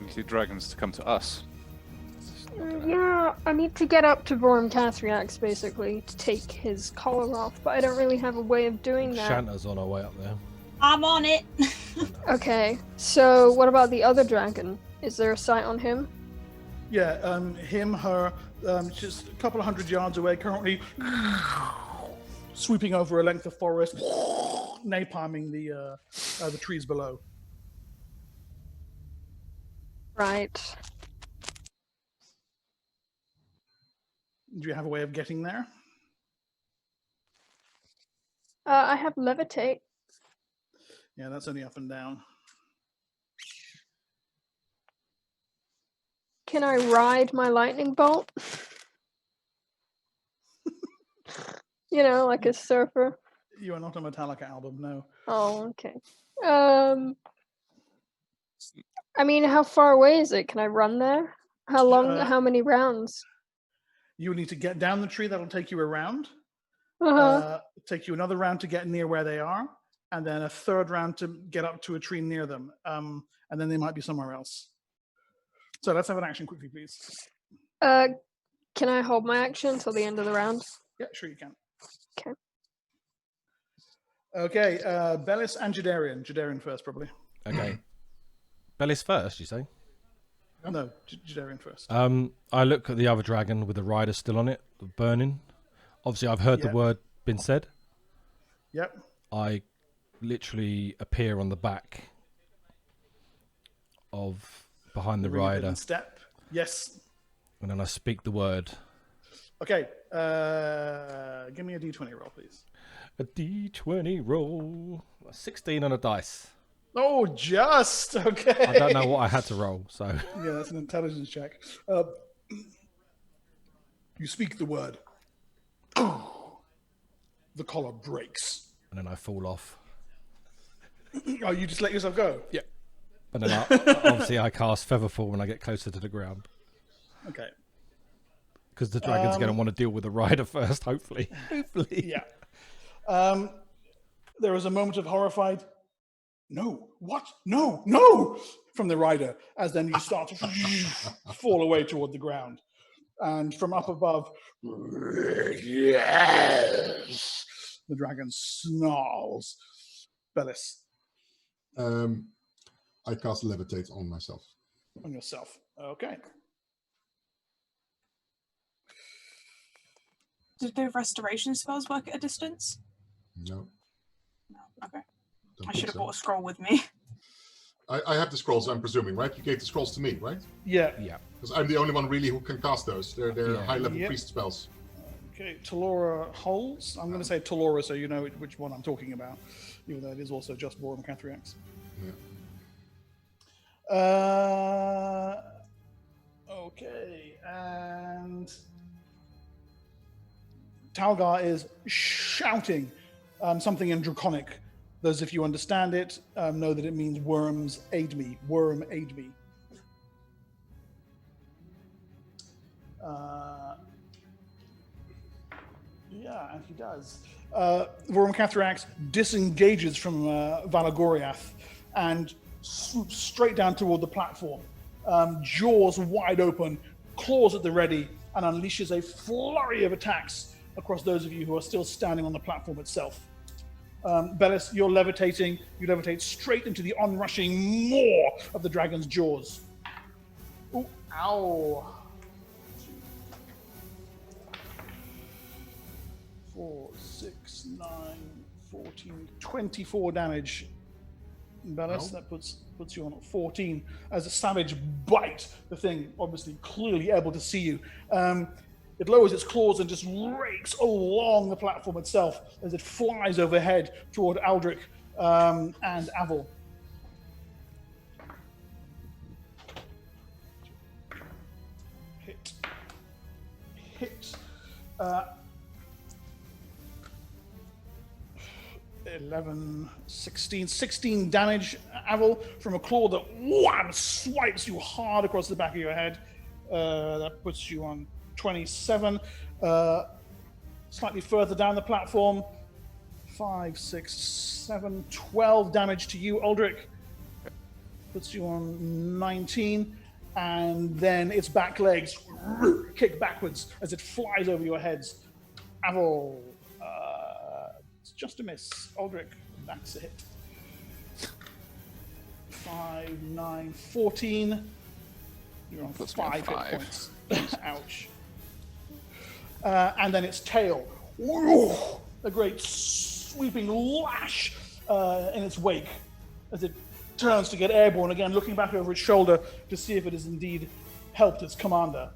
need the dragons to come to us. Yeah, I need to get up to Vorm Cathriax basically to take his collar off, but I don't really have a way of doing that. Shanta's on our way up there. I'm on it. Okay, so what about the other dragon? Is there a sight on him? Yeah, him, her, just a couple of 100 yards away, currently sweeping over a length of forest, napalming the trees below. Right. Do you have a way of getting there? I have levitate. Yeah, that's only up and down. Can I ride my lightning bolt? You know, like a surfer. You are not a Metallica album, no. Oh, okay. I mean, how far away is it? Can I run there? How long? How many rounds? You would need to get down the tree. That'll take you a round. Uh-huh. Take you another round to get near where they are, and then a third round to get up to a tree near them. And then they might be somewhere else. So let's have an action quickly, please. Can I hold my action until the end of the round? Yeah, sure you can. Okay. Okay, Bellis and Jadarian. Jadarian first, probably. Okay. Bellis first, you say? No, Jadarian first. I look at the other dragon with the rider still on it, burning. Obviously, I've heard the word been said. Yep. I literally appear on the back of behind the rider. Step. Yes. And then I speak the word. Okay. Give me a d20 roll, please. A d20 roll. 16 on a dice. Oh, just okay. I don't know what I had to roll, so. Yeah, that's an intelligence check. You speak the word. The collar breaks. And then I fall off. Oh, you just let yourself go? Yeah. And then obviously I cast Featherfall when I get closer to the ground. Okay. Because the dragon's going to want to deal with the rider first, hopefully. Yeah. There is a moment of horrified, no, what? No, no, from the rider, as then you start to fall away toward the ground. And from up above, yes, the dragon snarls. Bellis. I cast Levitate on myself. On yourself. Okay. Did the restoration spells work at a distance? No. No. Okay. Don't I should think have so. brought a scroll with me. I have the scrolls, I'm presuming, right? You gave the scrolls to me, right? Yeah. Yeah. Because I'm the only one really who can cast those. They're high-level priest spells. Okay, Talora holds. I'm going to say Talora so you know which one I'm talking about, even though it is also just Vorm Cathriax. Yeah. Okay, and Talgar is shouting something in Draconic. Those of you who understand it know that it means worms aid me. Worm aid me. Yeah, and he does. Vorm Cathrax disengages from Valagoriath and swoops straight down toward the platform. Jaws wide open, claws at the ready, and unleashes a flurry of attacks across those of you who are still standing on the platform itself. Bellis, you're levitating. You levitate straight into the onrushing maw of the dragon's jaws. Ooh, ow. 4, 6, 9, 14, 24 damage. Bellis, that puts you on 14 as a savage bite. The thing, obviously, clearly able to see you. It lowers its claws and just rakes along the platform itself as it flies overhead toward Aldrich and Avil. Hit. 11. 11, 16 damage, Avil, from a claw that wham, swipes you hard across the back of your head. That puts you on 27. Slightly further down the platform, 5, 6, 7, 12 damage to you, Aldrich. Puts you on 19. And then its back legs kick backwards as it flies over your heads. Avil, it's just a miss. Aldrich, that's a hit. 5, 9, 14. You're on Puts me on 5 hit 5. points. Ouch. And then its tail, a great sweeping lash in its wake as it turns to get airborne again, looking back over its shoulder to see if it has indeed helped its commander.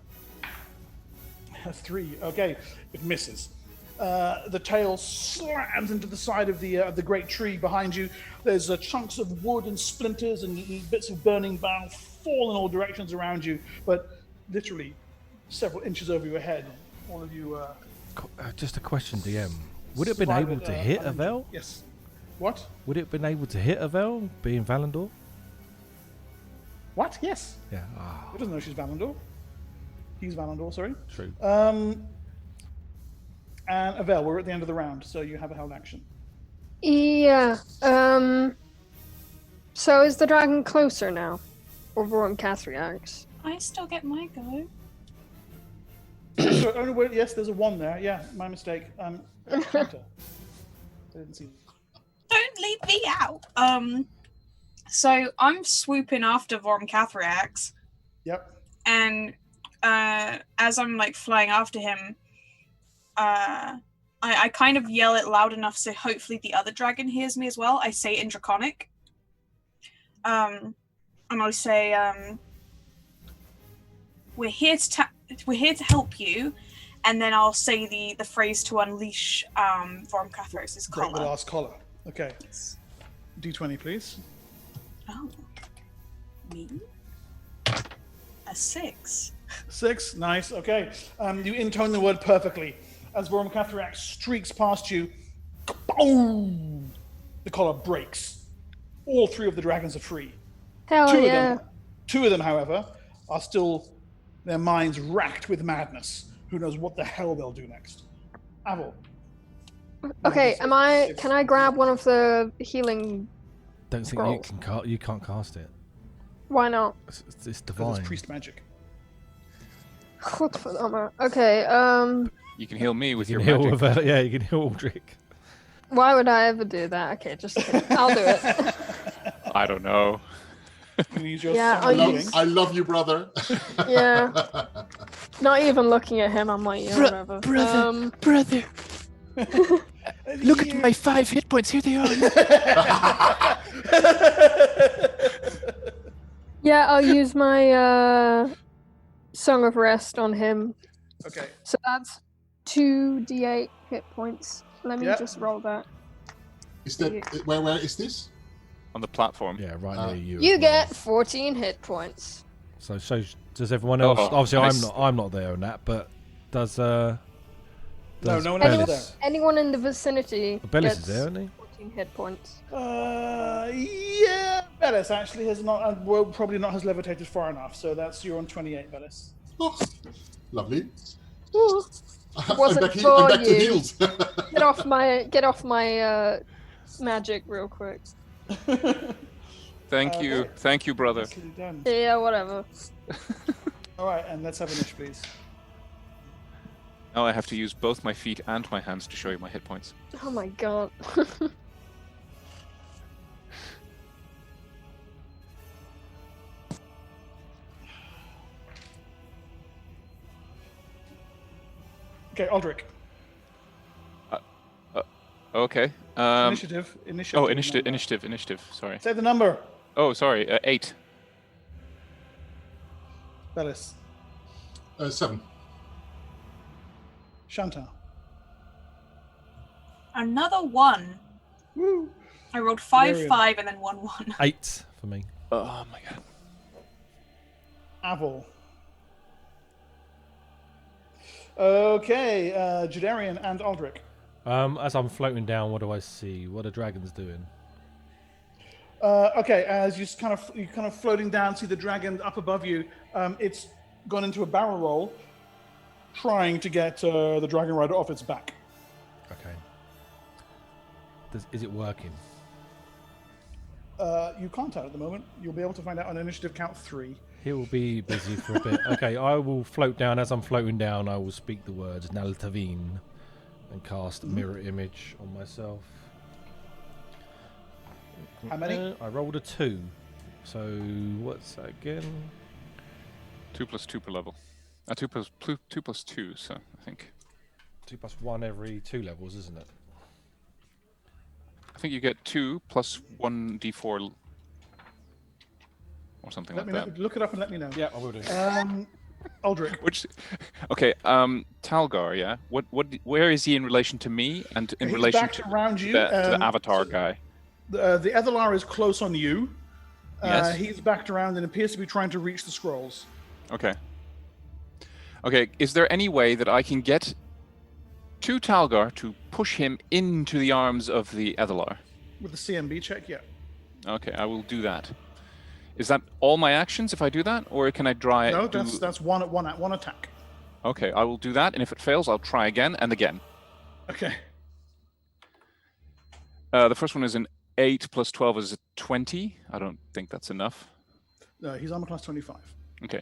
3, okay, it misses. The tail slams into the side of the great tree behind you. There's chunks of wood and splinters and bits of burning bough fall in all directions around you, but literally several inches over your head. All of you. Just a question, DM. Would it have been able to hit Avel? Yes. What? Would it have been able to hit Avel, being Valandor? What? Yes. Yeah. He doesn't know she's Valandor. He's Valandor, sorry. True. And Avel, we're at the end of the round, so you have a held action. Yeah. So is the dragon closer now? Or on Cathriax? I still get my go. So only word, yes, there's a 1 there. Yeah, my mistake. Shanta. I didn't see. Don't leave me out. So I'm swooping after Vorm Cathriax, Yep. and as I'm like flying after him, I kind of yell it loud enough so hopefully the other dragon hears me as well. I say in Draconic. And I say, we're here to help you, and then I'll say the phrase to unleash Vorm Cathriax's Break the collar. last collar. Okay. D20, please. Oh. Me? A 6. 6, nice. Okay. You intone the word perfectly. As Vorm Cathrax streaks past you, boom! The collar breaks. All 3 of the dragons are free. Hell yeah. Two of them, however, are still their minds racked with madness. Who knows what the hell they'll do next? Avil. Okay, can I grab one of the healing? Don't think Scrolls. you can't cast it. Why not? It's Because divine. it's priest magic. Okay, You can heal me with You your can heal magic. with, yeah, you can heal Aldrich. why would I ever do that? Okay, just kidding. I'll do it. I don't know. You can use your Yeah, summon I'll healing. use- I love you, brother. Yeah. Not even looking at him, I'm like, yeah, whatever. Brother, look at my 5 hit points. Here they are. Yeah, I'll use my Song of Rest on him. Okay. So that's 2d8 hit points. Let me Yep. just roll that. Is that where is this? On the platform. Yeah, right near you. You as well. get 14 hit points. So does everyone else? Oh, Obviously, nice. I'm not there on that, but does No, no one else is Bellis? Anyone in the vicinity Bellis gets is there, isn't he? 14 hit points. Yeah, Bellis actually has not, well, probably not has levitated far enough, so you're on 28, Bellis. Oh, lovely. Ooh. I'm Wasn't back, for I'm back to you. healed. Get off my magic real quick. Thank you. Okay. Thank you, brother. Nicely done. Yeah, whatever. All right, and let's have an ish, please. Now I have to use both my feet and my hands to show you my hit points. Oh my god. Okay, Aldrich. Okay. Initiative. Oh, initiative. Sorry. Say the number. Oh, sorry. 8. Bellis. 7. Shanta. Another 1. Woo. I rolled 5, Varian. 5, and then 1, 1. 8 for me. Oh my god. Avil. Okay, Judarian and Aldrich. As I'm floating down, what do I see? What are dragons doing? Okay, as you're kind of floating down, see the dragon up above you. It's gone into a barrel roll, trying to get the dragon rider off its back. Okay. Is it working? You can't tell at the moment. You'll be able to find out on initiative count 3. He will be busy for a bit. Okay, I will float down. As I'm floating down, I will speak the words Naltavine and cast mirror image on myself. How many? I rolled a 2. So what's that again? 2 plus 2 per level. 2 plus 2, so I think. 2 plus 1 every 2 levels, isn't it? I think you get 2 plus 1d4 or something like that. Look it up and let me know. Yeah, I will do. Aldrich. Which, okay, Talgar, yeah. Where is he in relation to me and in He's relation back to around you. the Avatar guy? The Ethelar is close on you. Yes. He's backed around and appears to be trying to reach the scrolls. Okay. Okay, is there any way that I can get to Talgar to push him into the arms of the Ethelar? With the CMB check, yeah. Okay, I will do that. Is that all my actions if I do that, or can I try? No, that's one attack. Okay, I will do that, and if it fails, I'll try again and again. Okay. The first one is an 8 plus 12 is a 20. I don't think that's enough. No, he's armor class 25. Okay.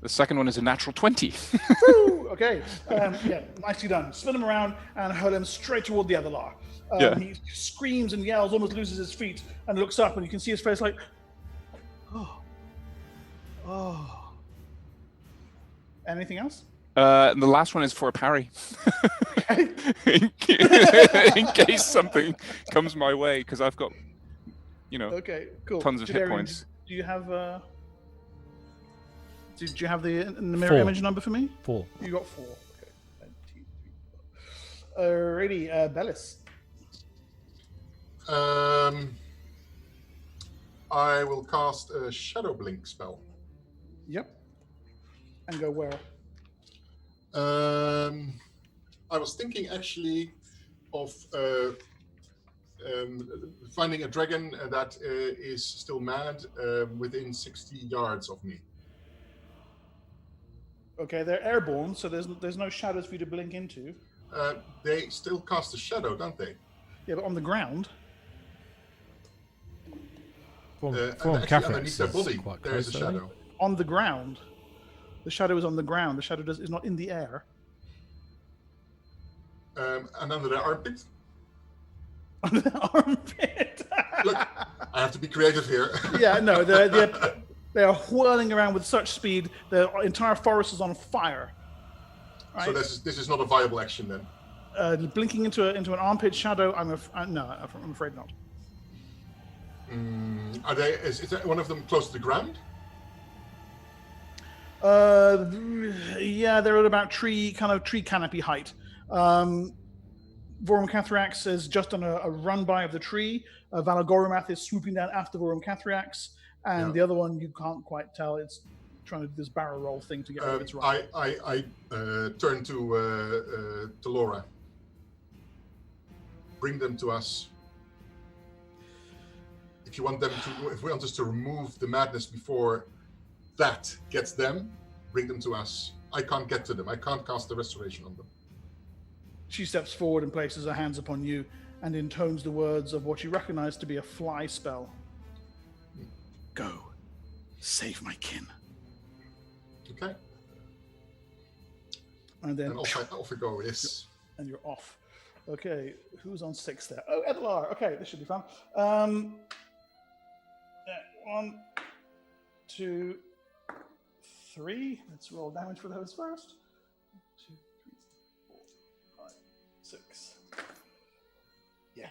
The second one is a natural 20. Woo! Okay. Yeah, nicely done. Spin him around and hurl him straight toward the Ethelar. Yeah. He screams and yells, almost loses his feet, and looks up, and you can see his face like, oh. Anything else? And the last one is for a parry. Okay. In case something comes my way, because I've got, Okay, cool. tons of hit Jadarian, points. Do you have Did you have the mirror image number for me? 4. You got 4. Okay. Alrighty, Bellis. I will cast a Shadow Blink spell. Yep. And go where? I was thinking actually of finding a dragon that is still mad within 60 yards of me. Okay, they're airborne, so there's no shadows for you to blink into. They still cast a shadow, don't they? Yeah, but on the ground. From and actually underneath their body, there is a shadow. On the ground. The shadow is on the ground. The shadow is not in the air. And under their armpit? Under the armpit. Look, I have to be creative here. Yeah, no, they are whirling around with such speed. The entire forest is on fire. Right? So this is not a viable action then. Blinking into an armpit shadow. I'm afraid not. Are they? Is one of them close to the ground? Yeah, they're at about tree canopy height. Vorum Cathrax is just on a run by of the tree. Valagorimath is swooping down after Vorum Cathrax, and the other one you can't quite tell. It's trying to do this barrel roll thing to get rid of its run. I turn to Laura. Bring them to us. If we want us to remove the madness before that gets them, bring them to us. I can't get to them. I can't cast the restoration on them. She steps forward and places her hands upon you and intones the words of what you recognize to be a fly spell. Go. Save my kin. Okay. And then off we go, yes. And you're off. Okay, who's on 6 there? Oh, Edelar. Okay, this should be fun. 1, 2, 3. Let's roll damage for those first. 2, 3, 4, 5, 6. Yeah.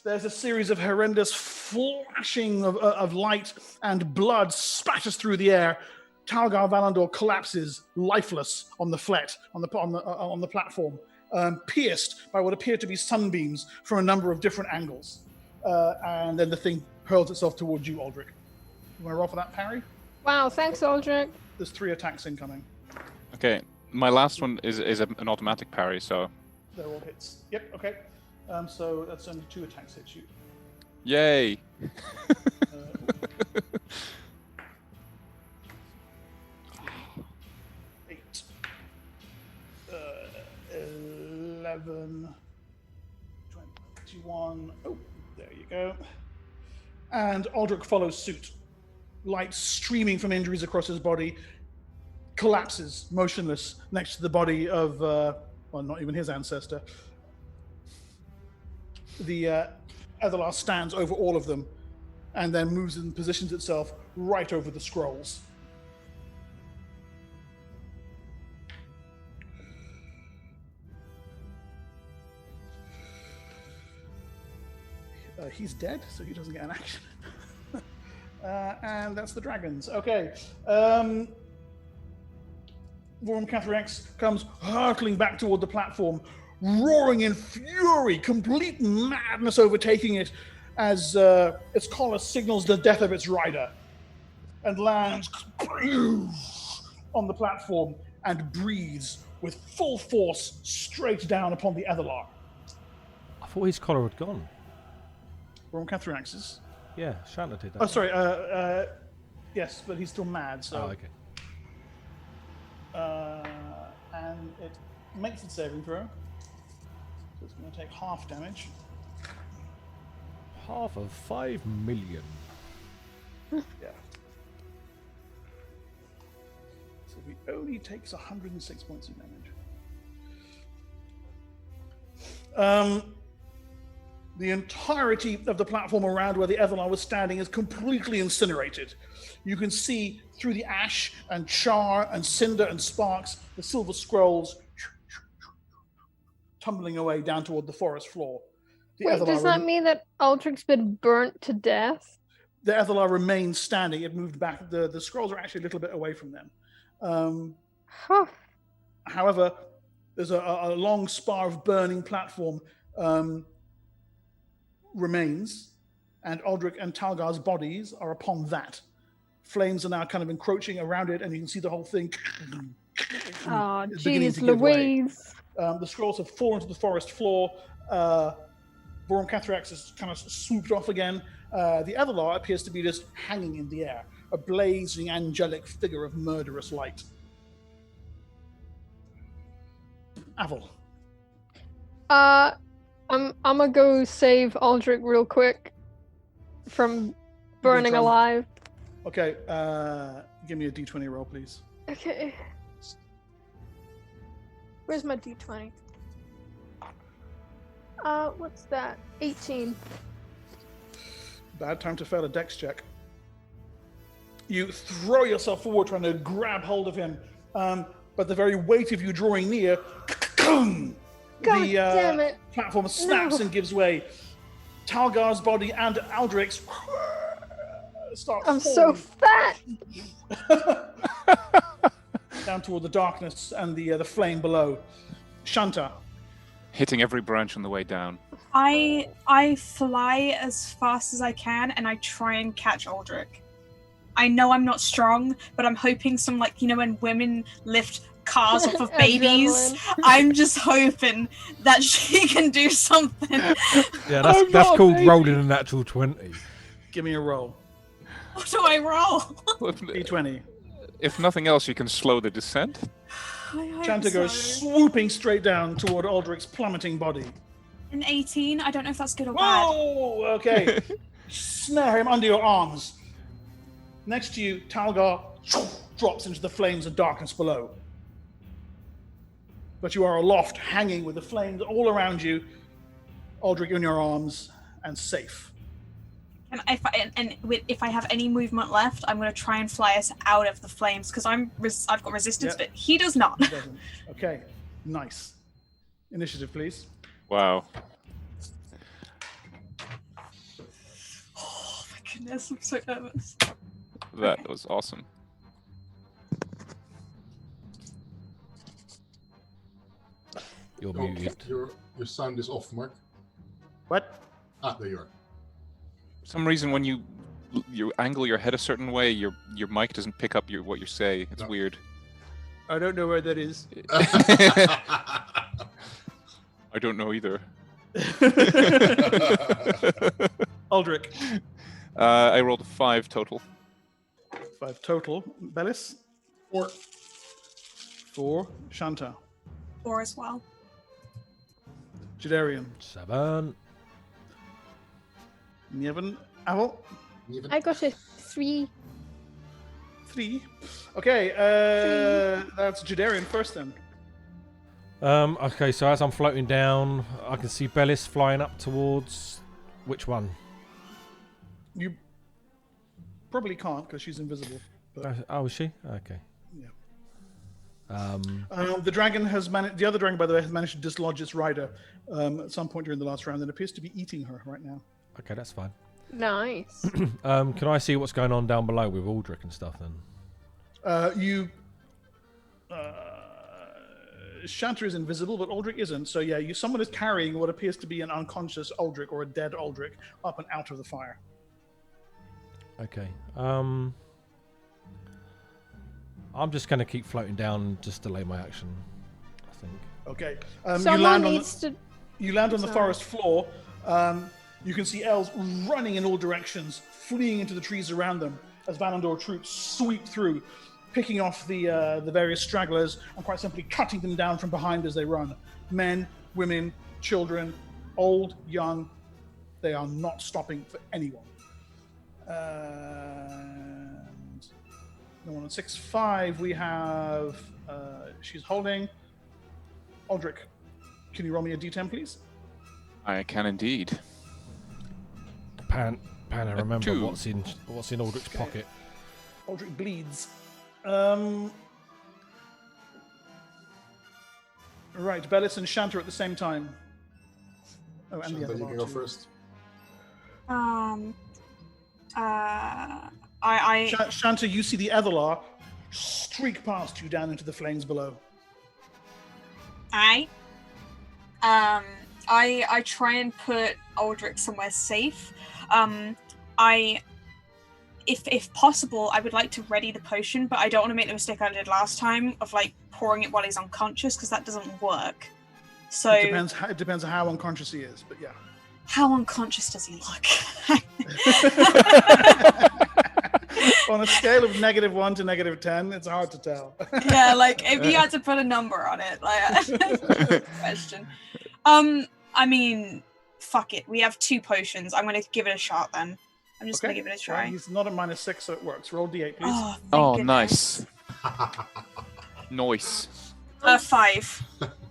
There's a series of horrendous flashing of light and blood spatters through the air. Talgar Valandor collapses, lifeless, on the flat, on the platform, pierced by what appear to be sunbeams from a number of different angles. And then the thing hurls itself towards you, Aldrich. You want to roll for that parry? Wow, thanks, Aldrich. There's 3 attacks incoming. Okay, My last one is an automatic parry, so They're all hits. Yep. Okay. So that's only 2 attacks hit you. yay! Uh, 8. 11. 21. Oh, there you go. And Aldrich follows suit. Light streaming from injuries across his body, collapses motionless next to the body of, well, not even his ancestor. The Ethelar stands over all of them and then moves and positions itself right over the scrolls. He's dead, so he doesn't get an action. And that's the dragons. Okay. Vorm Cathrax comes hurtling back toward the platform, roaring in fury, complete madness overtaking it as its collar signals the death of its rider, and lands on the platform and breathes with full force straight down upon the Ethelar. I thought his collar had gone. Vorm Cathrax's. Yeah, Shanta did that. Oh, sorry. Yes, but he's still mad. So. Oh, okay. And it makes its saving throw. So it's going to take half damage. Half of 5 million. Yeah. So he only takes 106 points of damage. The entirety of the platform around where the Ethelar was standing is completely incinerated. You can see through the ash and char and cinder and sparks, the silver scrolls tumbling away down toward the forest floor. The Wait, does that mean that Aldrich's been burnt to death? The Ethelar remains standing. It moved back. The scrolls are actually a little bit away from them. Huh. However, there's a long spar of burning platform remains, and Aldrich and Talgar's bodies are upon that. Flames are now kind of encroaching around it, and you can see the whole thing. Oh, is beginning jeez to give way. Louise. The scrolls have fallen to the forest floor. Vorm Cathrax is kind of swooped off again. The Ethelar appears to be just hanging in the air, a blazing angelic figure of murderous light. Avel. I'm gonna go save Aldrich real quick from burning alive. Okay, give me a d20 roll, please. Okay. Where's my d20? What's that? 18. Bad time to fail a dex check. You throw yourself forward trying to grab hold of him, but the very weight of you drawing near, God damn it. Platform snaps and gives way. Talgar's body and Aldrich's start I'm falling so fat. down toward the darkness and the flame below. Shanta. Hitting every branch on the way down. I fly as fast as I can and I try and catch Aldrich. I know I'm not strong, but I'm hoping some, like, you know, when women lift cars off of babies, I'm just hoping that she can do something. Yeah, that's called rolling a natural 20. Give me a roll. What do I roll? D20. If nothing else, you can slow the descent. Shanta goes swooping straight down toward Aldrich's plummeting body. An 18. I don't know if that's good or bad. Whoa! Okay. Snare him under your arms. Next to you, Talgar drops into the flames and darkness below. But you are aloft, hanging with the flames all around you, Aldrich in your arms, and safe. And if I have any movement left, I'm going to try and fly us out of the flames because I've got resistance, but he does not. He doesn't. Okay, nice. Initiative, please. Wow. Oh my goodness, I'm so nervous. That was awesome. You're muted. Your sound is off, Mark. What? Ah, there you are. For some reason, when you angle your head a certain way, your mic doesn't pick up what you say. It's weird. I don't know where that is. I don't know either. Aldrich. I rolled a 5 total. 5 total. Bellis. 4. 4. Shanta. 4 as well. Jadarian. 7. Niven. Avel. I got a 3. 3. Okay, that's Jadarian first then. Okay, so as I'm floating down, I can see Bellis flying up towards which one? You probably can't because she's invisible. But, Oh, is she? Okay. yeah. Um, The dragon has managed. The other dragon, by the way, has managed to dislodge its rider at some point during the last round, and appears to be eating her right now. okay, that's fine. Nice. Can I see what's going on down below with Aldrich and stuff then? Shanta is invisible, but Aldrich isn't. So yeah, someone is carrying what appears to be an unconscious Aldrich or a dead Aldrich up and out of the fire. Okay. I'm just going to keep floating down and just delay my action, I think. Okay. Someone needs to. You land on the Sorry. forest floor. You can see elves running in all directions, fleeing into the trees around them as Valandor troops sweep through, picking off the various stragglers and quite simply cutting them down from behind as they run. Men, women, children, old, young, they are not stopping for anyone. And no one on 6-5. We have she's holding Aldrich. Can you roll me a d10, please? I can indeed. Panna, remember 2. what's in Aldrich's pocket. Aldrich bleeds. Right, Bellis and Shanta at the same time. Oh, and the Shanta, other you can go first. Shanta, you see the Ethelar streak past you down into the flames below. I try and put Aldrich somewhere safe. If possible, I would like to ready the potion, but I don't want to make the mistake I did last time of like pouring it while he's unconscious, because that doesn't work. So It depends on how unconscious he is, but yeah. How unconscious does he look? On a scale of -1 to -10, it's hard to tell. Yeah, like if you had to put a number on it, like question. I mean, fuck it. We have 2 potions. I'm gonna give it a shot then. I'm just gonna give it a try. Well, he's not at -6, so it works. Roll d8, please. Oh, Oh, thank nice. goodness. Nice. 5.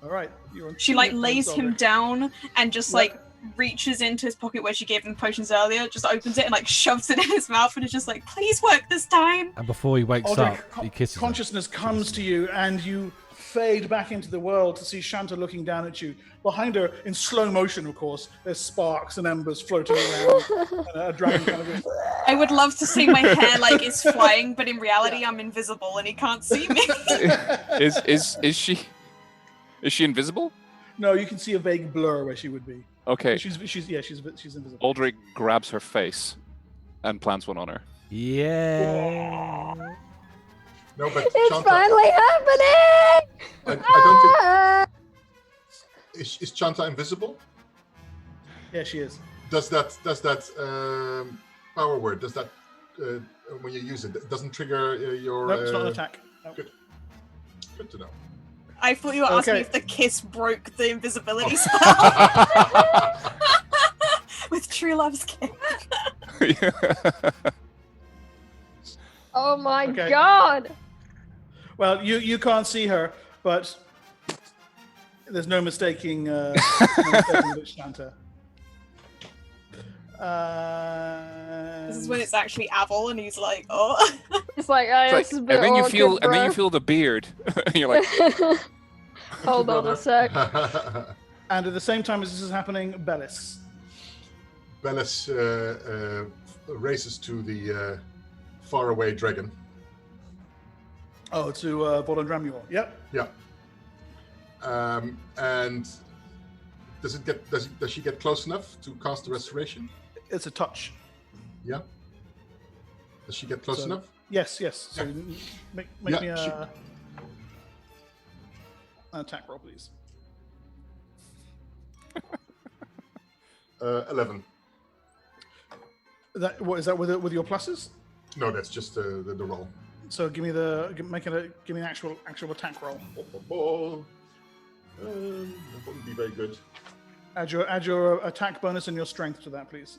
All right. You're on She 2 like hit points, lays him Aldrich. down and just Yeah. like reaches into his pocket where she gave him the potions earlier, just opens it and like shoves it in his mouth and is just like, please work this time. And before he wakes Aldrich, up, he kisses her. consciousness comes to you, and you fade back into the world to see Shanta looking down at you. Behind her, in slow motion, of course, there's sparks and embers floating around, and a dragon kind of goes. I would love to see my hair like is flying, but in reality I'm invisible and he can't see me. Is she invisible? No, you can see a vague blur where she would be. Okay. She's invisible. Aldrich grabs her face and plants one on her. Yeah. No, but It's Shanta, finally happening! I don't Ah! think is Shanta invisible? Yeah, she is. Does that power word? Does that when you use it doesn't trigger your? No, it's not an attack. No. Good. Good to know. I thought you were asking Okay. if the kiss broke the invisibility spell. With True Love's kiss. Oh my Okay. god! Well, you can't see her, but there's no mistaking it's Shanta. This is when it's actually Avel and he's like, oh. It's like, It's like- this is a bit and then you awkward, feel, and then bro. you feel the beard. You're like, Hold on a sec. And at the same time as this is happening, Bellis. Bellis races to the faraway dragon. Oh, to Volodramur. Yep. Yeah. And does she get close enough to cast the restoration? It's a touch. Yeah. Does she get close So- enough? Yes. So make me Yeah, a An attack roll, please. 11. What is that with your pluses? No, that's just the roll. So give me an actual attack roll. That wouldn't be very good. Add your attack bonus and your strength to that, please.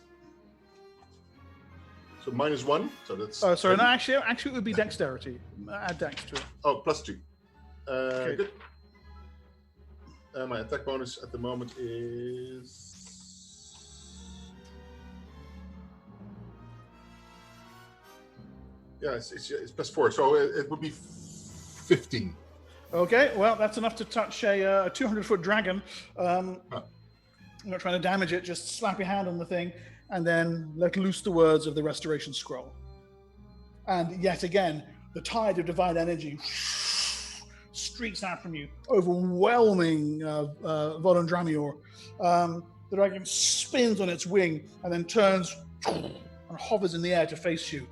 So -1. So that's. Oh, sorry. 10. No, actually, it would be dexterity. Add dex to it. Oh, +2. Okay. Good. My attack bonus at the moment is. Yeah, it's +4, so it would be 15. Okay, well, that's enough to touch a 200-foot dragon. You're not trying to damage it, just slap your hand on the thing, and then let loose the words of the restoration scroll. And yet again, the tide of divine energy streaks out from you, overwhelming Volondramior. The dragon spins on its wing and then turns and hovers in the air to face you,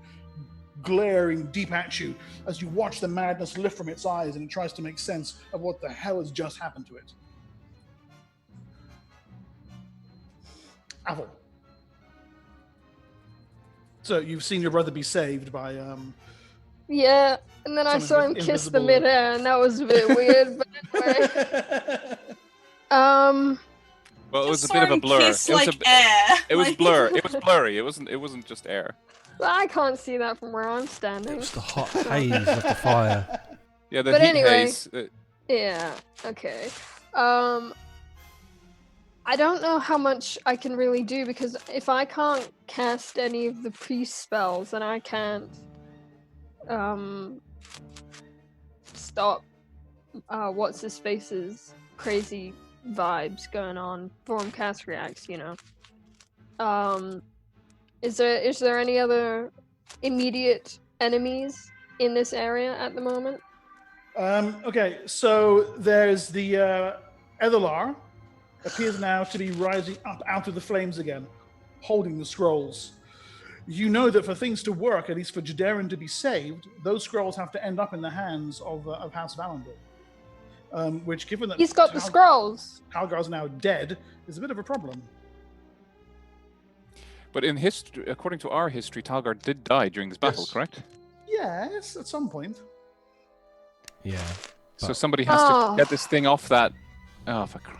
glaring deep at you as you watch the madness lift from its eyes and it tries to make sense of what the hell has just happened to it. Avel. So you've seen your brother be saved by Yeah, and then I saw him kiss the midair, and that was a bit weird, but anyway. Well, it was a bit of a blur. Kiss, air. It was blur. It was blurry. It wasn't just air. I can't see that from where I'm standing. It was the hot haze of the fire. Yeah, the But heat anyway, haze. Yeah, okay. I don't know how much I can really do, because if I can't cast any of the priest spells, then I can't stop what's his face's crazy vibes going on. Form cast reacts, you know. Is there any other immediate enemies in this area at the moment? Okay, so there's the Ethelar appears now to be rising up out of the flames again, holding the scrolls. You know that for things to work, at least for Jaderin to be saved, those scrolls have to end up in the hands of House Valandor. Which, given that He's got the scrolls. Talgar's now dead, is a bit of a problem. But in history, according to our history, Talgar did die during this battle, Yes. correct? Yes, at some point. Yeah. So somebody has to get this thing off that. Oh, for crying!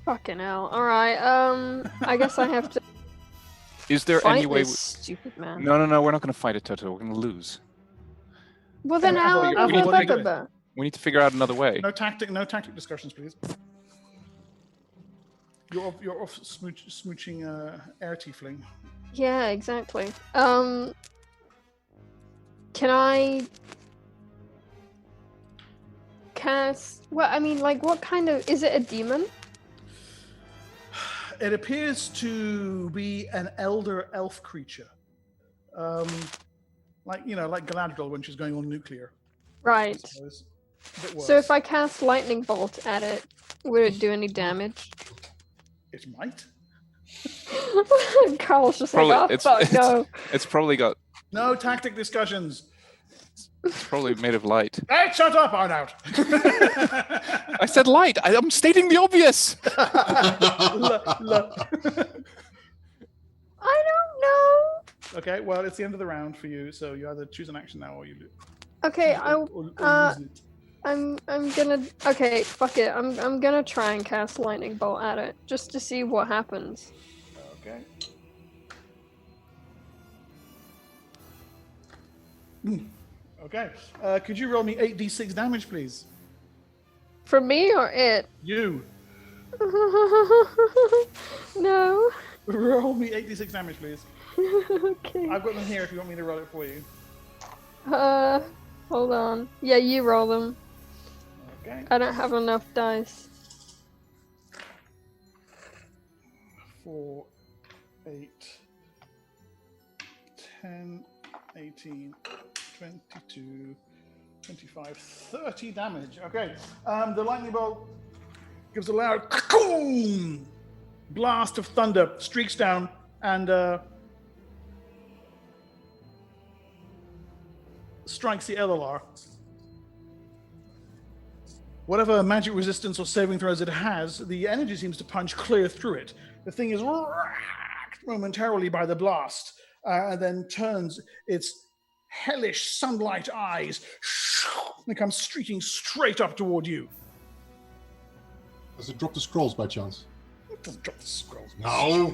Fucking hell. Alright, I guess I have to Is there fight any way? this stupid man. No, we're not going to fight it, Toto. We're going to lose. Well then Avel, We need to figure out another way. No tactic discussions, please. You're off smooching air tiefling. Yeah, exactly. Can I cast? Well, I mean, like, what kind of? Is it a demon? It appears to be an elder elf creature, like Galadriel when she's going on nuclear. Right. So it's a bit worse. So if I cast lightning bolt at it, would it do any damage? It might. Carl's just Probably, like, oh fuck no. It's probably got. No tactic discussions. It's probably made of light. Hey, shut up, Arnout! I said light. I'm stating the obvious. I don't know. Okay, well, it's the end of the round for you, so you either choose an action now or you lose. Okay, or lose it. I'm gonna. Okay, fuck it. I'm gonna try and cast lightning bolt at it just to see what happens. Okay. Okay. Could you roll me 8d6 damage, please? For me or it? You. No. Roll me 8d6 damage, please. Okay. I've got them here if you want me to roll it for you. Hold on. Yeah, you roll them. Okay. I don't have enough dice. 4, 8, 10, 18, 22, 25, 30 damage. Okay. The lightning bolt gives a loud blast of thunder, streaks down, and strikes the Ethelar. whatever magic resistance or saving throws it has, the energy seems to punch clear through it. The thing is racked momentarily by the blast, and then turns its hellish sunlight eyes and comes streaking straight up toward you. Does it drop the scrolls by chance? It doesn't drop the scrolls. No.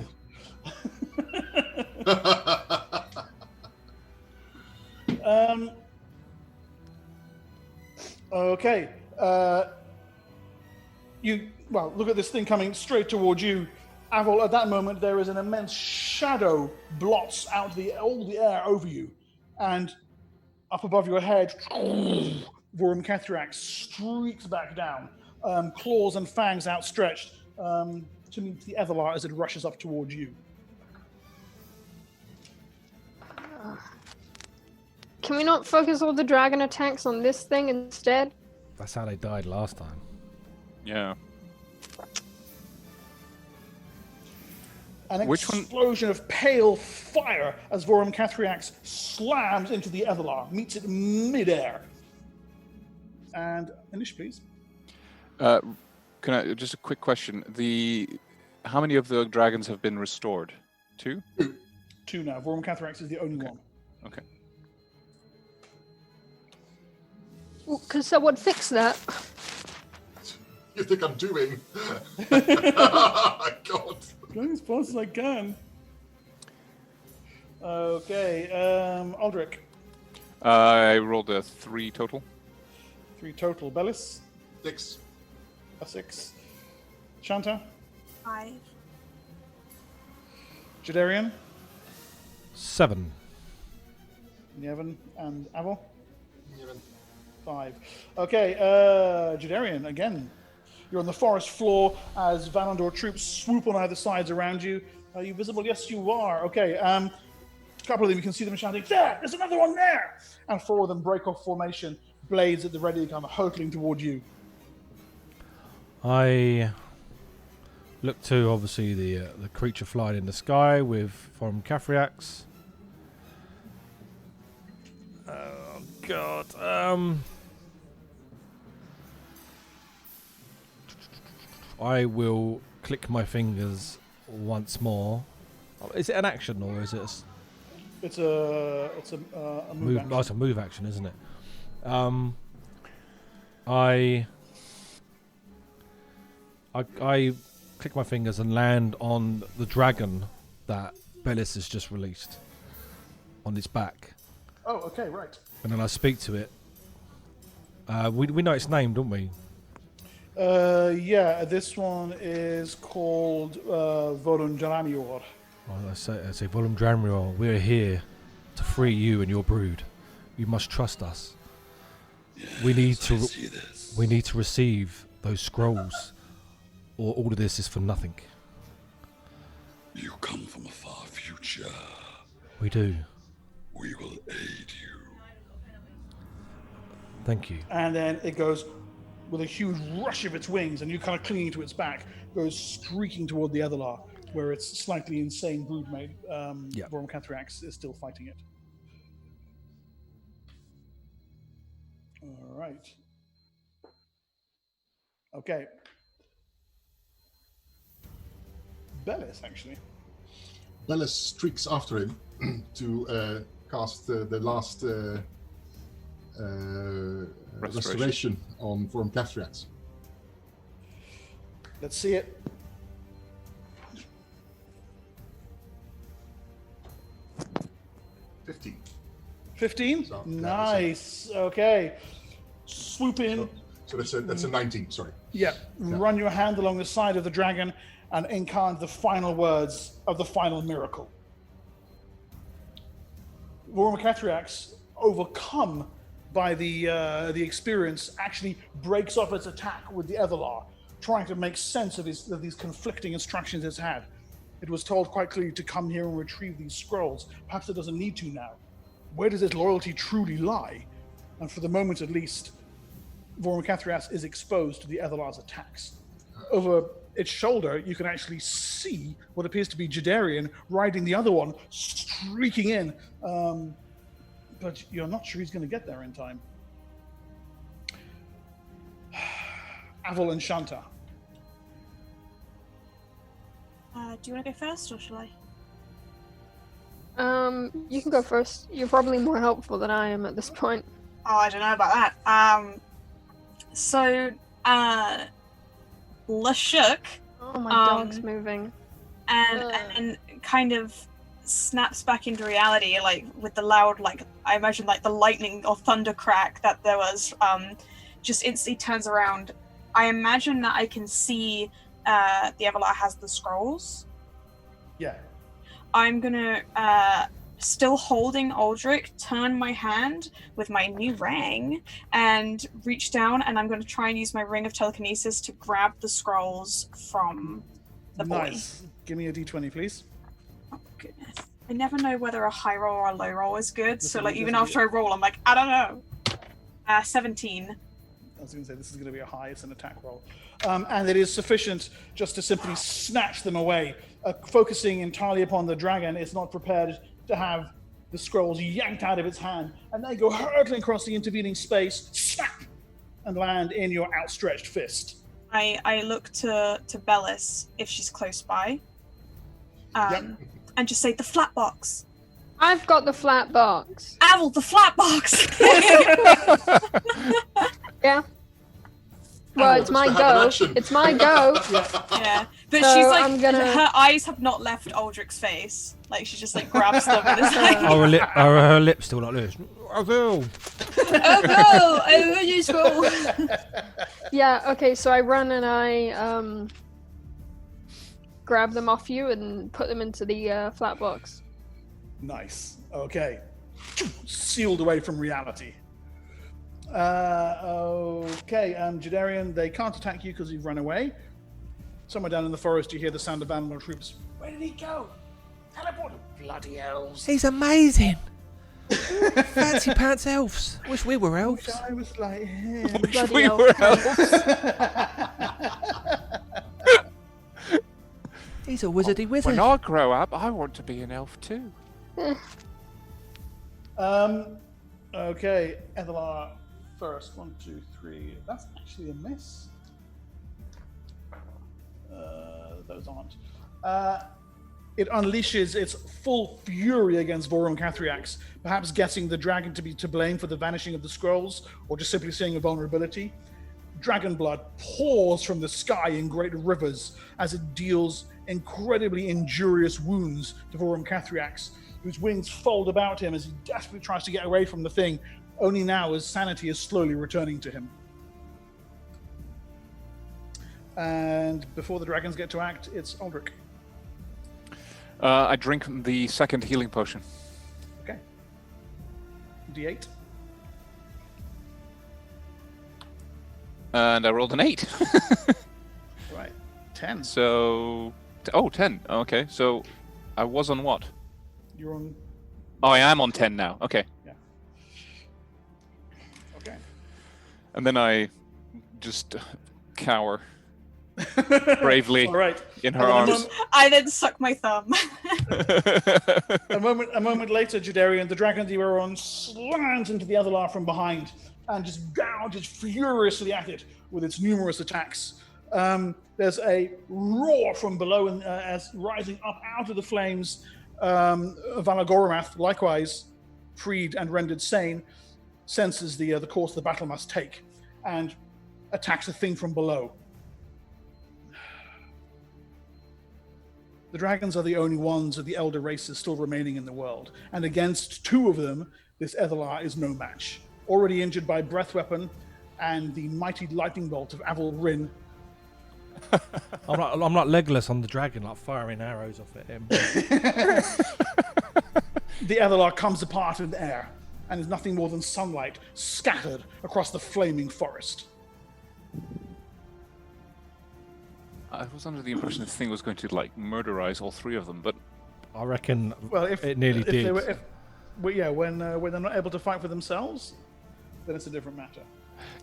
Okay. Look at this thing coming straight towards you. Avil, at that moment, there is an immense shadow blots out all the air over you. And up above your head, Vorum Kethrax streaks back down, claws and fangs outstretched to meet the Ethelar as it rushes up towards you. Can we not focus all the dragon attacks on this thing instead? That's how they died last time. Yeah. An Which one- explosion of pale fire as Vorum Kethrax slams into the Ethelar, meets it midair. And Anish, please. Can I just a quick question? How many of the dragons have been restored? 2? 2 now. Vorum Kethrax is the only one. Okay. Can someone fix that? You think I'm doing? God. Going as fast as I can. Okay, Aldrich. I rolled a 3 total. 3 total. Bellis. 6. A 6. Shanta. 5. Jadarian. 7. Yevon and Avil. 7. 5. Okay, Jadarian, again. You're on the forest floor as Valandor troops swoop on either sides around you. Are you visible? Yes, you are. Okay, a couple of them, you can see them shouting, there, there's another one there! And 4 of them break off formation, blades at the ready, kind of hurtling toward you. I look to, obviously, the creature flying in the sky from Kethrax. Oh, God. I will click my fingers once more. Is it an action or is it It's a move action. Oh, it's a move action, isn't it? I click my fingers and land on the dragon that Bellis has just released on its back. Oh, okay, right. And then I speak to it. We know its name, don't we? Yeah, this one is called Volundramior. I say, Volum Dramrior, we're here to free you and your brood. You must trust us. We need to receive those scrolls, or all of this is for nothing. You come from a far future. We do. We will aid you. Thank you. And then it goes with a huge rush of its wings, and you kind of clinging to its back, goes streaking toward the Ethelar, where its slightly insane broodmate, Vorum Kethrax, is still fighting it. All right. Okay. Bellis, actually. Bellis streaks after him to cast the last restoration on Vorum Kethrax. Let's see it. $15. 15? So, nice. Okay. Swoop in. So that's a 19, sorry. Yeah. Run your hand along the side of the dragon and incant the final words of the final miracle. Vorum Kethrax, overcome by the experience, actually breaks off its attack with the Ethelar, trying to make sense of these conflicting instructions it's had. It was told quite clearly to come here and retrieve these scrolls. Perhaps it doesn't need to now. Where does its loyalty truly lie? And for the moment at least, Vorum Kethrax is exposed to the Ethelar's attacks. Over its shoulder, you can actually see what appears to be Jadarian riding the other one, streaking in. But you're not sure he's going to get there in time. Aval and Shanta. Do you want to go first, or shall I? You can go first. You're probably more helpful than I am at this point. Oh, I don't know about that. So, Lashuk, Oh, my dog's moving. and kind of snaps back into reality, like with the loud, like I imagine, like the lightning or thunder crack that there was. Just instantly turns around. I imagine that I can see the Everlar has the scrolls. Yeah. I'm gonna, still holding Aldrich, turn my hand with my new ring and reach down, and I'm gonna try and use my ring of telekinesis to grab the scrolls from the boy. Nice. Give me a d20, please. Oh goodness. I never know whether a high roll or a low roll is good, so like even this after I roll, I'm like, I don't know. 17. I was going to say, this is going to be a high, it's an attack roll. And it is sufficient just to simply snatch them away. Focusing entirely upon the dragon, it's not prepared to have the scrolls yanked out of its hand, and they go hurtling across the intervening space, snap, and land in your outstretched fist. I look to Bellis if she's close by. And just say, the flat box. I've got the flat box. Aval, the flat box! Yeah. Well, it's my go. It's my go. Yeah. But So she's like, I'm gonna- her eyes have not left Aldrich's face. Like, she just like grabs them and is like, Are her lips still like this? I will. oh no, I will just go. Yeah, okay, so I run and I grab them off you and put them into the flat box. Nice. Okay. Sealed away from reality. Okay, Jadarian, they can't attack you because you've run away. Somewhere down in the forest, you hear the sound of animal troops. Where did he go? Teleported. Bloody elves. He's amazing. Fancy pants elves. Wish we were elves. I was like him. Bloody We hell. were elves. He's a wizardy wizard. When I grow up, I want to be an elf too. Okay, Ethelar first. 1, 2, 3. That's actually a miss. Those aren't. It unleashes its full fury against Vorum Cathriax, perhaps guessing the dragon to be to blame for the vanishing of the scrolls, or just simply seeing a vulnerability. Dragon blood pours from the sky in great rivers as it deals incredibly injurious wounds to Vorum Cathriax, whose wings fold about him as he desperately tries to get away from the thing, only now as sanity is slowly returning to him. And before the dragons get to act, it's Aldrich. I drink the second healing potion. Okay. D8. And I rolled an 8. Right. 10. So... 10. Okay, so I was on what? You're on... Oh, I am on 10 now. Okay. Yeah. Okay. And then I just cower bravely All right. in her And arms. I then suck my thumb. A moment later, Jadarian, the dragon that you were on, slams into the Ethelar from behind and just gouges furiously at it with its numerous attacks. There's a roar from below, and as rising up out of the flames, Valagoromath, likewise freed and rendered sane, senses the course the battle must take and attacks the thing from below. The dragons are the only ones of the elder races still remaining in the world, and against two of them, this Ethelar is no match. Already injured by breath weapon and the mighty lightning bolt of Aval Rin. I'm like Legolas on the dragon, like firing arrows off at him. The Ethelar comes apart in the air and is nothing more than sunlight scattered across the flaming forest. I was under the impression the thing was going to like murderize all three of them, but I reckon Well, if it nearly if did. They were, when they're not able to fight for themselves, then it's a different matter.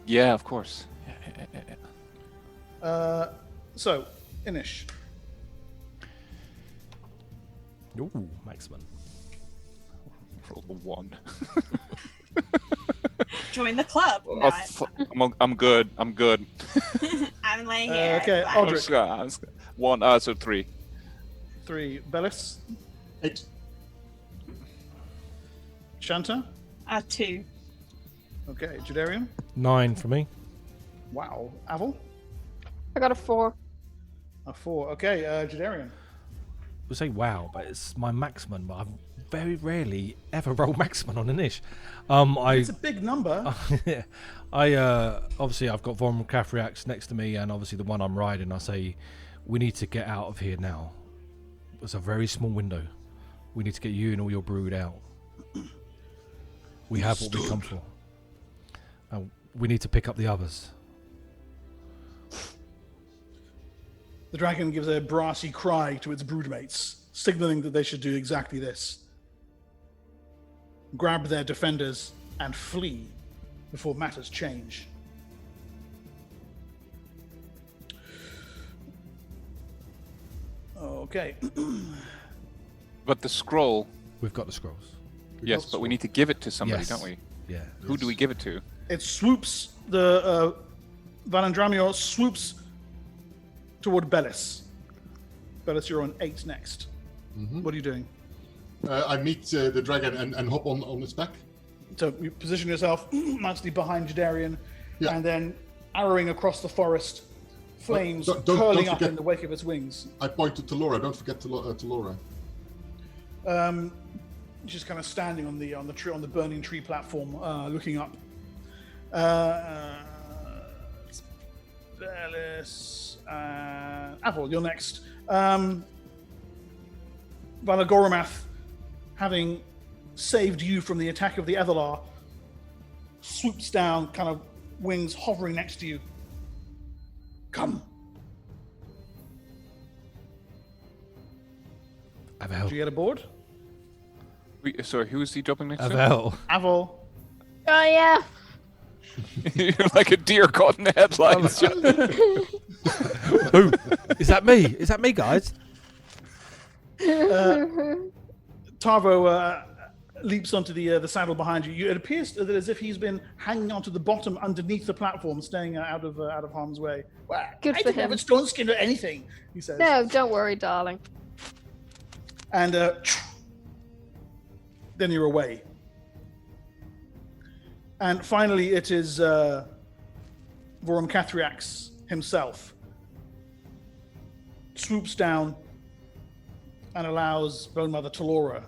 yeah, of course. So, Inish. Ooh, Maxman. Roll a 1. Join the club. No, I'm good. I'm good. I'm laying here. Okay, Bye. Aldrich. One, so 3. 3. Bellis. 8. Shanta. 2. Okay, Jadarian. 9 for me. Wow. Aval. I got a 4. A 4. Okay, Jadarian. We say wow, but it's my maximum. But I've very rarely ever roll maximum on an ish. It's a big number. I obviously I've got Von Cathriax next to me, and obviously the one I'm riding. I say, we need to get out of here now. It's a very small window. We need to get you and all your brood out. We have what we come for. We need to pick up the others. The dragon gives a brassy cry to its broodmates, signaling that they should do exactly this. Grab their defenders and flee before matters change. Okay. But the scroll. We've got the scrolls. Yes, but we need to give it to somebody, Yes. don't we? Yeah. Who do we give it to? It swoops, the Valandramio swoops toward Bellis. Bellis, you're on 8 next. Mm-hmm. What are you doing? I meet the dragon and hop on its back. So you position yourself nicely behind Jadarian, Yeah. and then arrowing across the forest, flames Don't curling up forget- in the wake of its wings. I point to Talora. Don't forget Talora. She's kind of standing on the tree, on the burning tree platform, looking up. Bellis, Aval, you're next. Valagoromath, having saved you from the attack of the Ethelar, swoops down, kind of wings hovering next to you. Come. Avel. Did you get aboard? Sorry, who is he dropping next Avel. Aval. Oh yeah. to? You're like a deer caught in the headlights. Who? Is that me? Is that me, guys? Tarvo leaps onto the saddle behind you. It appears that as if he's been hanging onto the bottom underneath the platform, staying out of harm's way. Well, Good I for didn't him. have a stone skin or anything, he says. No, don't worry, darling. And then you're away. And finally, it is Vorum Cathriax himself swoops down and allows Bone Mother Talora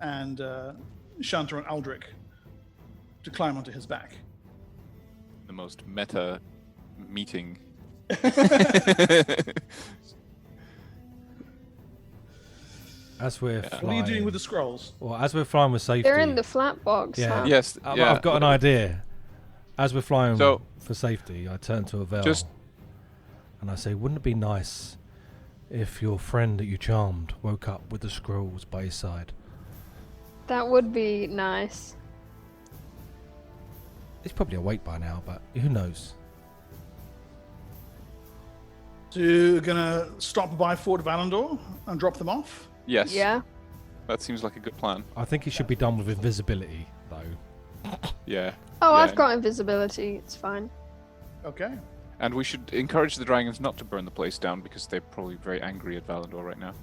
and Shanta and Aldrich to climb onto his back. The most meta meeting. As we're flying. What are you doing with the scrolls? Well, as we're flying with safety. They're in the flat box. Yeah. Huh? Yes, yeah. I've got an idea. As we're flying So- for safety, I turn to Avel Just- and I say, wouldn't it be nice if your friend that you charmed woke up with the scrolls by his side? That would be nice. He's probably awake by now, but who knows? So you're gonna stop by Fort Valandor and drop them off? Yes. Yeah. That seems like a good plan. I think he should be done with invisibility, though. Yeah. Oh, Yeah. I've got invisibility. It's fine. Okay. And we should encourage the dragons not to burn the place down because they're probably very angry at Valandor right now.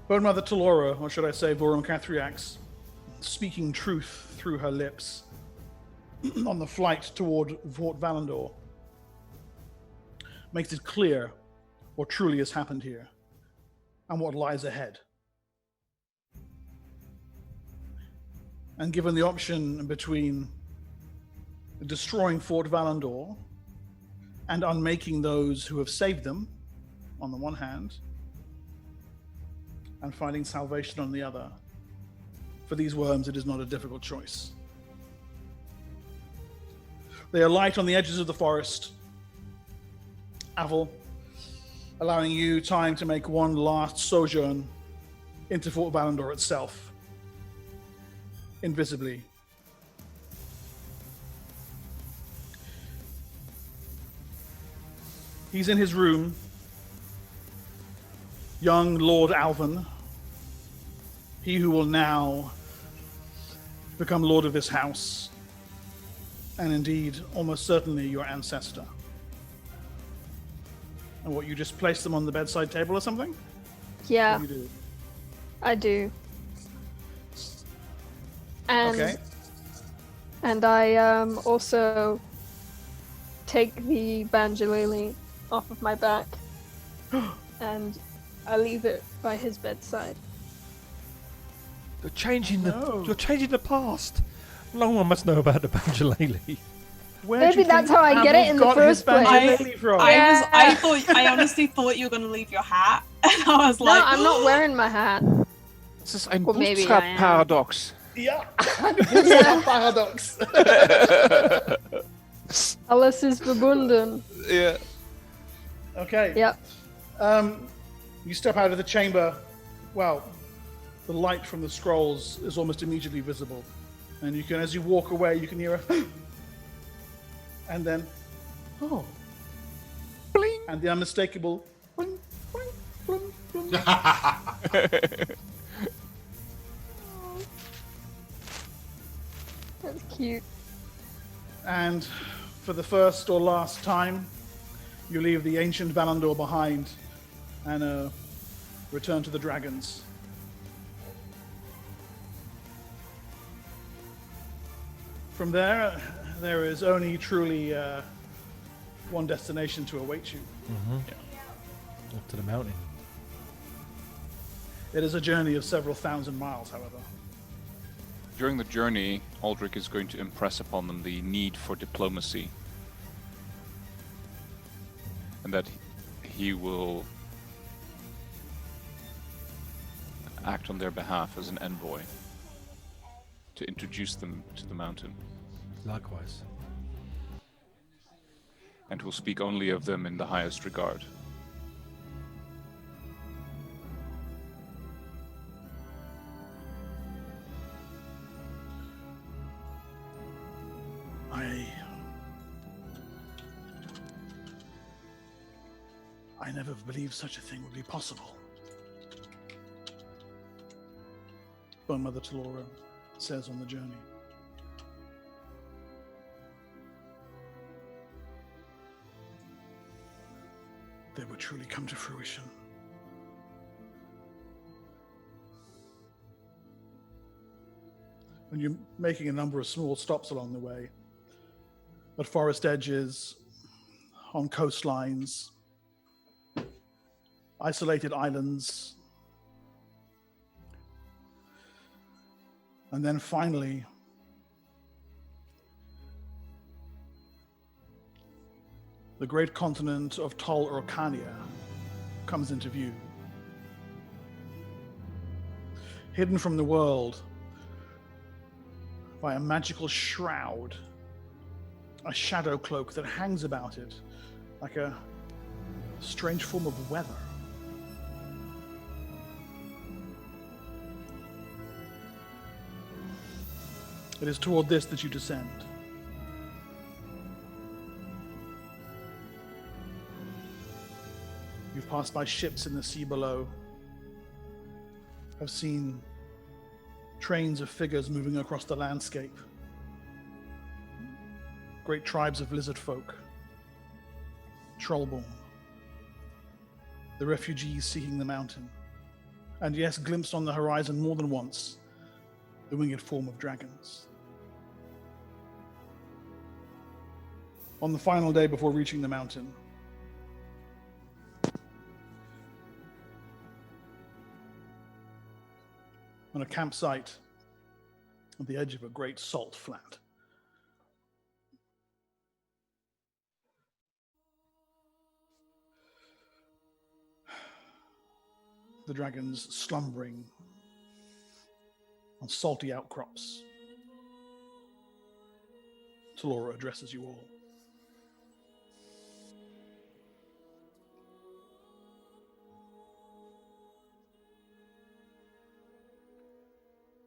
Bone Mother Talora, or should I say Vorum Cathriax, speaking truth through her lips on the flight toward Fort Valandor, makes it clear what truly has happened here and what lies ahead. And given the option between destroying Fort Valandor and unmaking those who have saved them, on the one hand, and finding salvation on the other, for these worms it is not a difficult choice. They alight on the edges of the forest. Aval, allowing you time to make one last sojourn into Fort Valandor itself, invisibly. He's in his room. Young Lord Alvin, he who will now become lord of this house, and indeed, almost certainly your ancestor. And what, you just place them on the bedside table or something? Yeah, What do you do? I do. And Okay. and I also take the banjolele off of my back and I leave it by his bedside. You're changing No. You're changing the past. No one must know about the banjolele. Where Maybe do you that's think how I get it Havel's in the got his first place. banjolele from? I honestly thought you were gonna leave your hat. And I was No, like, I'm not wearing my hat. Das ist ein Or maybe I am. Bootstrap-Paradox. Yeah, Bootstrap paradox. Alles ist verbunden. Yeah. Okay. Yep. You step out of the chamber. Well, the light from the scrolls is almost immediately visible, and you can, as you walk away, you can hear a, and then, oh, bling, and the unmistakable, bling, bling, bling, bling. That's cute. And for the first or last time, you leave the ancient Valandor behind and return to the dragons. From there, there is only truly one destination to await you. Up to the mountain. It is a journey of several thousand miles, however. During the journey, Aldrich is going to impress upon them the need for diplomacy. And that he will act on their behalf as an envoy to introduce them to the mountain. Likewise. And will speak only of them in the highest regard. I never believed such a thing would be possible. Bone Mother Talora says on the journey. They would truly come to fruition. And you're making a number of small stops along the way, at forest edges, on coastlines, isolated islands, and then finally, the great continent of Tol Urkania comes into view. Hidden from the world by a magical shroud, a shadow cloak that hangs about it like a strange form of weather. It is toward this that you descend. You've passed by ships in the sea below, have seen trains of figures moving across the landscape, great tribes of lizard folk, trollborn, the refugees seeking the mountain, and yes, glimpsed on the horizon more than once, the winged form of dragons. On the final day before reaching the mountain, on a campsite at the edge of a great salt flat, the dragons slumbering on salty outcrops, Talora addresses you all.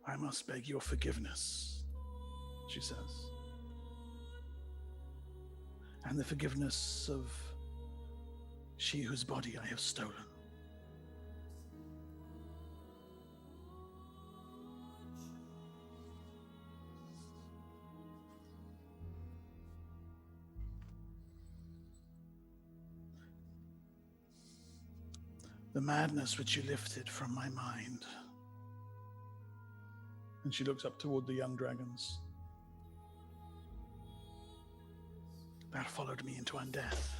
I must beg your forgiveness, she says, and the forgiveness of she whose body I have stolen. the madness which you lifted from my mind. And she looks up toward the young dragons. That followed me into undeath.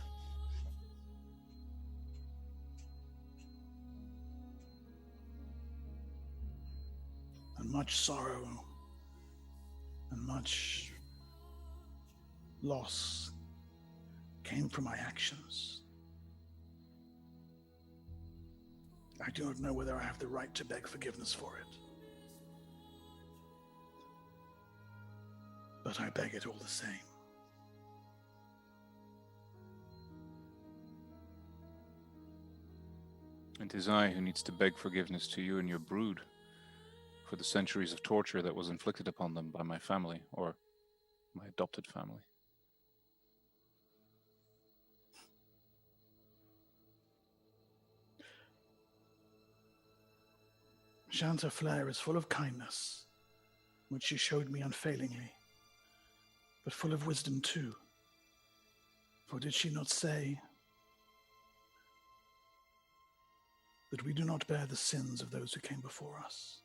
And much sorrow and much loss came from my actions. I do not know whether I have the right to beg forgiveness for it. But I beg it all the same. And 'tis I who needs to beg forgiveness to you and your brood for the centuries of torture that was inflicted upon them by my family, or my adopted family. Chanticleer is full of kindness, which she showed me unfailingly, but full of wisdom too. For did she not say that we do not bear the sins of those who came before us?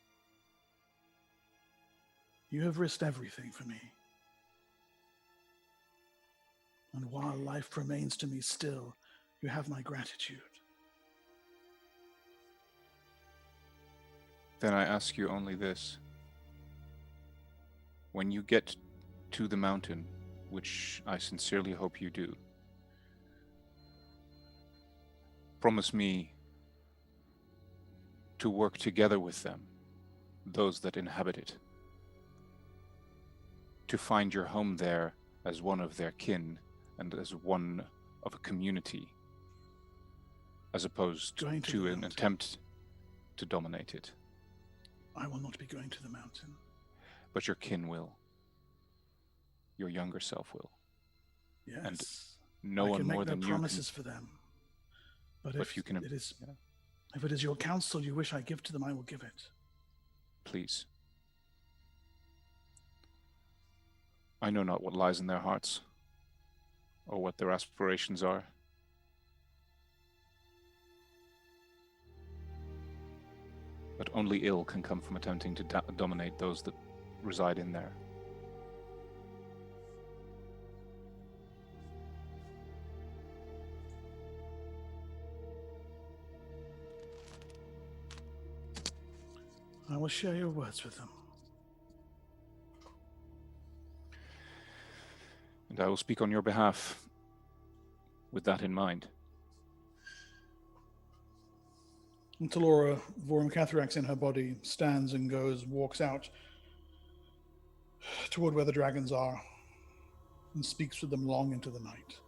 You have risked everything for me. And while life remains to me still, you have my gratitude. Then I ask you only this. When you get to the mountain, which I sincerely hope you do, promise me to work together with them, those that inhabit it, to find your home there as one of their kin and as one of a community, as opposed to an attempt to dominate it. I will not be going to the mountain. But your kin will. Your younger self will. Yes. And no one more than you can. I can make no promises for them. But if you can, if it is your counsel you wish I give to them, I will give it. Please. I know not what lies in their hearts, or what their aspirations are. But only ill can come from attempting to dominate those that reside in there. I will share your words with them. And I will speak on your behalf with that in mind. And Talora, Vorum Catharax in her body, stands and walks out toward where the dragons are and speaks with them long into the night.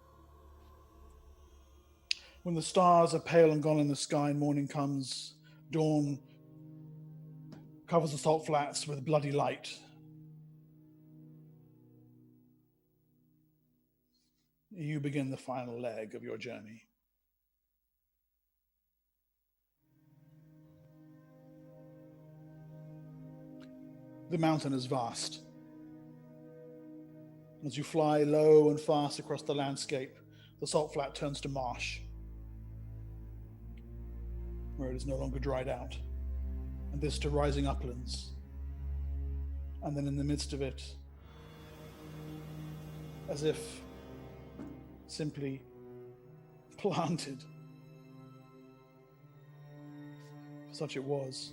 When the stars are pale and gone in the sky and morning comes, dawn covers the salt flats with bloody light. You begin the final leg of your journey. The mountain is vast. As you fly low and fast across the landscape, the salt flat turns to marsh, where it is no longer dried out, and this to rising uplands. And then in the midst of it, as if simply planted, for such it was,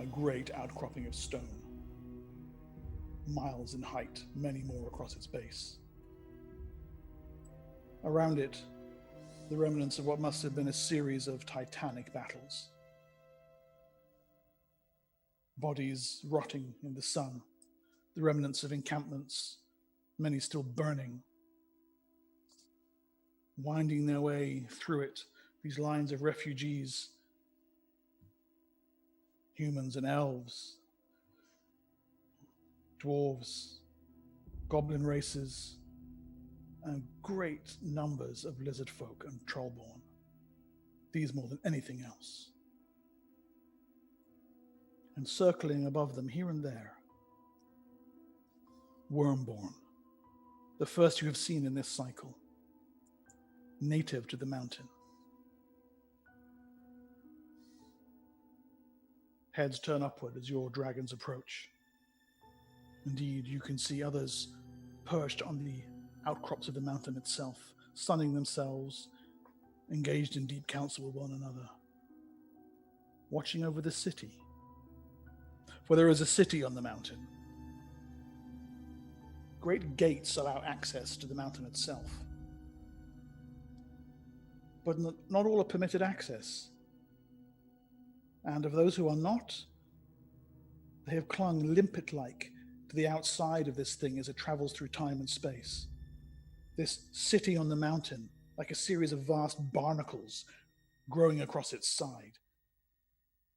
a great outcropping of stone, miles in height, many more across its base. Around it, the remnants of what must have been a series of titanic battles. Bodies rotting in the sun, the remnants of encampments, many still burning. Winding their way through it, these lines of refugees, humans and elves, dwarves, goblin races, and great numbers of lizard folk and trollborn. These more than anything else. And circling above them here and there, wormborn, the first you have seen in this cycle, native to the mountain. Heads turn upward as your dragons approach. Indeed, you can see others perched on the outcrops of the mountain itself, sunning themselves, engaged in deep council with one another, watching over the city. For there is a city on the mountain. Great gates allow access to the mountain itself. But not all are permitted access. And of those who are not, they have clung limpet-like to the outside of this thing as it travels through time and space. This city on the mountain, like a series of vast barnacles growing across its side.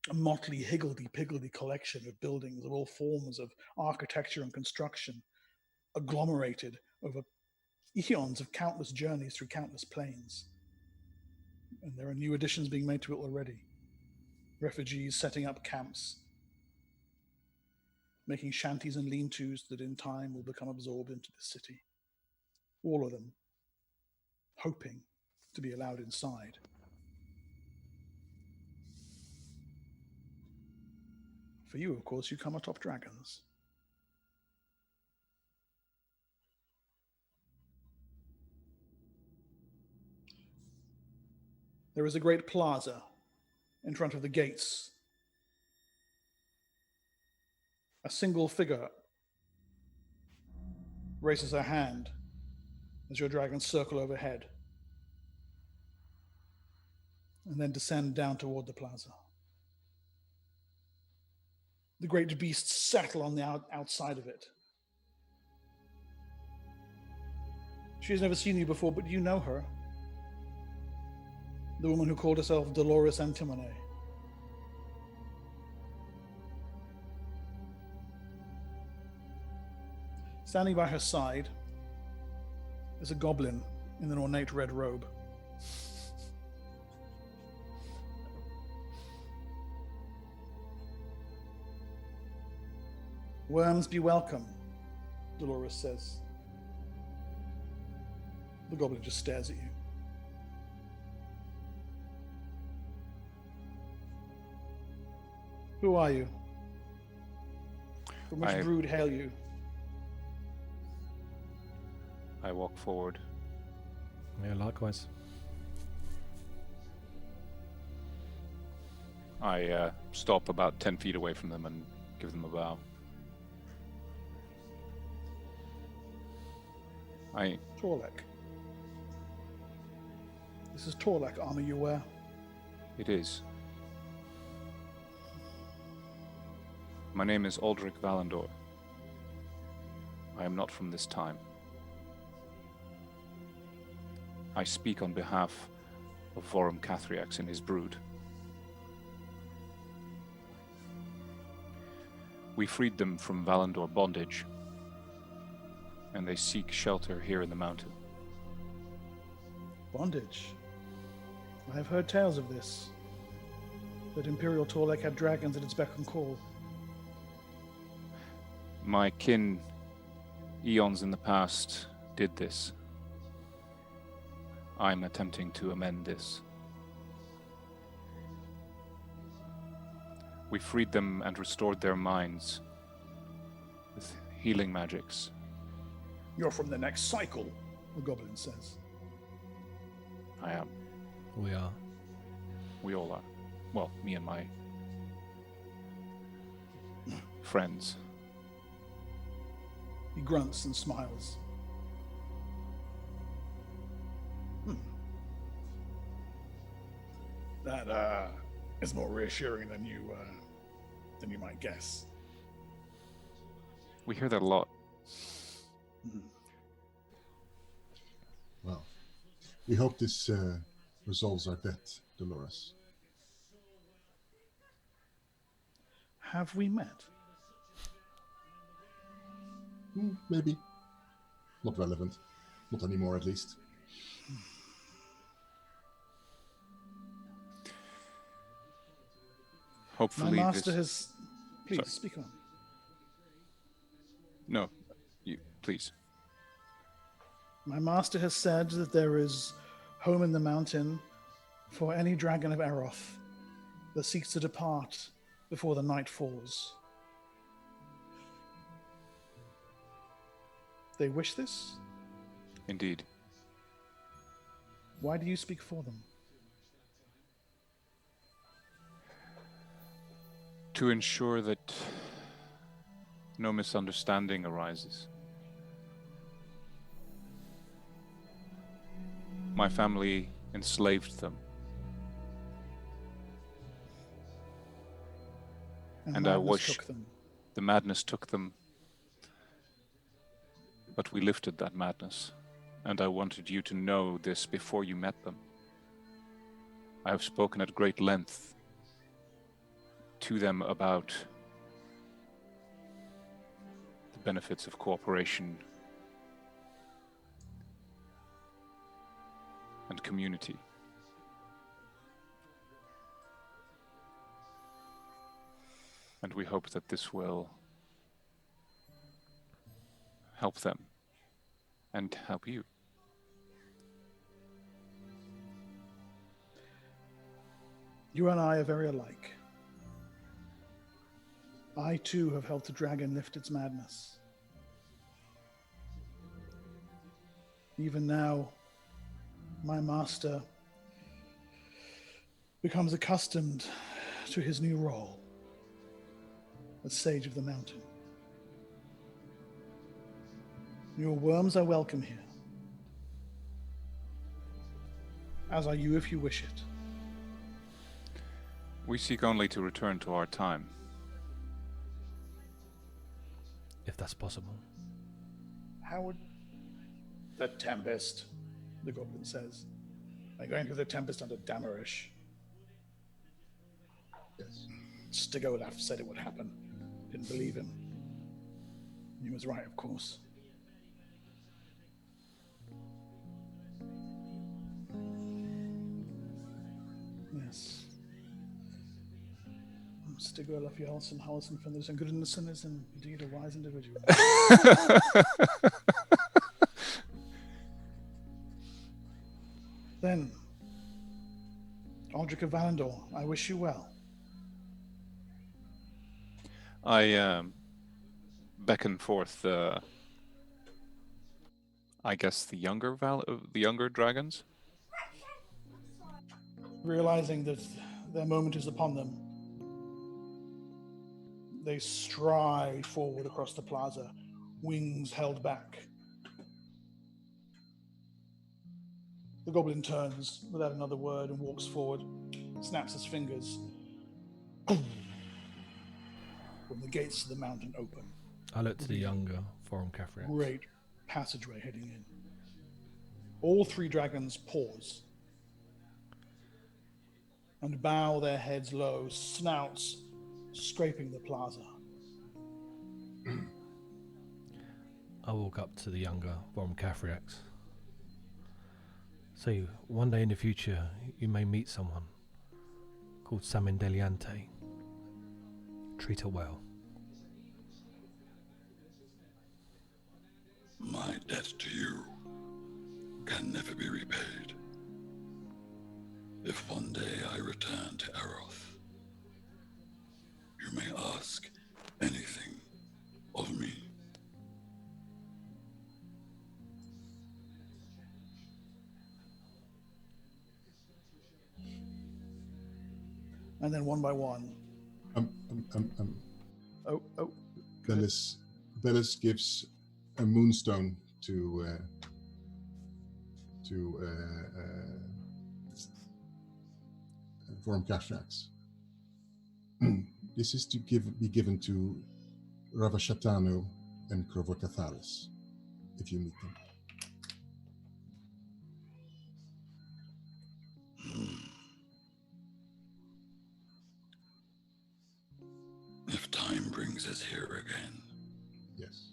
A motley, higgledy-piggledy collection of buildings of all forms of architecture and construction, agglomerated over eons of countless journeys through countless planes. And there are new additions being made to it already. Refugees setting up camps, making shanties and lean-tos that in time will become absorbed into the city. All of them hoping to be allowed inside. For you, of course, you come atop dragons. There is a great plaza in front of the gates. A single figure raises her hand as your dragons circle overhead and then descend down toward the plaza. The great beasts settle on the outside of it. She has never seen you before, but you know her. The woman who called herself Dolores Antimone. Standing by her side is a goblin in an ornate red robe. Worms be welcome, Dolores says. The goblin just stares at you. Who are you? From which brood hail you? I walk forward. Yeah, likewise. I stop about 10 feet away from them and give them a bow. Torlek. This is Torlek armor you wear. It is. My name is Aldrich Valandor. I am not from this time. I speak on behalf of Vorum Cathriax and his brood. We freed them from Valandor bondage, and they seek shelter here in the mountain. Bondage? I have heard tales of this. That Imperial Torlek had dragons at its beck and call. My kin, eons in the past, did this. I'm attempting to amend this. We freed them and restored their minds with healing magics. You're from the next cycle, the goblin says. I am. We are. We all are. Well, me and my friends. He grunts and smiles. That is more reassuring than you might guess. We hear that a lot. Well, we hope this resolves our debt, Dolores. Have we met? Maybe. Not relevant. Not anymore, at least. Hopefully My master this... has... Please, Sorry. speak on. No, you, please. My master has said that there is home in the mountain for any dragon of Erroth that seeks to depart before the night falls. They wish this? Indeed. Why do you speak for them? To ensure that no misunderstanding arises. My family enslaved them. And I madness wish took them. the madness took them, but we lifted that madness. And I wanted you to know this before you met them. I have spoken at great length to them about the benefits of cooperation and community. And we hope that this will help them and help you. You and I are very alike. I too have helped a dragon lift its madness. Even now, my master becomes accustomed to his new role as Sage of the Mountain. Your worms are welcome here, as are you if you wish it. We seek only to return to our time. If that's possible. How would... The Tempest, the goblin says. By going through the Tempest under Damarish. Yes. Stigolaf said it would happen. Didn't believe him. He was right, of course. Yes. Stigolaf Jarlsson, Haraldsson, Fenris, and Gudrunson is indeed a wise individual. Then, Aldrich of Valandor, I wish you well. I beckon forth I guess the younger dragons. Realizing that their moment is upon them, they stride forward across the plaza, wings held back. The goblin turns without another word and walks forward, snaps his fingers. When the gates of the mountain open. I look to the younger foreign Catholic. Great passageway heading in. All three dragons pause and bow their heads low, snouts scraping the plaza. I walk up to the younger foreign Catholics. So one day in the future, you may meet someone called Samin Deliante. Treat her well. My debt to you can never be repaid. If one day I return to Erroth, you may ask anything of me. And then one by one. Bellis gives a moonstone to Vorm Kashrax. This is to be given to Ravashatanu and Krovokatharis, if you meet them. If time brings us here again, Yes.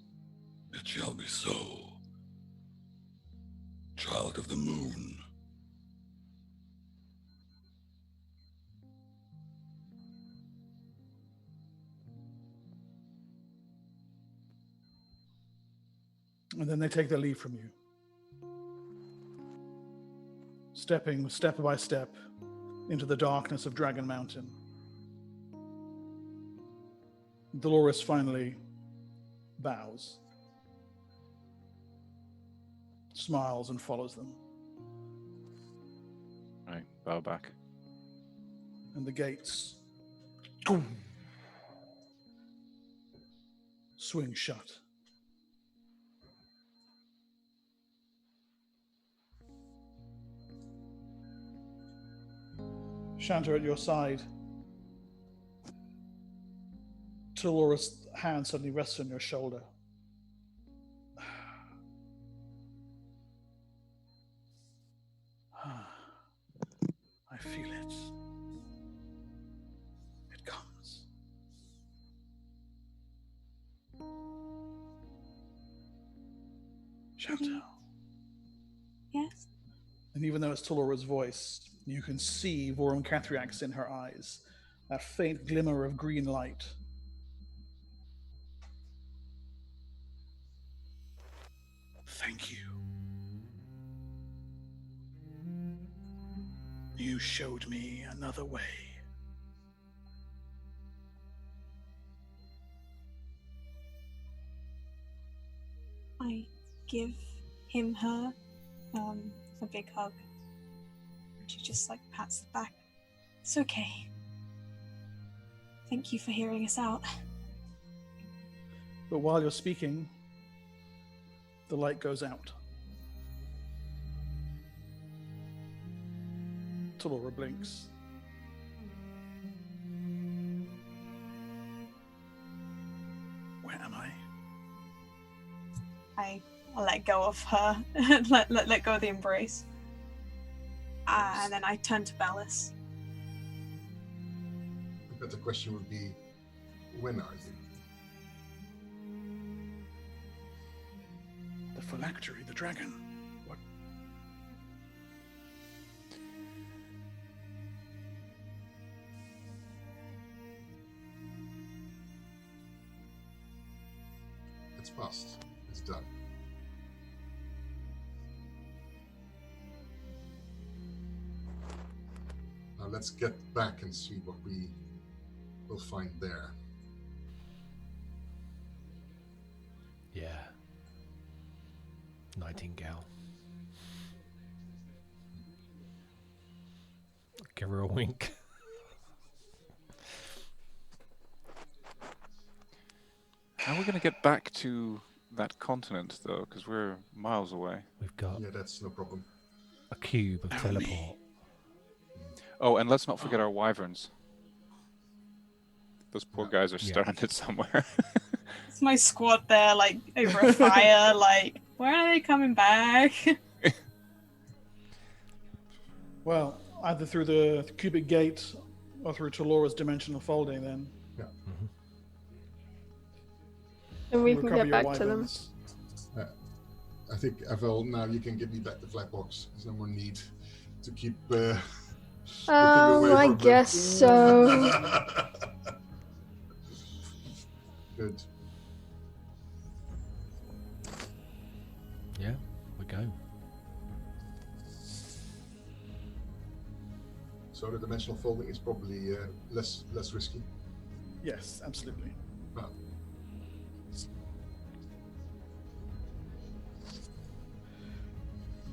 it shall be so. Child of the moon. And then they take their leave from you. Stepping step by step into the darkness of Dragon Mountain. Dolores finally bows, smiles, and follows them. I bow back. And the gates swing shut. Shanta at your side. Dolores' hand suddenly rests on your shoulder. I feel it. It comes. Shanta. Yes? And even though it's Tolora's voice, you can see Vorum Cathriax in her eyes, that faint glimmer of green light. Thank you. You showed me another way. I give her a big hug. She just like pats the back. It's okay. Thank you for hearing us out. But while you're speaking, the light goes out. Tolora blinks. Where am I? I let go of her, let go of the embrace. And then I turn to Bellis. A better question would be, when are you? The phylactery, the dragon. What? It's past. It's done. Now let's get back and see what we will find there. Yeah. Nightingale. Give her a wink. How are we going to get back to that continent, though? Because we're miles away. We've got Yeah, that's no problem. a cube of teleport. Oh, and let's not forget our wyverns. Those poor guys are stranded somewhere. It's my squad there, like, over a fire, like, when are they coming back? Well, either through the cubic gate or through Tolora's dimensional folding, then. Yeah. Mm-hmm. And we can Recover get your back to them. wyverns. I think, Avel, now you can give me back the flag box. There's no more need to keep I guess so. Good. Yeah, we go. So the dimensional folding is probably less risky. Yes, absolutely. Well,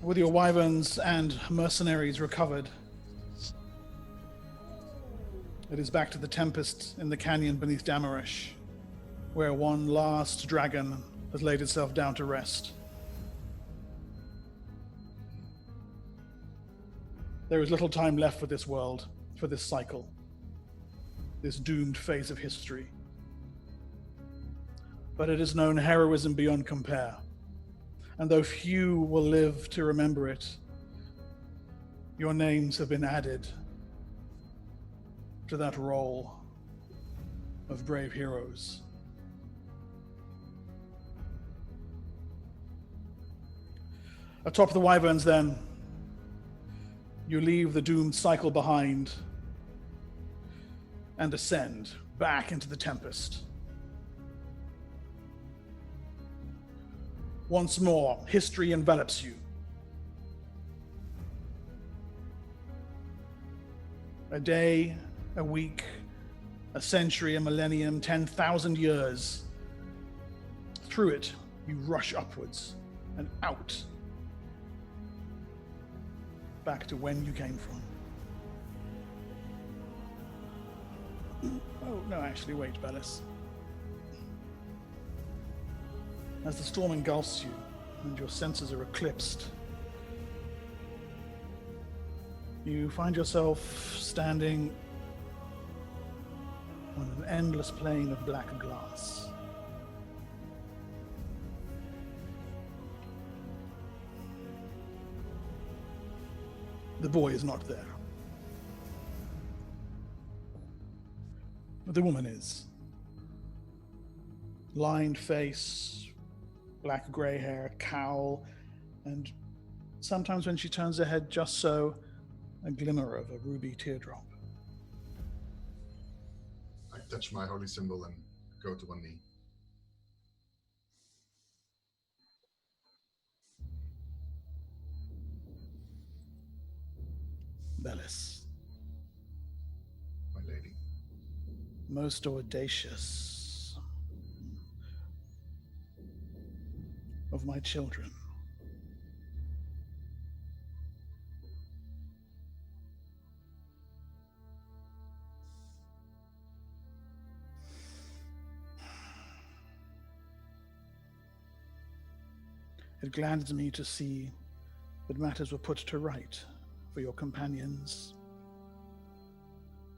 With your wyverns and mercenaries recovered, it is back to the Tempest in the canyon beneath Damarish, where one last dragon has laid itself down to rest. There is little time left for this world, for this cycle, this doomed phase of history. But it is known heroism beyond compare. And though few will live to remember it, your names have been added to that roll of brave heroes. Atop the wyverns, then, you leave the doomed cycle behind and ascend back into the Tempest. Once more, history envelops you. A day, a week, A century, a millennium, 10,000 years. Through it, you rush upwards and out. Back to when you came from. Oh, no, actually, wait, Bellis. As the storm engulfs you and your senses are eclipsed, you find yourself standing on an endless plain of black glass. The boy is not there. But the woman is. Lined face, black gray hair, cowl, and sometimes when she turns her head just so, a glimmer of a ruby teardrop. I touch my holy symbol and go to one knee. Bellis, My lady. most audacious of my children. It gladdens me to see that matters were put to right for your companions,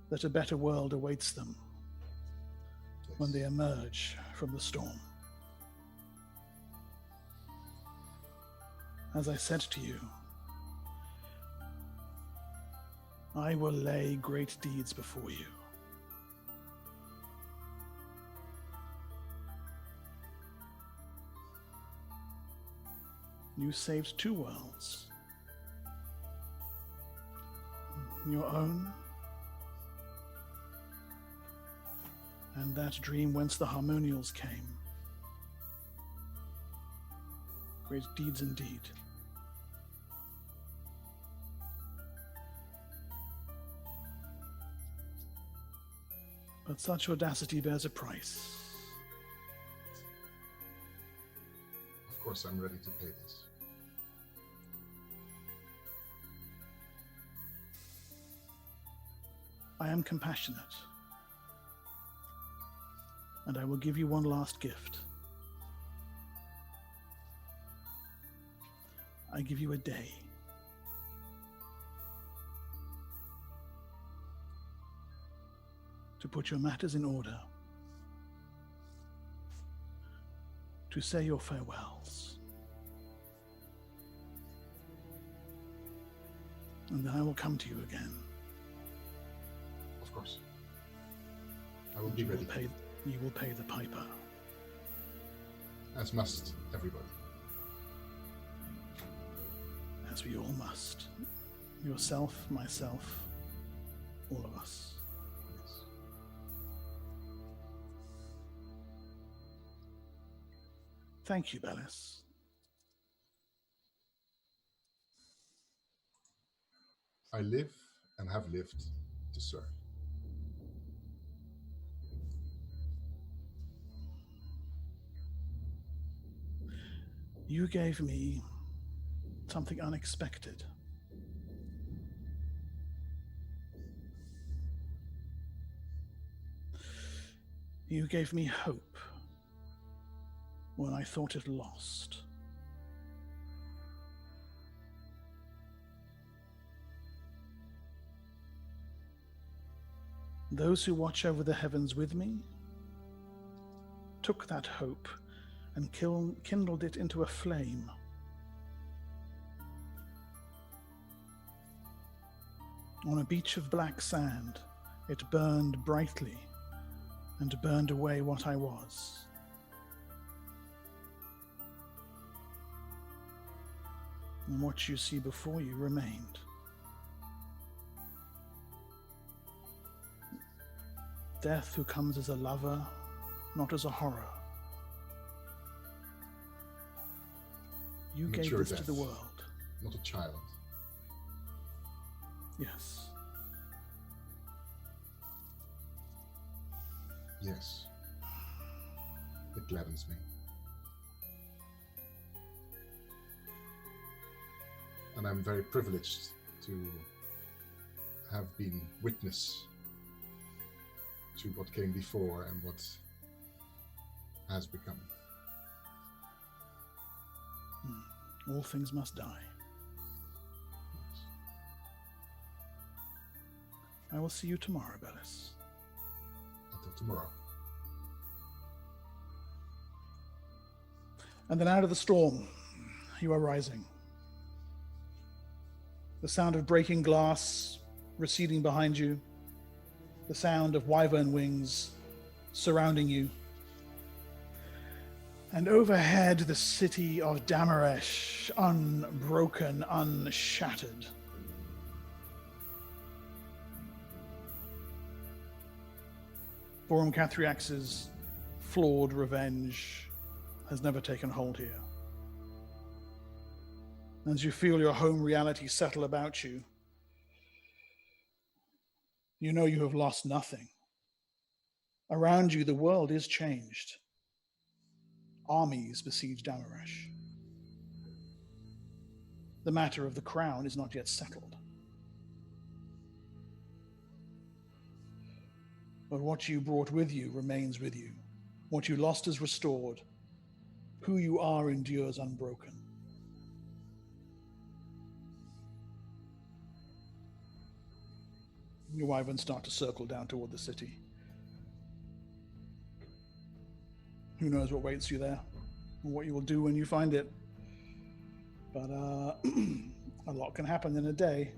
that a better world awaits them when they emerge from the storm. As I said to you, I will lay great deeds before you. You saved 2 worlds. Your own, and that dream whence the harmonials came. Great deeds indeed. But such audacity bears a price. Of course, I'm ready to pay this. I am compassionate, and I will give you one last gift. I give you a day. To put your matters in order, to say your farewells, and then I will come to you again. Of course. I will be ready. You will pay the piper. As must everybody. As we all must. Yourself, myself, all of us. Yes. Thank you, Bellis. I live and have lived to serve. You gave me something unexpected. You gave me hope when I thought it lost. Those who watch over the heavens with me took that hope and kindled it into a flame. On a beach of black sand, it burned brightly and burned away what I was. And what you see before you remained. Death who comes as a lover, not as a horror. You gave Mature this death, to the world. not a child. Yes. Yes. It gladdens me. And I'm very privileged to have been witness to what came before and what has become. All things must die. Yes. I will see you tomorrow, Bellis. Until tomorrow. And then out of the storm, you are rising. The sound of breaking glass receding behind you. The sound of wyvern wings surrounding you. And overhead, the city of Damaresh, unbroken, unshattered. Borum Cathriax's flawed revenge has never taken hold here. As you feel your home reality settle about you, you know you have lost nothing. Around you, the world is changed. Armies besiege Damaresh. The matter of the crown is not yet settled. But what you brought with you remains with you. What you lost is restored. Who you are endures unbroken. Your wyverns start to circle down toward the city. Who knows what waits you there, and what you will do when you find it. But a lot can happen in a day.